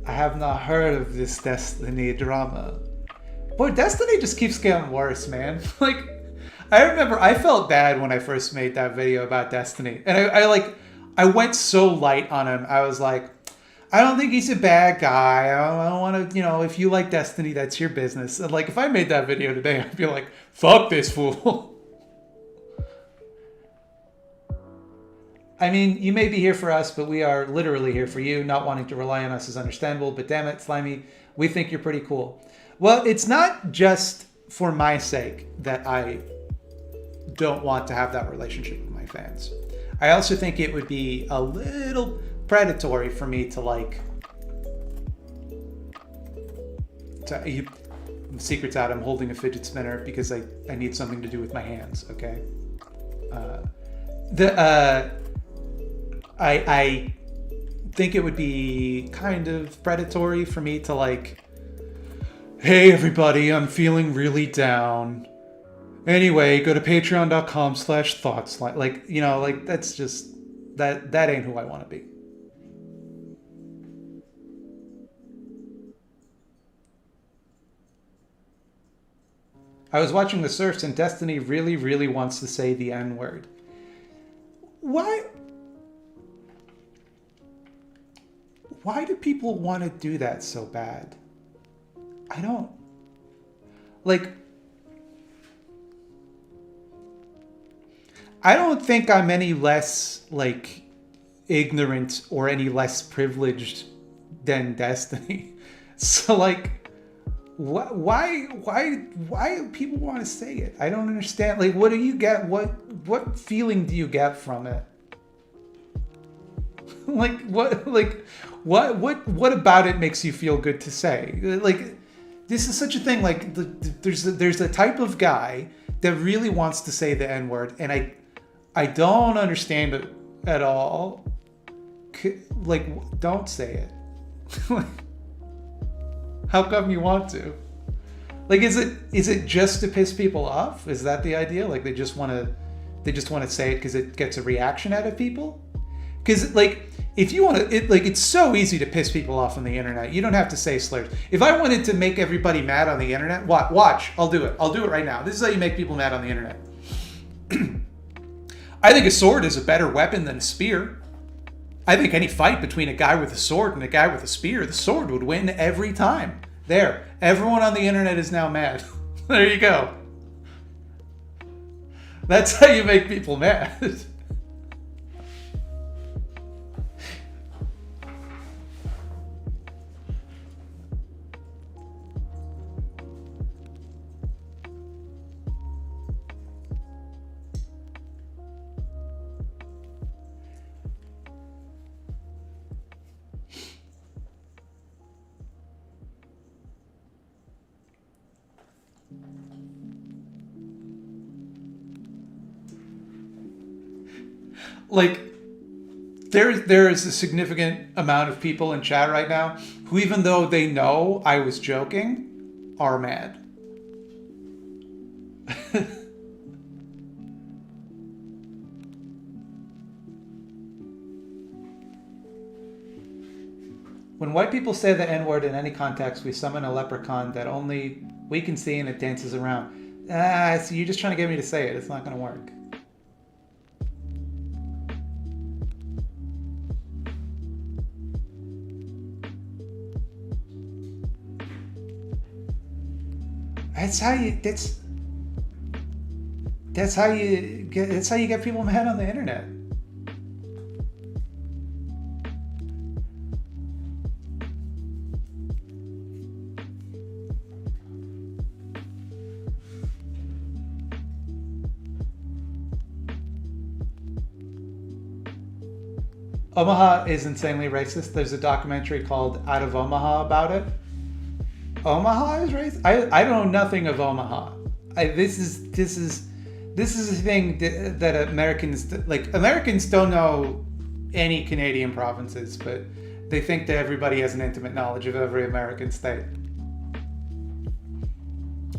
I have not heard of this Destiny drama. Boy, Destiny just keeps getting worse, man. Like, I remember I felt bad when I first made that video about Destiny. And I went so light on him. I was like, I don't think he's a bad guy. I don't want to, if you like Destiny, that's your business. And like, if I made that video today, I'd be like, fuck this fool. I mean, you may be here for us, but we are literally here for you. Not wanting to rely on us is understandable, but damn it, Slimy, we think you're pretty cool. Well, it's not just for my sake that I don't want to have that relationship with my fans. I also think it would be a little predatory for me to secret's out, I'm holding a fidget spinner because I need something to do with my hands, okay? I think it would be kind of predatory for me to hey everybody, I'm feeling really down. Anyway, go to patreon.com/thoughts. That's just, that ain't who I want to be. I was watching The Surfs and Destiny really, really wants to say the N-word. Why do people want to do that so bad? I don't... I don't think I'm any less, ignorant or any less privileged than Destiny. So, why do people want to say it? I don't understand. What do you get? What feeling do you get from it? What about it makes you feel good to say? This is such a thing. There's a type of guy that really wants to say the N-word, and I don't understand it at all. Like, don't say it. How come you want to? Like, is it just to piss people off? Is that the idea? Like, they just want to say it because it gets a reaction out of people? Because, like, if you want to, it's so easy to piss people off on the internet. You don't have to say slurs. If I wanted to make everybody mad on the internet, watch, I'll do it. I'll do it right now. This is how you make people mad on the internet. I think a sword is a better weapon than a spear. I think any fight between a guy with a sword and a guy with a spear, the sword would win every time. There. Everyone on the internet is now mad. There you go. That's how you make people mad. Like, there is a significant amount of people in chat right now who, even though they know I was joking, are mad. When white people say the N-word in any context, we summon a leprechaun that only we can see and it dances around. So you're just trying to get me to say it. It's not going to work. That's how you get people mad on the internet. Omaha is insanely racist. There's a documentary called Out of Omaha about it. Omaha is racist? I know nothing of Omaha. This is a thing that Americans don't know any Canadian provinces, but they think that everybody has an intimate knowledge of every American state.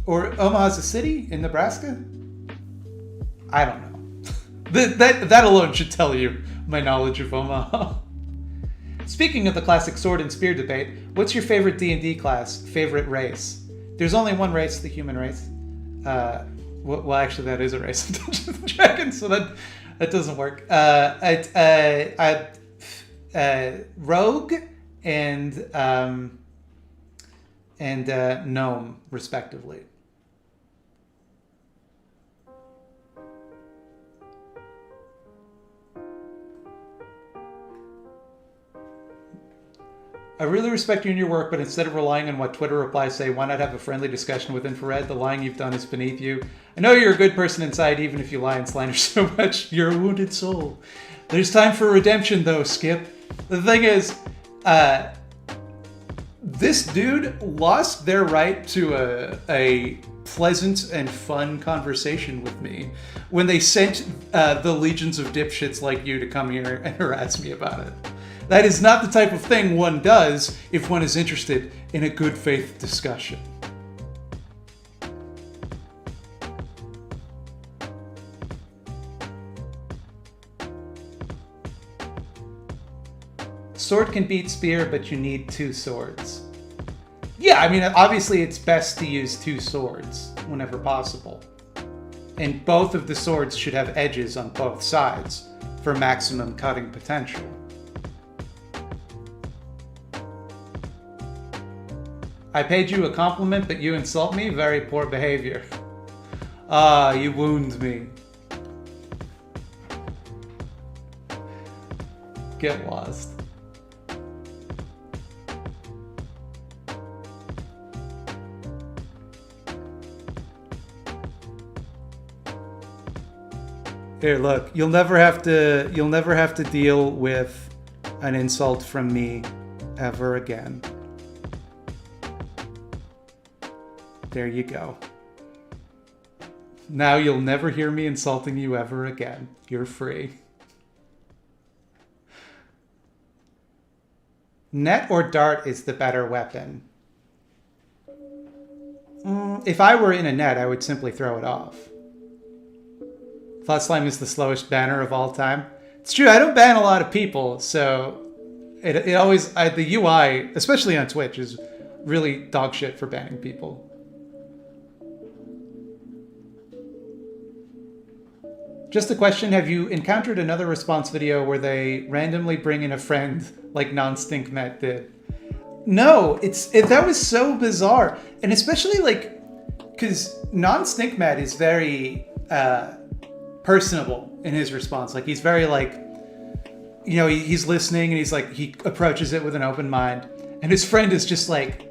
Or Omaha's a city in Nebraska? I don't know. That alone should tell you my knowledge of Omaha. Speaking of the classic sword and spear debate, what's your favorite D&D class, favorite race? There's only one race, the human race. Well, actually, that is a race in Dungeons and Dragons, so that doesn't work. Rogue and gnome, respectively. I really respect you in your work, but instead of relying on what Twitter replies say, why not have a friendly discussion with Infrared? The lying you've done is beneath you. I know you're a good person inside, even if you lie and slander so much. You're a wounded soul. There's time for redemption, though, Skip. The thing is, this dude lost their right to a pleasant and fun conversation with me when they sent the legions of dipshits like you to come here and harass me about it. That is not the type of thing one does if one is interested in a good faith discussion. Sword can beat spear, but you need two swords. Yeah, I mean, obviously it's best to use two swords whenever possible. And both of the swords should have edges on both sides for maximum cutting potential. I paid you a compliment, but you insult me? Very poor behavior. Ah, you wound me. Get lost. Here, look. You'll never have to deal with an insult from me ever again. There you go. Now you'll never hear me insulting you ever again. You're free. Net or dart is the better weapon. If I were in a net, I would simply throw it off. Thought slime is the slowest banner of all time. It's true, I don't ban a lot of people, so it always, the UI, especially on Twitch, is really dog shit for banning people. Just a question, have you encountered another response video where they randomly bring in a friend like Non-Stinkmet did? No, that was so bizarre. And especially like, because Non-Stinkmet is very personable in his response. Like he's very like, you know, he's listening and he's like, he approaches it with an open mind. And his friend is just like,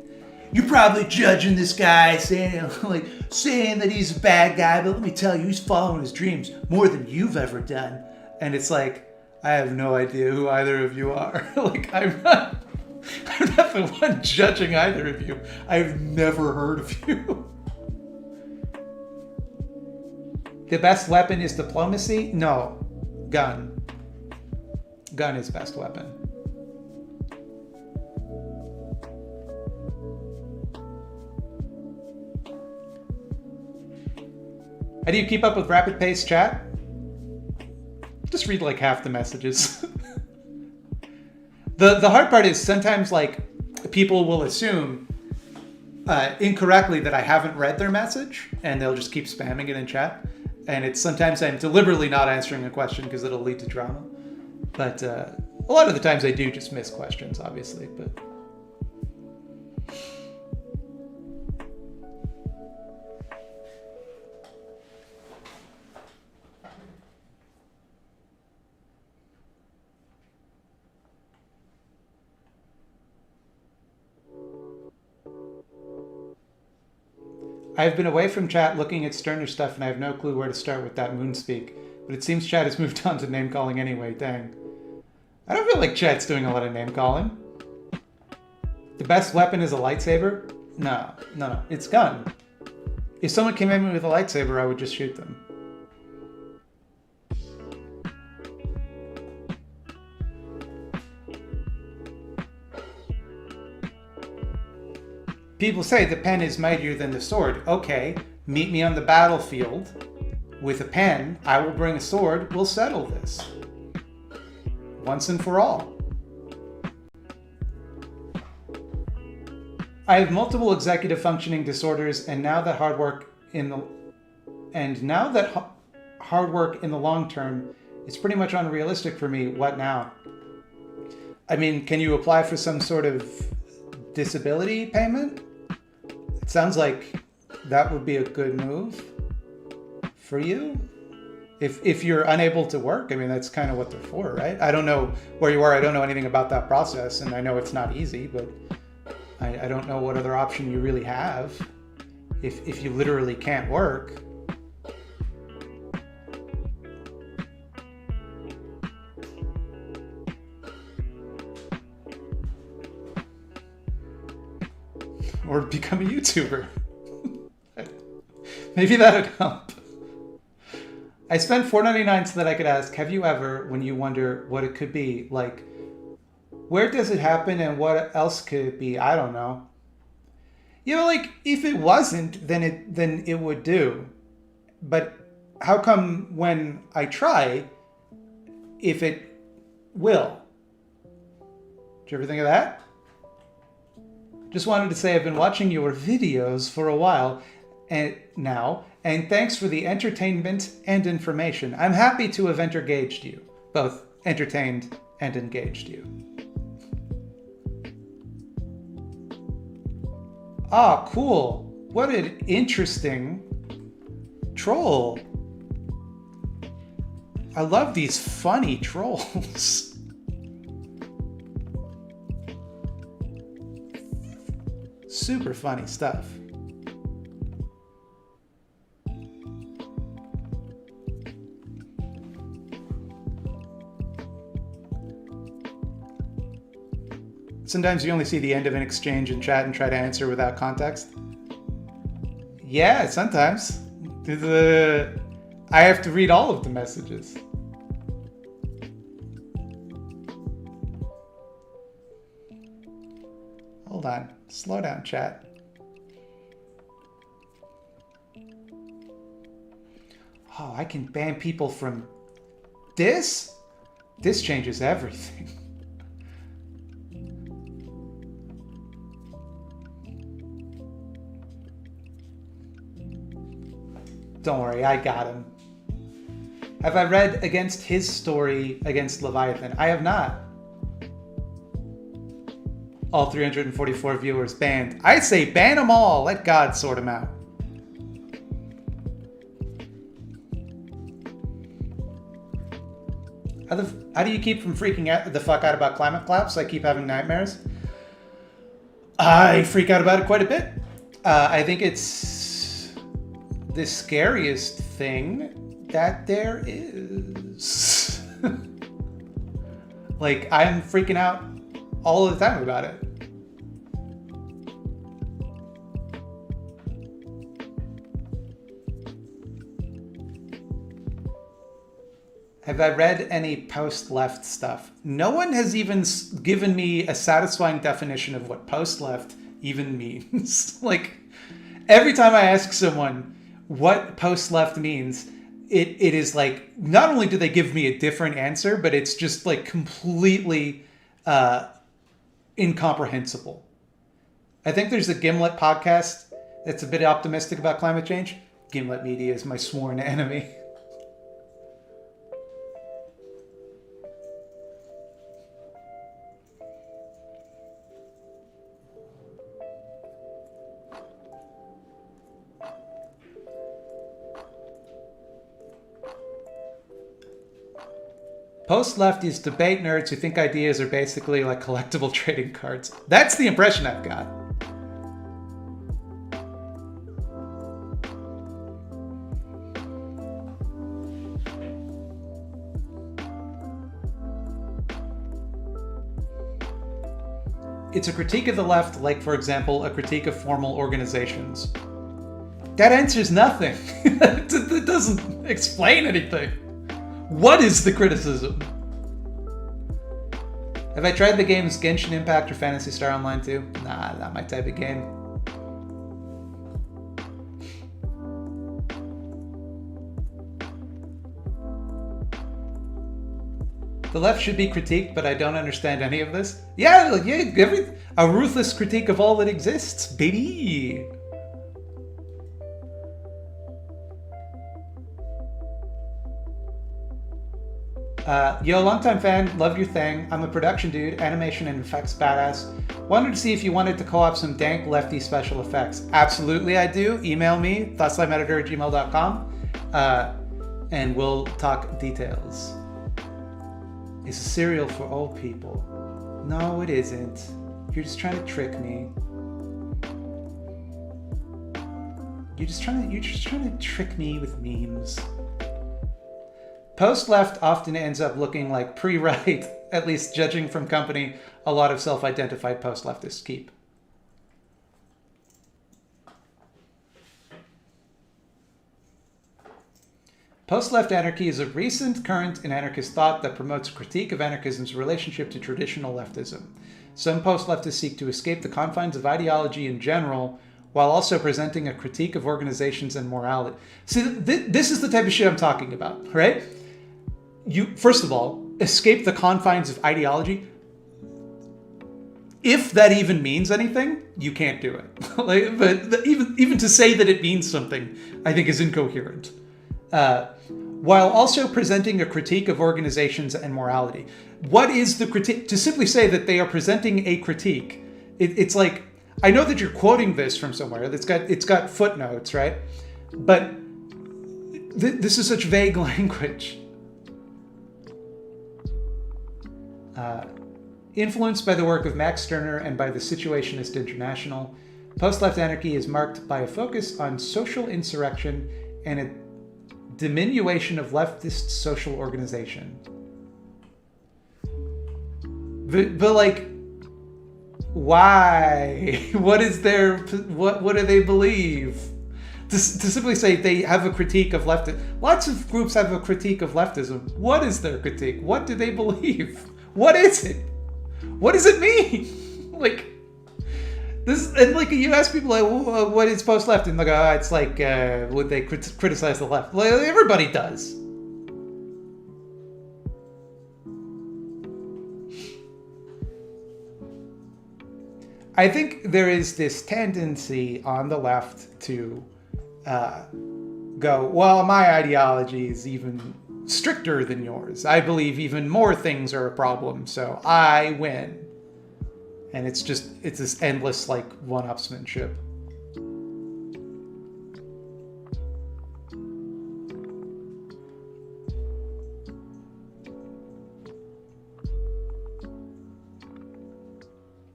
you're probably judging this guy, saying that he's a bad guy, but let me tell you, he's following his dreams more than you've ever done. And it's like, I have no idea who either of you are. Like, I'm not the one judging either of you. I've never heard of you. The best weapon is diplomacy? No. Gun. Gun is best weapon. How do you keep up with rapid pace chat? Just read like half the messages. The hard part is sometimes like people will assume incorrectly that I haven't read their message and they'll just keep spamming it in chat. And it's sometimes I'm deliberately not answering a question because it'll lead to drama. But a lot of the times I do just miss questions, obviously, but. I've been away from chat looking at sterner stuff and I have no clue where to start with that moonspeak. But it seems chat has moved on to name calling anyway, dang. I don't feel like chat's doing a lot of name calling. The best weapon is a lightsaber? No, it's gun. If someone came at me with a lightsaber, I would just shoot them. People say the pen is mightier than the sword. Okay, meet me on the battlefield with a pen. I will bring a sword. We'll settle this once and for all. I have multiple executive functioning disorders, and now that hard work in the long term is pretty much unrealistic for me. What now? I mean, can you apply for some sort of disability payment? It sounds like that would be a good move for you. If you're unable to work, I mean, that's kind of what they're for, right? I don't know where you are. I don't know anything about that process, and I know it's not easy, but I don't know what other option you really have if you literally can't work. Or become a YouTuber. Maybe that'd help. I spent $4.99 so that I could ask, have you ever, when you wonder what it could be, like, where does it happen and what else could it be? I don't know. You know, like, if it wasn't, then it would do. But how come when I try, if it will? Did you ever think of that? Just wanted to say I've been watching your videos for a while and thanks for the entertainment and information. I'm happy to have engaged you, both entertained and engaged you. Ah, cool. What an interesting troll. I love these funny trolls. Super funny stuff. Sometimes you only see the end of an exchange in chat and try to answer without context. Yeah, sometimes. I have to read all of the messages. Hold on. Slow down, chat. Oh, I can ban people from this? This changes everything. Don't worry, I got him. Have I read against his story against Leviathan? I have not. All 344 viewers banned. I say ban them all. Let God sort them out. How do you keep from freaking out the fuck out about climate collapse? I keep having nightmares. I freak out about it quite a bit. I think it's the scariest thing that there is. Like, I'm freaking out all the time about it. Have I read any post-left stuff? No one has even given me a satisfying definition of what post-left even means. Like, every time I ask someone what post-left means, it is like, not only do they give me a different answer, but it's just like completely incomprehensible. I think there's a Gimlet podcast that's a bit optimistic about climate change. Gimlet Media is my sworn enemy. Post-lefties debate nerds who think ideas are basically like collectible trading cards. That's the impression I've got. It's a critique of the left, like, for example, a critique of formal organizations. That answers nothing. It doesn't explain anything. What is the criticism? Have I tried the games Genshin Impact or Phantasy Star Online 2? Nah, not my type of game. The left should be critiqued, but I don't understand any of this. Yeah, like, a ruthless critique of all that exists, baby. Yo, longtime fan, love your thing. I'm a production dude, animation and effects badass. Wanted to see if you wanted to co-op some dank lefty special effects. Absolutely I do. Email me, thoughtslimeditor@gmail.com, and we'll talk details. It's a cereal for old people. No, it isn't. You're just trying to trick me. You're just trying to trick me with memes. Post-left often ends up looking like pre-right, at least judging from company a lot of self-identified post-leftists keep. Post-left anarchy is a recent current in anarchist thought that promotes a critique of anarchism's relationship to traditional leftism. Some post-leftists seek to escape the confines of ideology in general, while also presenting a critique of organizations and morality. See, this is the type of shit I'm talking about, right? You, first of all, escape the confines of ideology. If that even means anything, you can't do it. Even to say that it means something, I think is incoherent. While also presenting a critique of organizations and morality. What is the critique? To simply say that they are presenting a critique, it's like, I know that you're quoting this from somewhere. It's got footnotes, right? But this is such vague language. Influenced by the work of Max Stirner and by the Situationist International, post-left anarchy is marked by a focus on social insurrection and a diminution of leftist social organization. But like, why? What is their? What do they believe? To simply say they have a critique of leftism. Lots of groups have a critique of leftism. What is their critique? What do they believe? What is it? What does it mean? Like, this, and like you ask people like, well, what is post-left? And like, it's like, would they criticize the left? Like, everybody does. I think there is this tendency on the left to go, well, my ideology is even stricter than yours. I believe even more things are a problem, so I win. And it's this endless, like, one-upsmanship.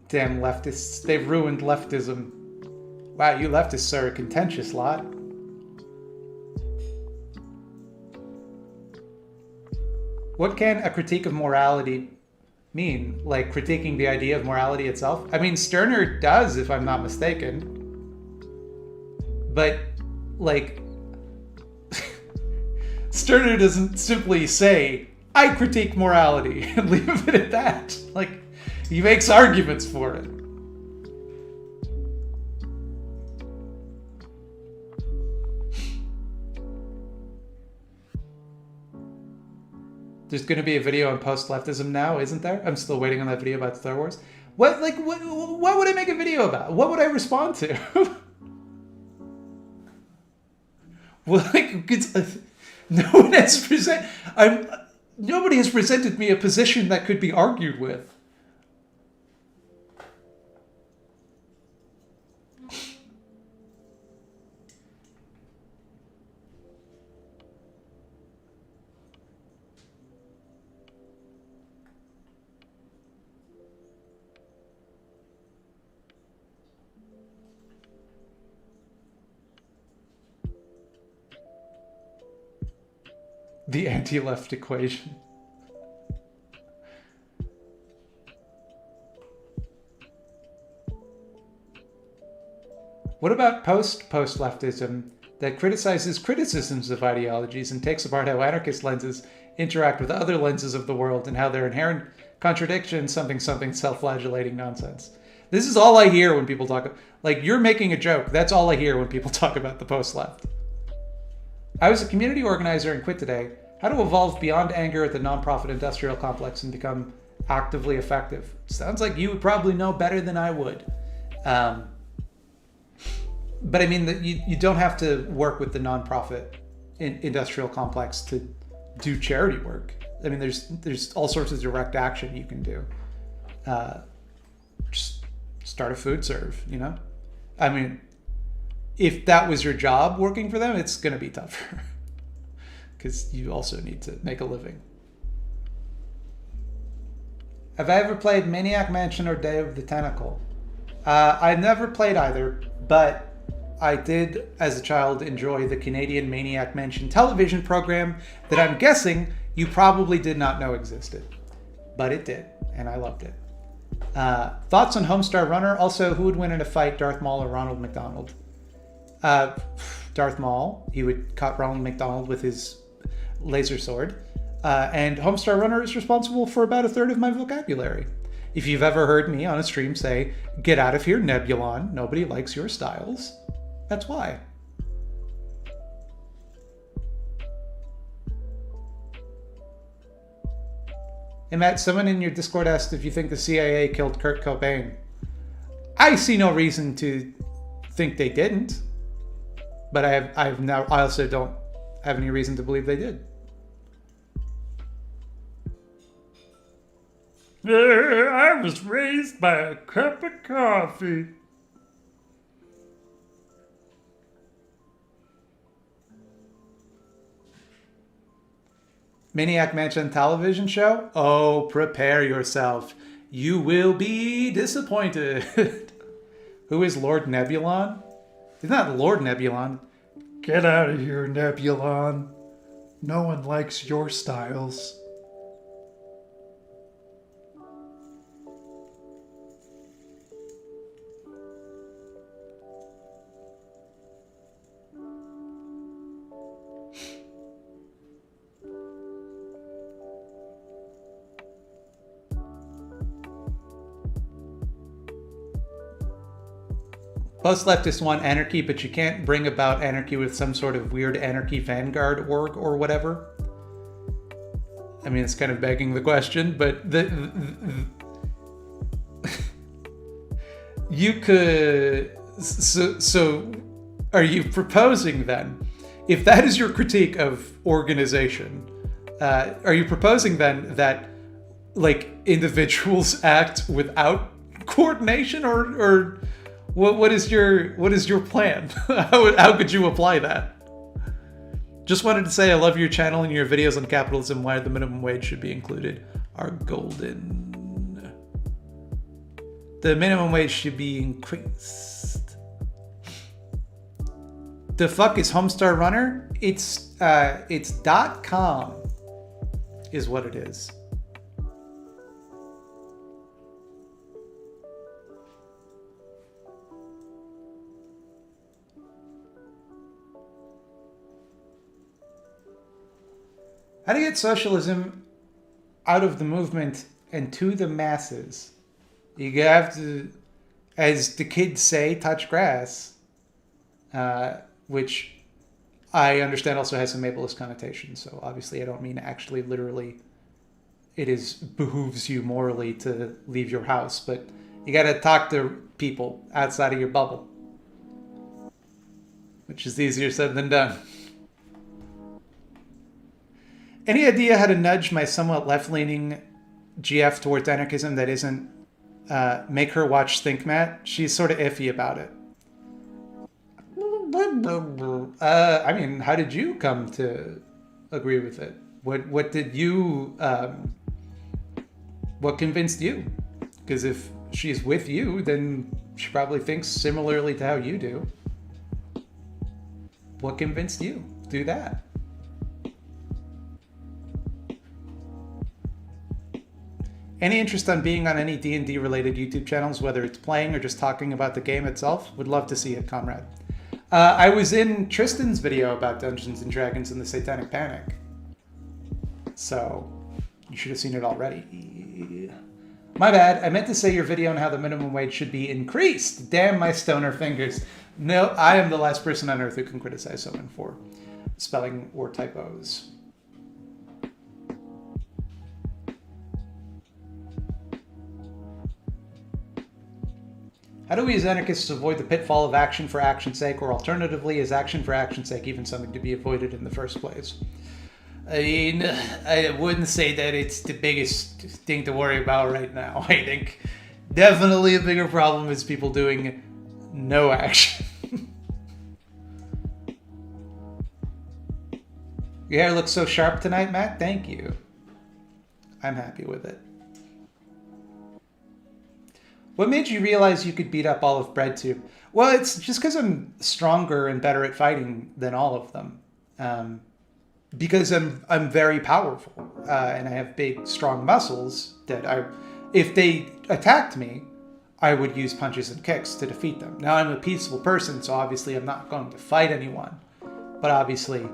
Damn leftists, they've ruined leftism. Wow, you leftists are a contentious lot. What can a critique of morality mean? Like critiquing the idea of morality itself? I mean, Stirner does, if I'm not mistaken. But, like, Stirner doesn't simply say, I critique morality, and leave it at that. Like, he makes arguments for it. There's going to be a video on post-leftism now, isn't there? I'm still waiting on that video about Star Wars. What would I make a video about? What would I respond to? Well, like, nobody has presented me a position that could be argued with. The anti-left equation. What about post-leftism that criticizes criticisms of ideologies and takes apart how anarchist lenses interact with other lenses of the world and how their inherent contradiction, something self-flagellating nonsense? This is all I hear when people talk. Like, you're making a joke. That's all I hear when people talk about the post-left. I was a community organizer and quit today. How to evolve beyond anger at the nonprofit industrial complex and become actively effective. Sounds like you would probably know better than I would. But I mean, you don't have to work with the nonprofit industrial complex to do charity work. I mean, there's all sorts of direct action you can do. Just start a food serve, you know? I mean, if that was your job working for them, it's going to be tougher. Because you also need to make a living. Have I ever played Maniac Mansion or Day of the Tentacle? I never played either, but I did, as a child, enjoy the Canadian Maniac Mansion television program that I'm guessing you probably did not know existed. But it did, and I loved it. Thoughts on Homestar Runner? Also, who would win in a fight, Darth Maul or Ronald McDonald? Darth Maul. He would cut Ronald McDonald with his laser sword. And Homestar Runner is responsible for about a third of my vocabulary. If you've ever heard me on a stream say, "Get out of here, Nebulon, nobody likes your styles," that's why. And Matt, someone in your Discord asked if you think the CIA killed Kurt Cobain. I see no reason to think they didn't, but I also don't have any reason to believe they did. I was raised by a cup of coffee. Maniac Mansion television show? Oh, prepare yourself. You will be disappointed. Who is Lord Nebulon? He's not Lord Nebulon. Get out of here, Nebulon. No one likes your styles. Post-leftist want anarchy, but you can't bring about anarchy with some sort of weird anarchy vanguard org or whatever. I mean, it's kind of begging the question, but you could... So are you proposing then, if that is your critique of organization, are you proposing then that like individuals act without coordination, or what is your plan? How could you apply that? Just wanted to say I love your channel and your videos on capitalism. Why the minimum wage should be included are golden. The minimum wage should be increased. The fuck is Homestar Runner? It's .com is what it is. How do you get socialism out of the movement and to the masses? You have to, as the kids say, touch grass, which I understand also has some ableist connotations. So obviously I don't mean actually literally it behooves you morally to leave your house, but you got to talk to people outside of your bubble, which is easier said than done. Any idea how to nudge my somewhat left-leaning GF towards anarchism that isn't make her watch Think Matt? She's sort of iffy about it. I mean, how did you come to agree with it? What did you... what convinced you? Because if she's with you, then she probably thinks similarly to how you do. What convinced you? Do that. Any interest on being on any D&D related YouTube channels, whether it's playing or just talking about the game itself? Would love to see it, comrade. I was in Tristan's video about Dungeons & Dragons and the Satanic Panic. So, you should have seen it already. My bad, I meant to say your video on how the minimum wage should be increased. Damn my stoner fingers. No, I am the last person on earth who can criticize someone for spelling or typos. How do we as anarchists avoid the pitfall of action for action's sake, or alternatively, is action for action's sake even something to be avoided in the first place? I mean, I wouldn't say that it's the biggest thing to worry about right now. I think definitely a bigger problem is people doing no action. Your hair looks so sharp tonight, Matt. Thank you. I'm happy with it. What made you realize you could beat up all of BreadTube? Well, it's just because I'm stronger and better at fighting than all of them. Because I'm very powerful and I have big, strong muscles that if they attacked me, I would use punches and kicks to defeat them. Now I'm a peaceful person, so obviously I'm not going to fight anyone. But obviously,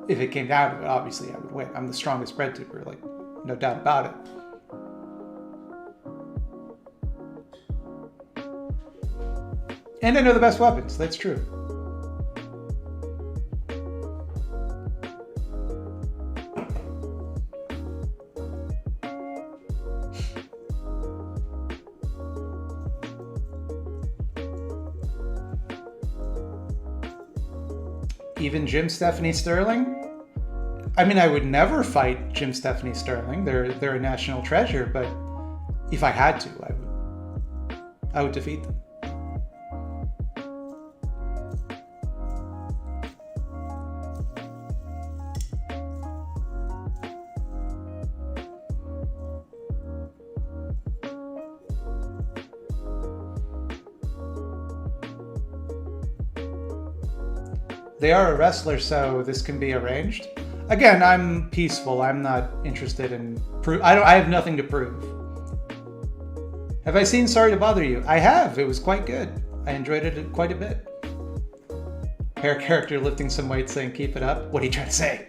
if it came down to it, obviously I would win. I'm the strongest BreadTuber, like, no doubt about it. And I know the best weapons, that's true. Even Jim Stephanie Sterling? I mean, I would never fight Jim Stephanie Sterling. They're a national treasure, but if I had to, I would defeat them. They are a wrestler, so this can be arranged. Again, I'm peaceful. I'm not interested in I have nothing to prove. Have I seen Sorry to Bother You? I have. It was quite good. I enjoyed it quite a bit. Hair character lifting some weights saying keep it up. What are you trying to say?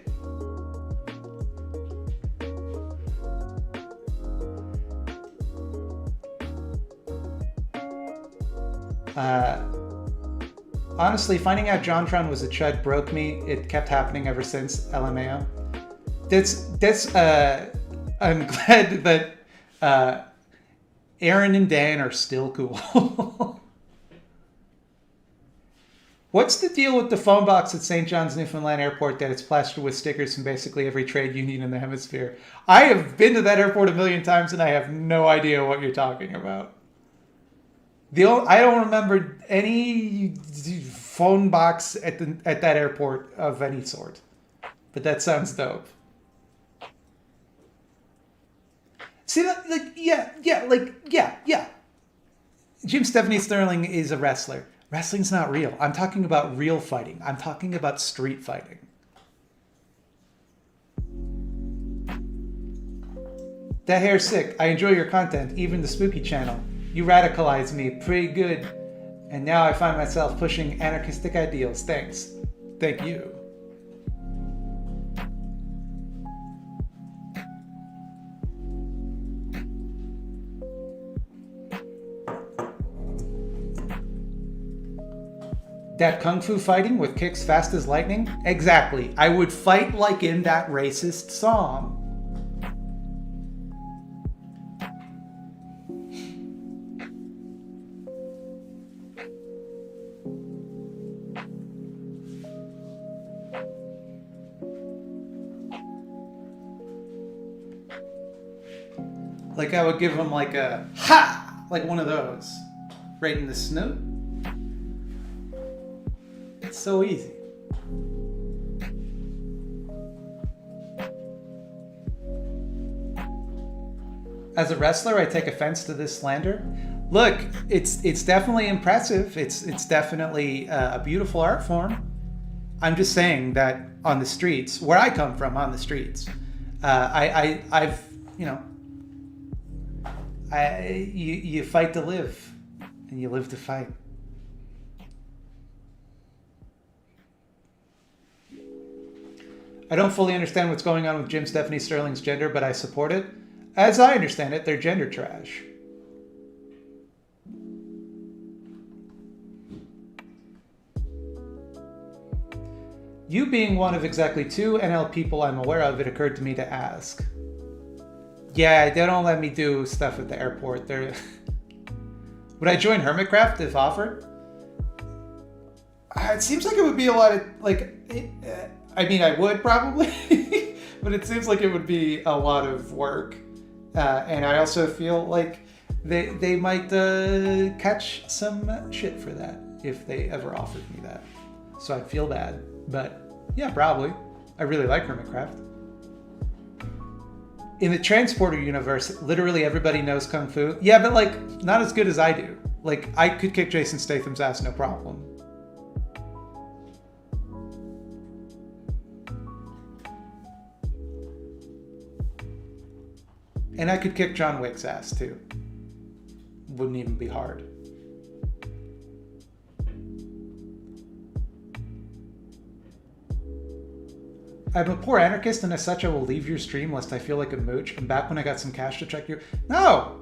Honestly, finding out JonTron was a chud broke me. It kept happening ever since. LMAO. I'm glad that Aaron and Dan are still cool. What's the deal with the phone box at St. John's, Newfoundland Airport that it's plastered with stickers from basically every trade union in the hemisphere? I have been to that airport a million times and I have no idea what you're talking about. I don't remember any phone box at that airport of any sort. But that sounds dope. See that? Yeah. Jim Stephanie Sterling is a wrestler. Wrestling's not real. I'm talking about real fighting. I'm talking about street fighting. That hair's sick. I enjoy your content, even the spooky channel. You radicalized me pretty good. And now I find myself pushing anarchistic ideals. Thanks. Thank you. That kung fu fighting with kicks fast as lightning? Exactly. I would fight like in that racist song. Like I would give him like a ha! Like one of those. Right in the snoot. It's so easy. As a wrestler, I take offense to this slander. Look, it's definitely impressive. It's definitely a beautiful art form. I'm just saying that on the streets, where I come from, on the streets, I've you fight to live, and you live to fight. I don't fully understand what's going on with Jim Stephanie Sterling's gender, but I support it. As I understand it, they're gender trash. You being one of exactly 2 NL people I'm aware of, it occurred to me to ask. Yeah, they don't let me do stuff at the airport. Would I join Hermitcraft if offered? It seems like it would be a lot of, I mean, I would probably, but it seems like it would be a lot of work. And I also feel like they might catch some shit for that if they ever offered me that. So I'd feel bad. But yeah, probably. I really like Hermitcraft. In the Transporter universe, literally everybody knows Kung Fu. Yeah, but not as good as I do. I could kick Jason Statham's ass, no problem. And I could kick John Wick's ass too. Wouldn't even be hard. I'm a poor anarchist, and as such, I will leave your stream lest I feel like a mooch. I'm back when I got some cash to check your. No.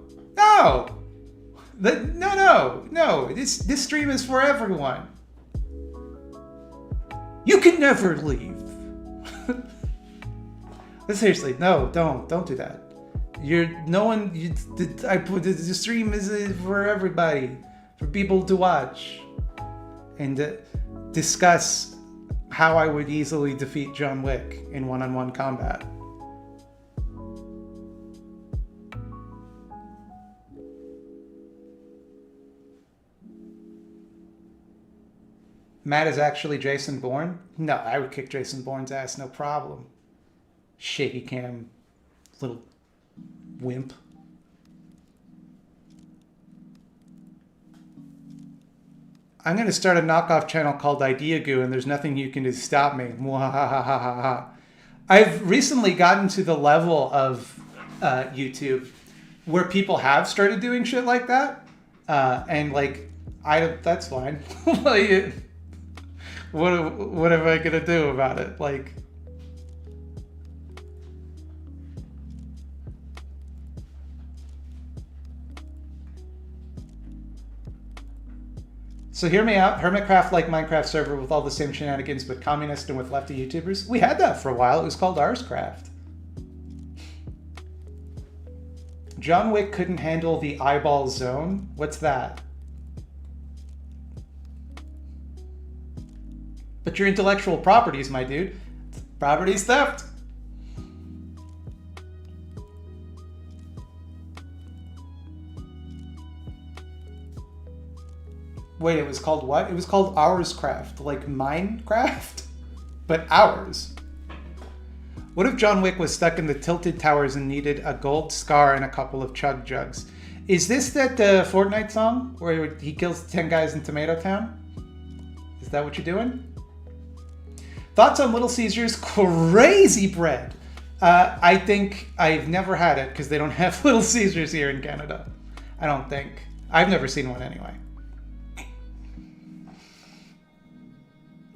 This stream is for everyone. You can never leave. But seriously, no, don't do that. The stream is for everybody, for people to watch and discuss how I would easily defeat John Wick in one-on-one combat. Matt is actually Jason Bourne? No, I would kick Jason Bourne's ass, no problem. Shaky cam, little wimp. I'm going to start a knockoff channel called Idea Goo, and there's nothing you can do to stop me. I've recently gotten to the level of YouTube where people have started doing shit like that, and that's fine. What am I gonna do about it? So hear me out. Hermitcraft like Minecraft server with all the same shenanigans, but communist and with lefty YouTubers. We had that for a while. It was called Arscraft. John Wick couldn't handle the eyeball zone. What's that? But your intellectual properties, my dude. Properties theft. Wait, it was called what? It was called Ourscraft, like Minecraft, but ours. What if John Wick was stuck in the Tilted Towers and needed a gold scar and a couple of chug jugs? Is this that Fortnite song where he kills 10 guys in Tomato Town? Is that what you're doing? Thoughts on Little Caesars crazy bread? I think I've never had it because they don't have Little Caesars here in Canada. I don't think. I've never seen one anyway.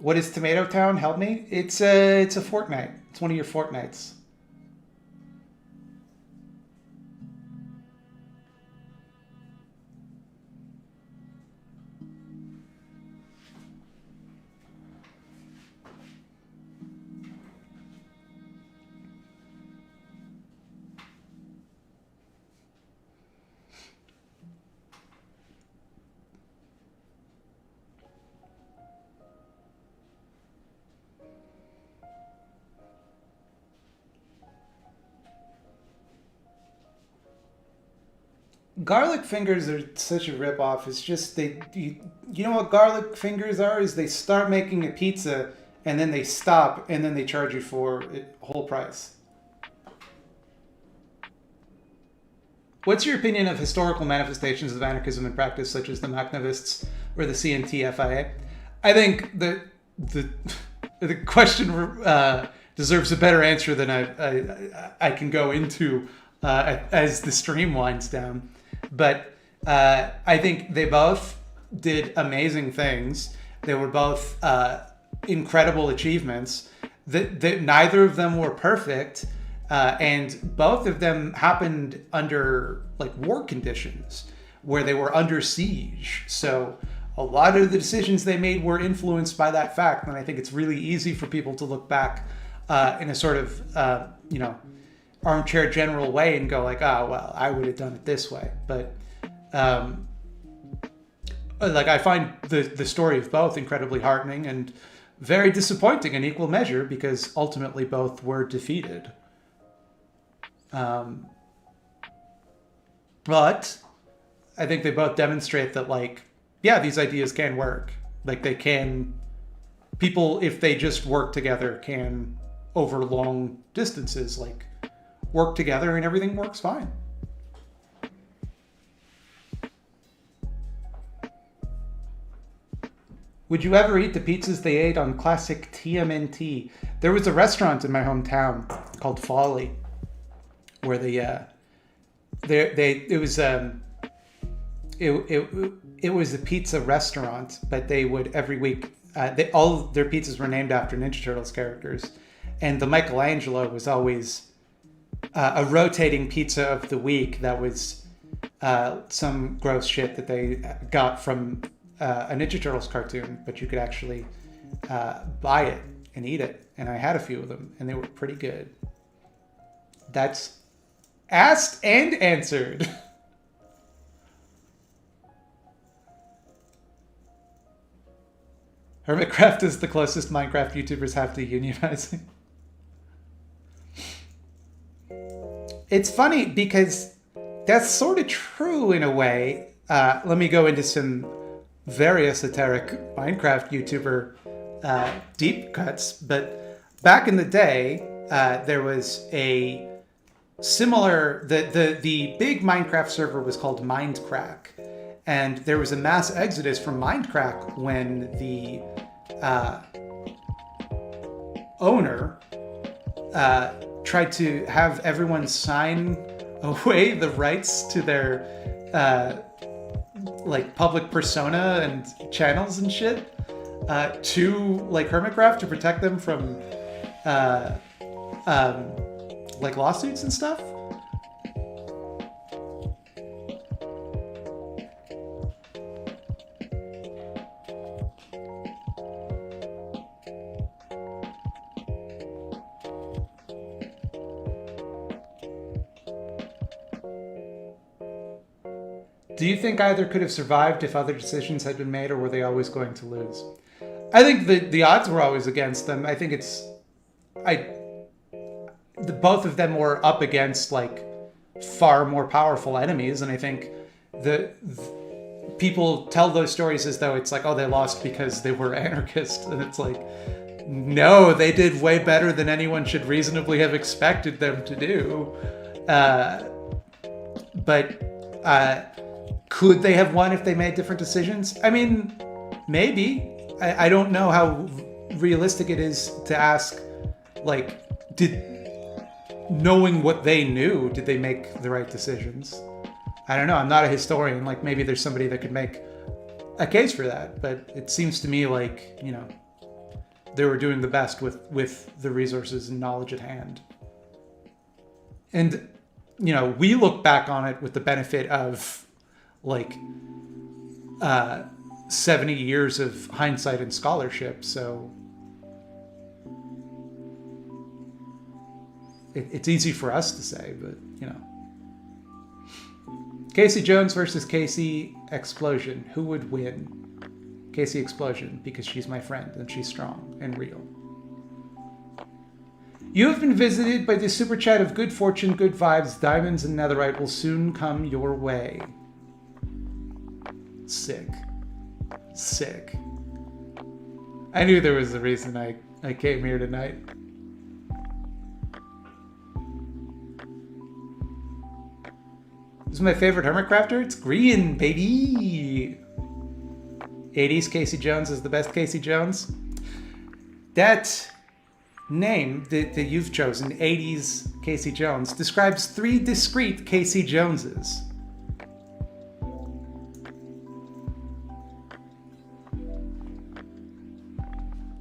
What is Tomato Town? Help me. It's a Fortnite. It's one of your Fortnites. Garlic fingers are such a ripoff. It's just you know what garlic fingers are? Is they start making a pizza and then they stop and then they charge you for it whole price. What's your opinion of historical manifestations of anarchism in practice, such as the Machnovists or the CNTFIA? I think the question deserves a better answer than I can go into as the stream winds down. But I think they both did amazing things. They were both incredible achievements. That neither of them were perfect, and both of them happened under like war conditions where they were under siege. So a lot of the decisions they made were influenced by that fact, and I think it's really easy for people to look back in a sort of armchair general way and go like, oh, well, I would have done it this way. But like I find the story of both incredibly heartening and very disappointing in equal measure because ultimately both were defeated. But I think they both demonstrate that, like, yeah, these ideas can work. Like they can, people, if they just work together, can over long distances, like work together and everything works fine. Would you ever eat the pizzas they ate on classic TMNT? There was a restaurant in my hometown called Folly, where it was a pizza restaurant, but they would every week all their pizzas were named after Ninja Turtles characters, and the Michelangelo was always a rotating pizza of the week that was some gross shit that they got from a Ninja Turtles cartoon, but you could actually buy it and eat it. And I had a few of them, and they were pretty good. That's asked and answered. Hermitcraft is the closest Minecraft YouTubers have to unionizing. It's funny because that's sort of true in a way. Let me go into some very esoteric Minecraft YouTuber deep cuts. But back in the day, there was a similar, the big Minecraft server was called Mindcrack. And there was a mass exodus from Mindcrack when the owner tried to have everyone sign away the rights to their like public persona and channels and shit to like Hermitcraft to protect them from like lawsuits and stuff. Do you think either could have survived if other decisions had been made, or were they always going to lose? I think the odds were always against them. I think both of them were up against like far more powerful enemies, and I think the people tell those stories as though it's like, oh, they lost because they were anarchists, and it's like, no, they did way better than anyone should reasonably have expected them to do. But could they have won if they made different decisions? I mean, maybe. I don't know how realistic it is to ask, like, knowing what they knew, did they make the right decisions? I don't know. I'm not a historian. Like, maybe there's somebody that could make a case for that. But it seems to me like, you know, they were doing the best with the resources and knowledge at hand. And, you know, we look back on it with the benefit of, like, 70 years of hindsight and scholarship. So it's easy for us to say, but, you know. Casey Jones versus Casey Explosion. Who would win? Casey Explosion, because she's my friend and she's strong and real. You have been visited by the super chat of good fortune, good vibes, diamonds, and netherite will soon come your way. Sick. Sick. I knew there was a reason I came here tonight. This is my favorite hermit crafter. It's green, baby. 80s Casey Jones is the best Casey Jones. That name that you've chosen, 80s Casey Jones, describes 3 discrete Casey Joneses.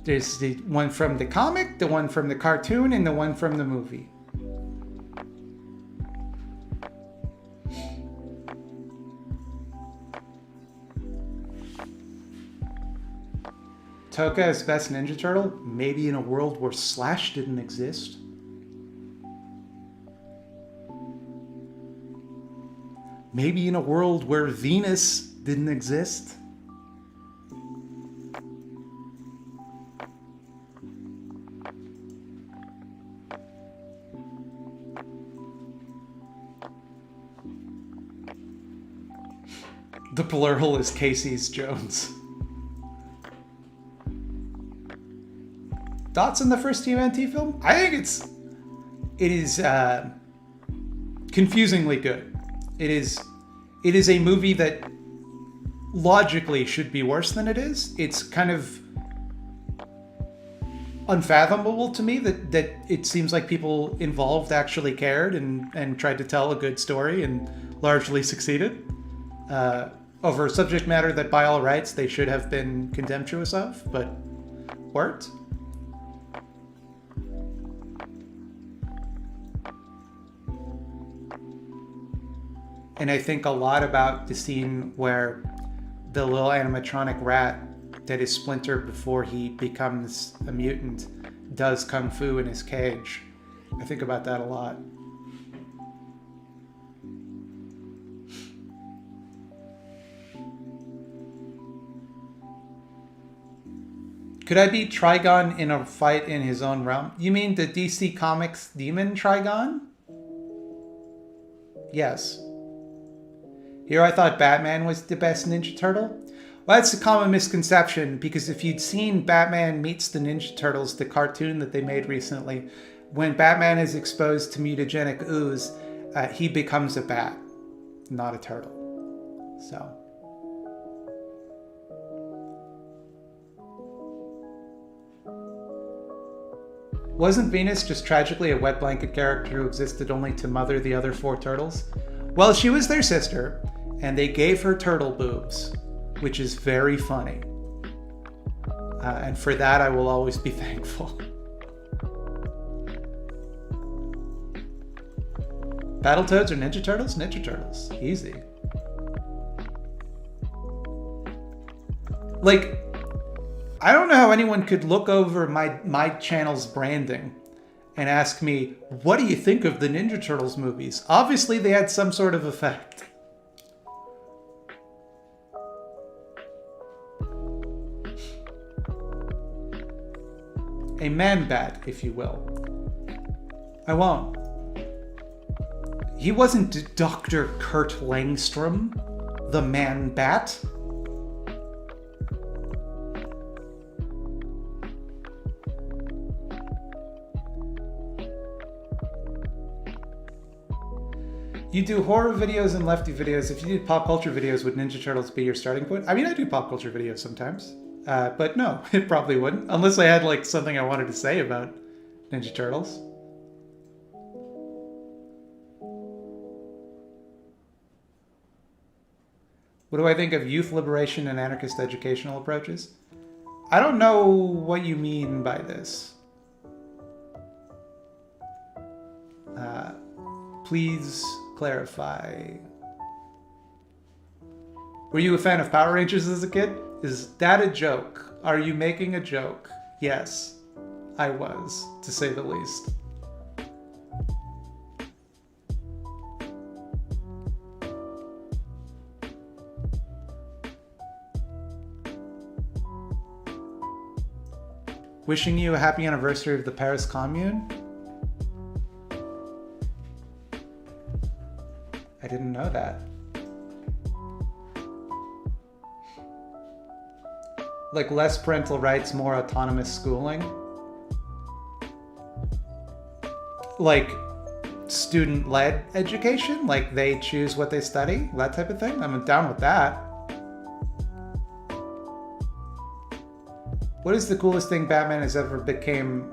There's the one from the comic, the one from the cartoon, and the one from the movie. Toka as best Ninja Turtle? Maybe in a world where Slash didn't exist. Maybe in a world where Venus didn't exist. The plural is Casey's Jones. Thoughts on the first TMNT film? I think it is confusingly good. It is a movie that logically should be worse than it is. It's kind of unfathomable to me that it seems like people involved actually cared and tried to tell a good story and largely succeeded over a subject matter that by all rights they should have been contemptuous of, but worked. And I think a lot about the scene where the little animatronic rat that is Splinter before he becomes a mutant does kung fu in his cage. I think about that a lot. Could I beat Trigon in a fight in his own realm? You mean the DC Comics demon Trigon? Yes. Here I thought Batman was the best Ninja Turtle. Well, that's a common misconception, because if you'd seen Batman Meets the Ninja Turtles, the cartoon that they made recently, when Batman is exposed to mutagenic ooze, he becomes a bat, not a turtle. So. Wasn't Venus just tragically a wet blanket character who existed only to mother the other 4 turtles? Well, she was their sister, and they gave her turtle boobs, which is very funny. And for that, I will always be thankful. Battletoads or Ninja Turtles? Ninja Turtles. Easy. Like, I don't know how anyone could look over my channel's branding and ask me, what do you think of the Ninja Turtles movies? Obviously, they had some sort of effect. A man-bat, if you will. I won't. He wasn't Dr. Kurt Langstrom, the man-bat. You do horror videos and lefty videos. If you did pop culture videos, would Ninja Turtles be your starting point? I mean, I do pop culture videos sometimes. But no, it probably wouldn't. Unless I had like something I wanted to say about Ninja Turtles. What do I think of youth liberation and anarchist educational approaches? I don't know what you mean by this. Please clarify. Were you a fan of Power Rangers as a kid? Is that a joke? Are you making a joke? Yes, I was, to say the least. Wishing you a happy anniversary of the Paris Commune? I didn't know that. Like less parental rights, more autonomous schooling? Like student-led education? Like they choose what they study? That type of thing? I'm down with that. What is the coolest thing Batman has ever became,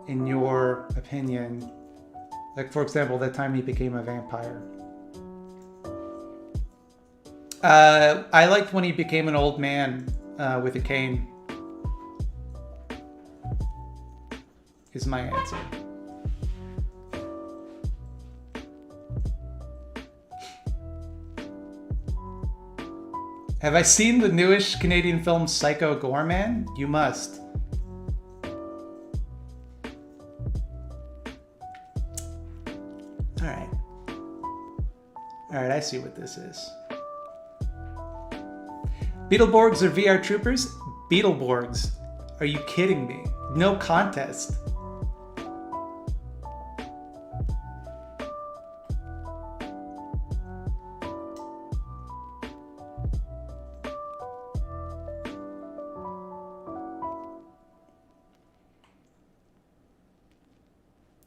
in your opinion? Like, for example, the time he became a vampire. I liked when he became an old man with a cane. Is my answer. Have I seen the newish Canadian film Psycho Goreman? You must. Alright. Alright, I see what this is. Beetleborgs or VR Troopers? Beetleborgs. Are you kidding me? No contest.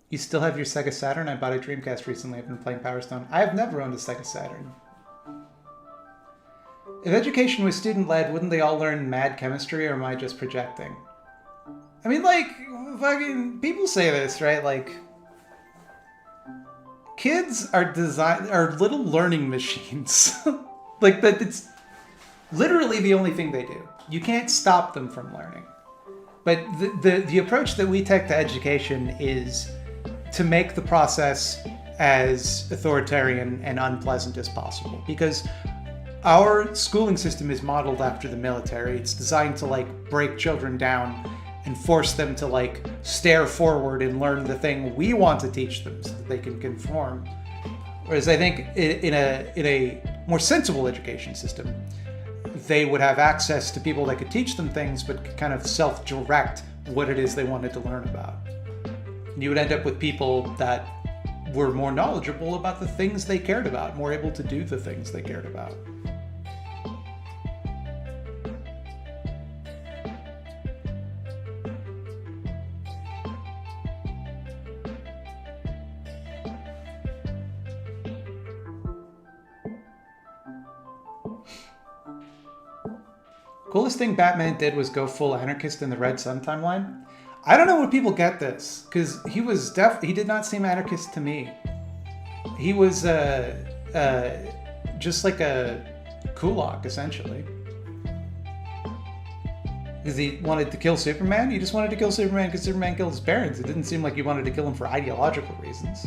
You still have your Sega Saturn? I bought a Dreamcast recently. I've been playing Power Stone. I have never owned a Sega Saturn. If education was student-led, wouldn't they all learn mad chemistry, or am I just projecting? I mean, like, fucking people say this, right? Like, kids are little learning machines. Like, that it's literally the only thing they do. You can't stop them from learning. But the approach that we take to education is to make the process as authoritarian and unpleasant as possible. Because our schooling system is modeled after the military. It's designed to like break children down and force them to like stare forward and learn the thing we want to teach them so that they can conform. Whereas I think in a more sensible education system, they would have access to people that could teach them things, but could kind of self-direct what it is they wanted to learn about. And you would end up with people that were more knowledgeable about the things they cared about, more able to do the things they cared about. Coolest thing Batman did was go full anarchist in the Red Sun timeline. I don't know when people get this, because he was he did not seem anarchist to me. He was just like a kulak, essentially. Because he wanted to kill Superman? He just wanted to kill Superman because Superman killed his parents. It didn't seem like he wanted to kill him for ideological reasons.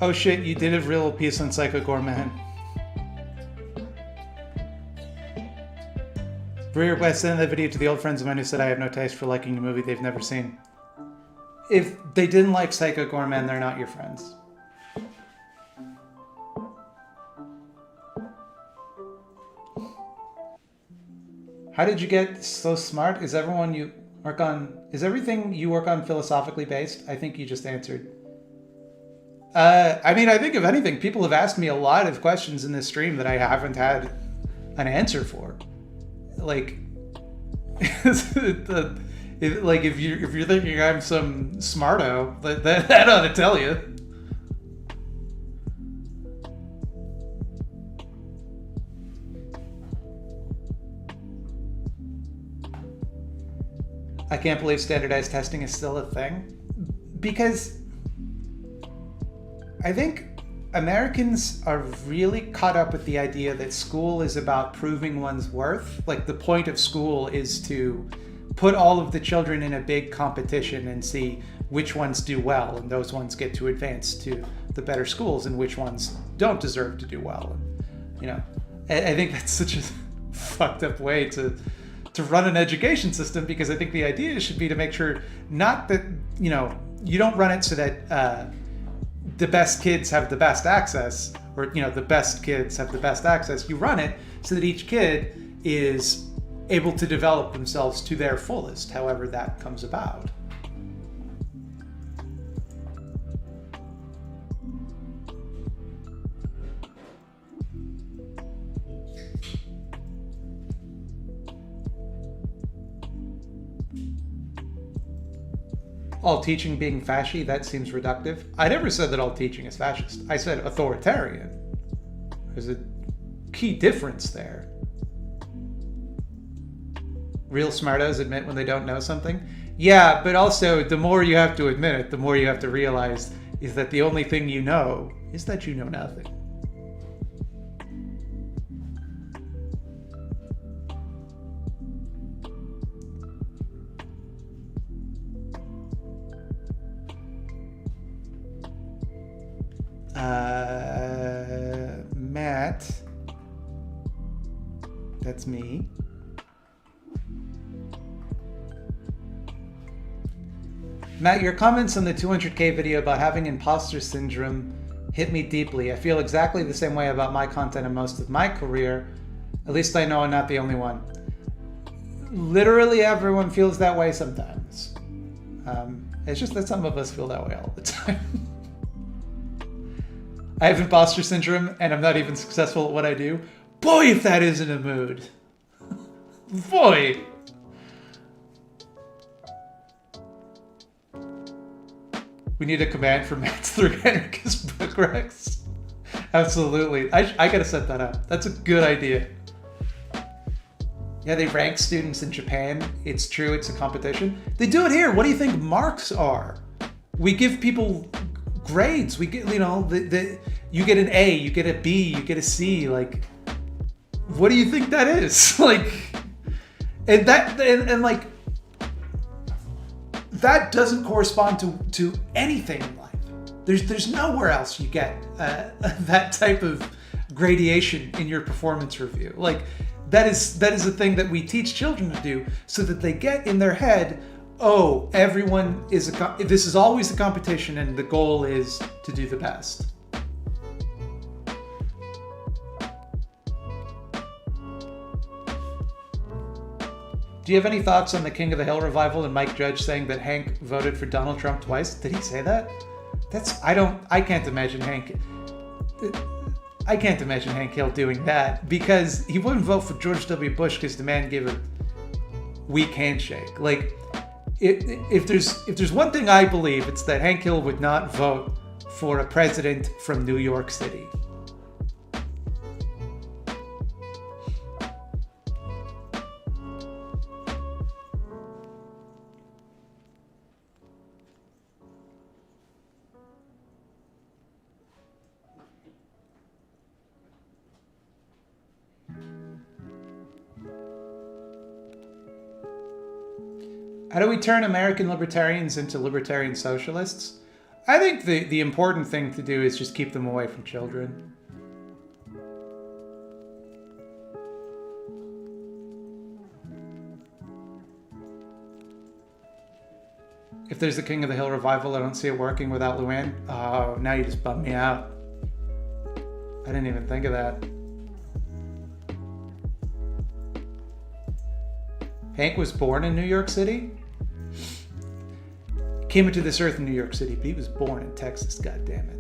Oh shit, you did a real piece on Psycho Gourmet. Breer West sent that video to the old friends of mine who said I have no taste for liking a movie they've never seen. If they didn't like Psycho Gourmet, they're not your friends. How did you get so smart? Is everything you work on philosophically based? I think you just answered. I mean, I think if anything, people have asked me a lot of questions in this stream that I haven't had an answer for. Like, if you're thinking I'm some smarto, that ought to tell you. I can't believe standardized testing is still a thing, because I think Americans are really caught up with the idea that school is about proving one's worth. Like, the point of school is to put all of the children in a big competition and see which ones do well, and those ones get to advance to the better schools, and which ones don't deserve to do well. And, you know, I think that's such a fucked up way to run an education system, because I think the idea should be to make sure not that, you know, you don't run it so that the best kids have the best access, or, you know, the best kids have the best access. You run it so that each kid is able to develop themselves to their fullest, however that comes about. All teaching being fashy, that seems reductive. I never said that all teaching is fascist. I said authoritarian. There's a key difference there. Real smartos admit when they don't know something. Yeah, but also the more you have to admit it, the more you have to realize is that the only thing you know is that you know nothing. Matt, that's me. Matt, your comments on the 200K video about having imposter syndrome hit me deeply. I feel exactly the same way about my content and most of my career. At least I know I'm not the only one. Literally everyone feels that way sometimes. It's just that some of us feel that way all the time. I have imposter syndrome and I'm not even successful at what I do. Boy, if that isn't a mood. Boy. We need a command for Matt's 3 anarchist book Rex. Absolutely. I gotta set that up. That's a good idea. Yeah, they rank students in Japan. It's true, it's a competition. They do it here. What do you think marks are? We give people grades. We get, you know, you get an A, you get a B, you get a C. Like, what do you think that is? Like, and like, that doesn't correspond to anything in life. There's nowhere else you get that type of gradation in your performance review. Like, that is a thing that we teach children to do, so that they get in their head, oh, everyone is this is always a competition, and the goal is to do the best. Do you have any thoughts on the King of the Hill revival and Mike Judge saying that Hank voted for Donald Trump twice? Did he say that? I can't imagine Hank Hill doing that, because he wouldn't vote for George W. Bush because the man gave a weak handshake. Like, if there's one thing I believe, it's that Hank Hill would not vote for a president from New York City. How do we turn American libertarians into libertarian socialists? I think the important thing to do is just keep them away from children. If there's a King of the Hill revival, I don't see it working without Luann. Oh, now you just bummed me out. I didn't even think of that. Hank was born in New York City? Came into this earth in New York City, but he was born in Texas, goddammit.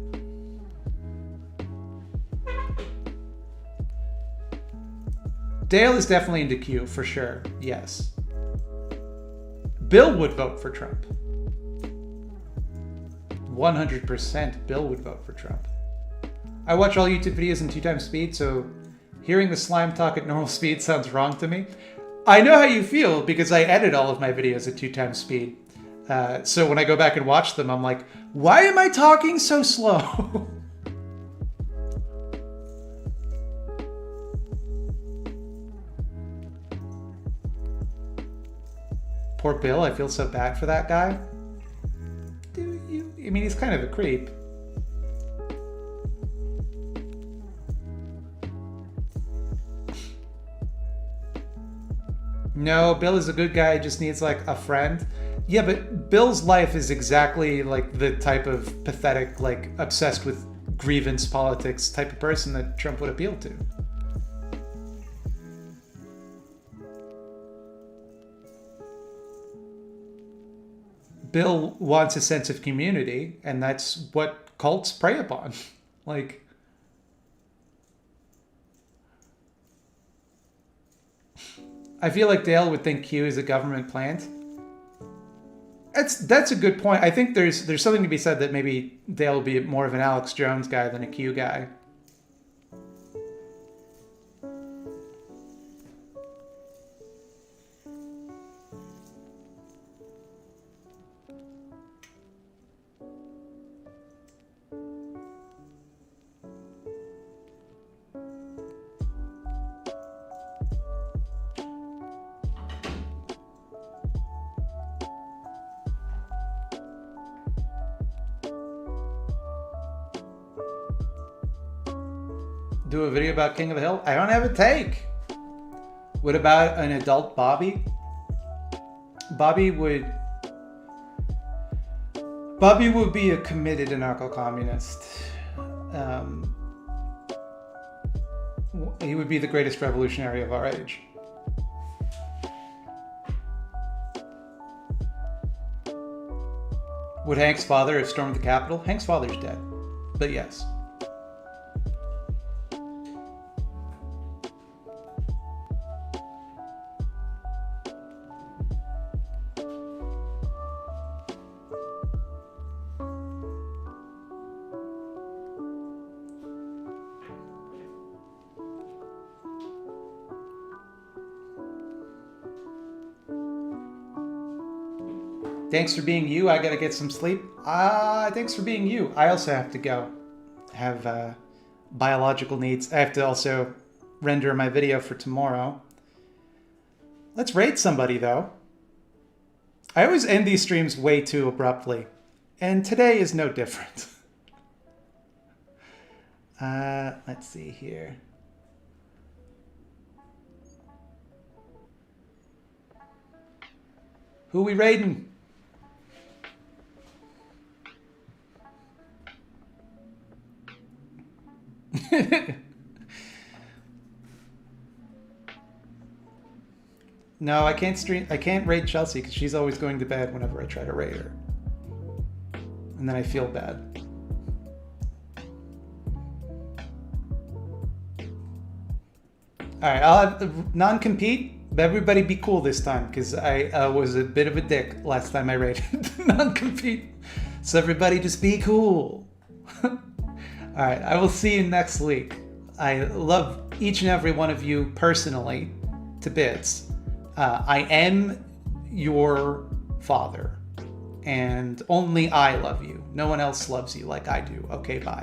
Dale is definitely into Q, for sure, yes. Bill would vote for Trump. 100% Bill would vote for Trump. I watch all YouTube videos in 2x speed, so hearing the slime talk at normal speed sounds wrong to me. I know how you feel because I edit all of my videos at 2x speed. So when I go back and watch them, I'm like, why am I talking so slow? Poor Bill, I feel so bad for that guy. Do you? I mean, he's kind of a creep. No, Bill is a good guy, he just needs like a friend. Yeah, but Bill's life is exactly like the type of pathetic, like obsessed with grievance politics type of person that Trump would appeal to. Bill wants a sense of community, and that's what cults prey upon. Like, I feel like Dale would think Q is a government plant. That's a good point. I think there's something to be said that maybe Dale will be more of an Alex Jones guy than a Q guy. Do a video about King of the Hill? I don't have a take. What about an adult Bobby? Bobby would be a committed anarcho-communist. He would be the greatest revolutionary of our age. Would Hank's father have stormed the Capitol? Hank's father's dead, but yes. Thanks for being you. I gotta get some sleep. Thanks for being you. I also have to go have biological needs. I have to also render my video for tomorrow. Let's rate somebody though. I always end these streams way too abruptly, and today is no different. Let's see here. Who we rating? No, I can't stream. I can't rate Chelsea because she's always going to bed whenever I try to rate her, and then I feel bad. All right, I'll have non-compete, but everybody be cool this time because I was a bit of a dick last time I rated non-compete. So everybody just be cool. All right, I will see you next week. I love each and every one of you personally to bits. I am your father, and only I love you. No one else loves you like I do. Okay, bye.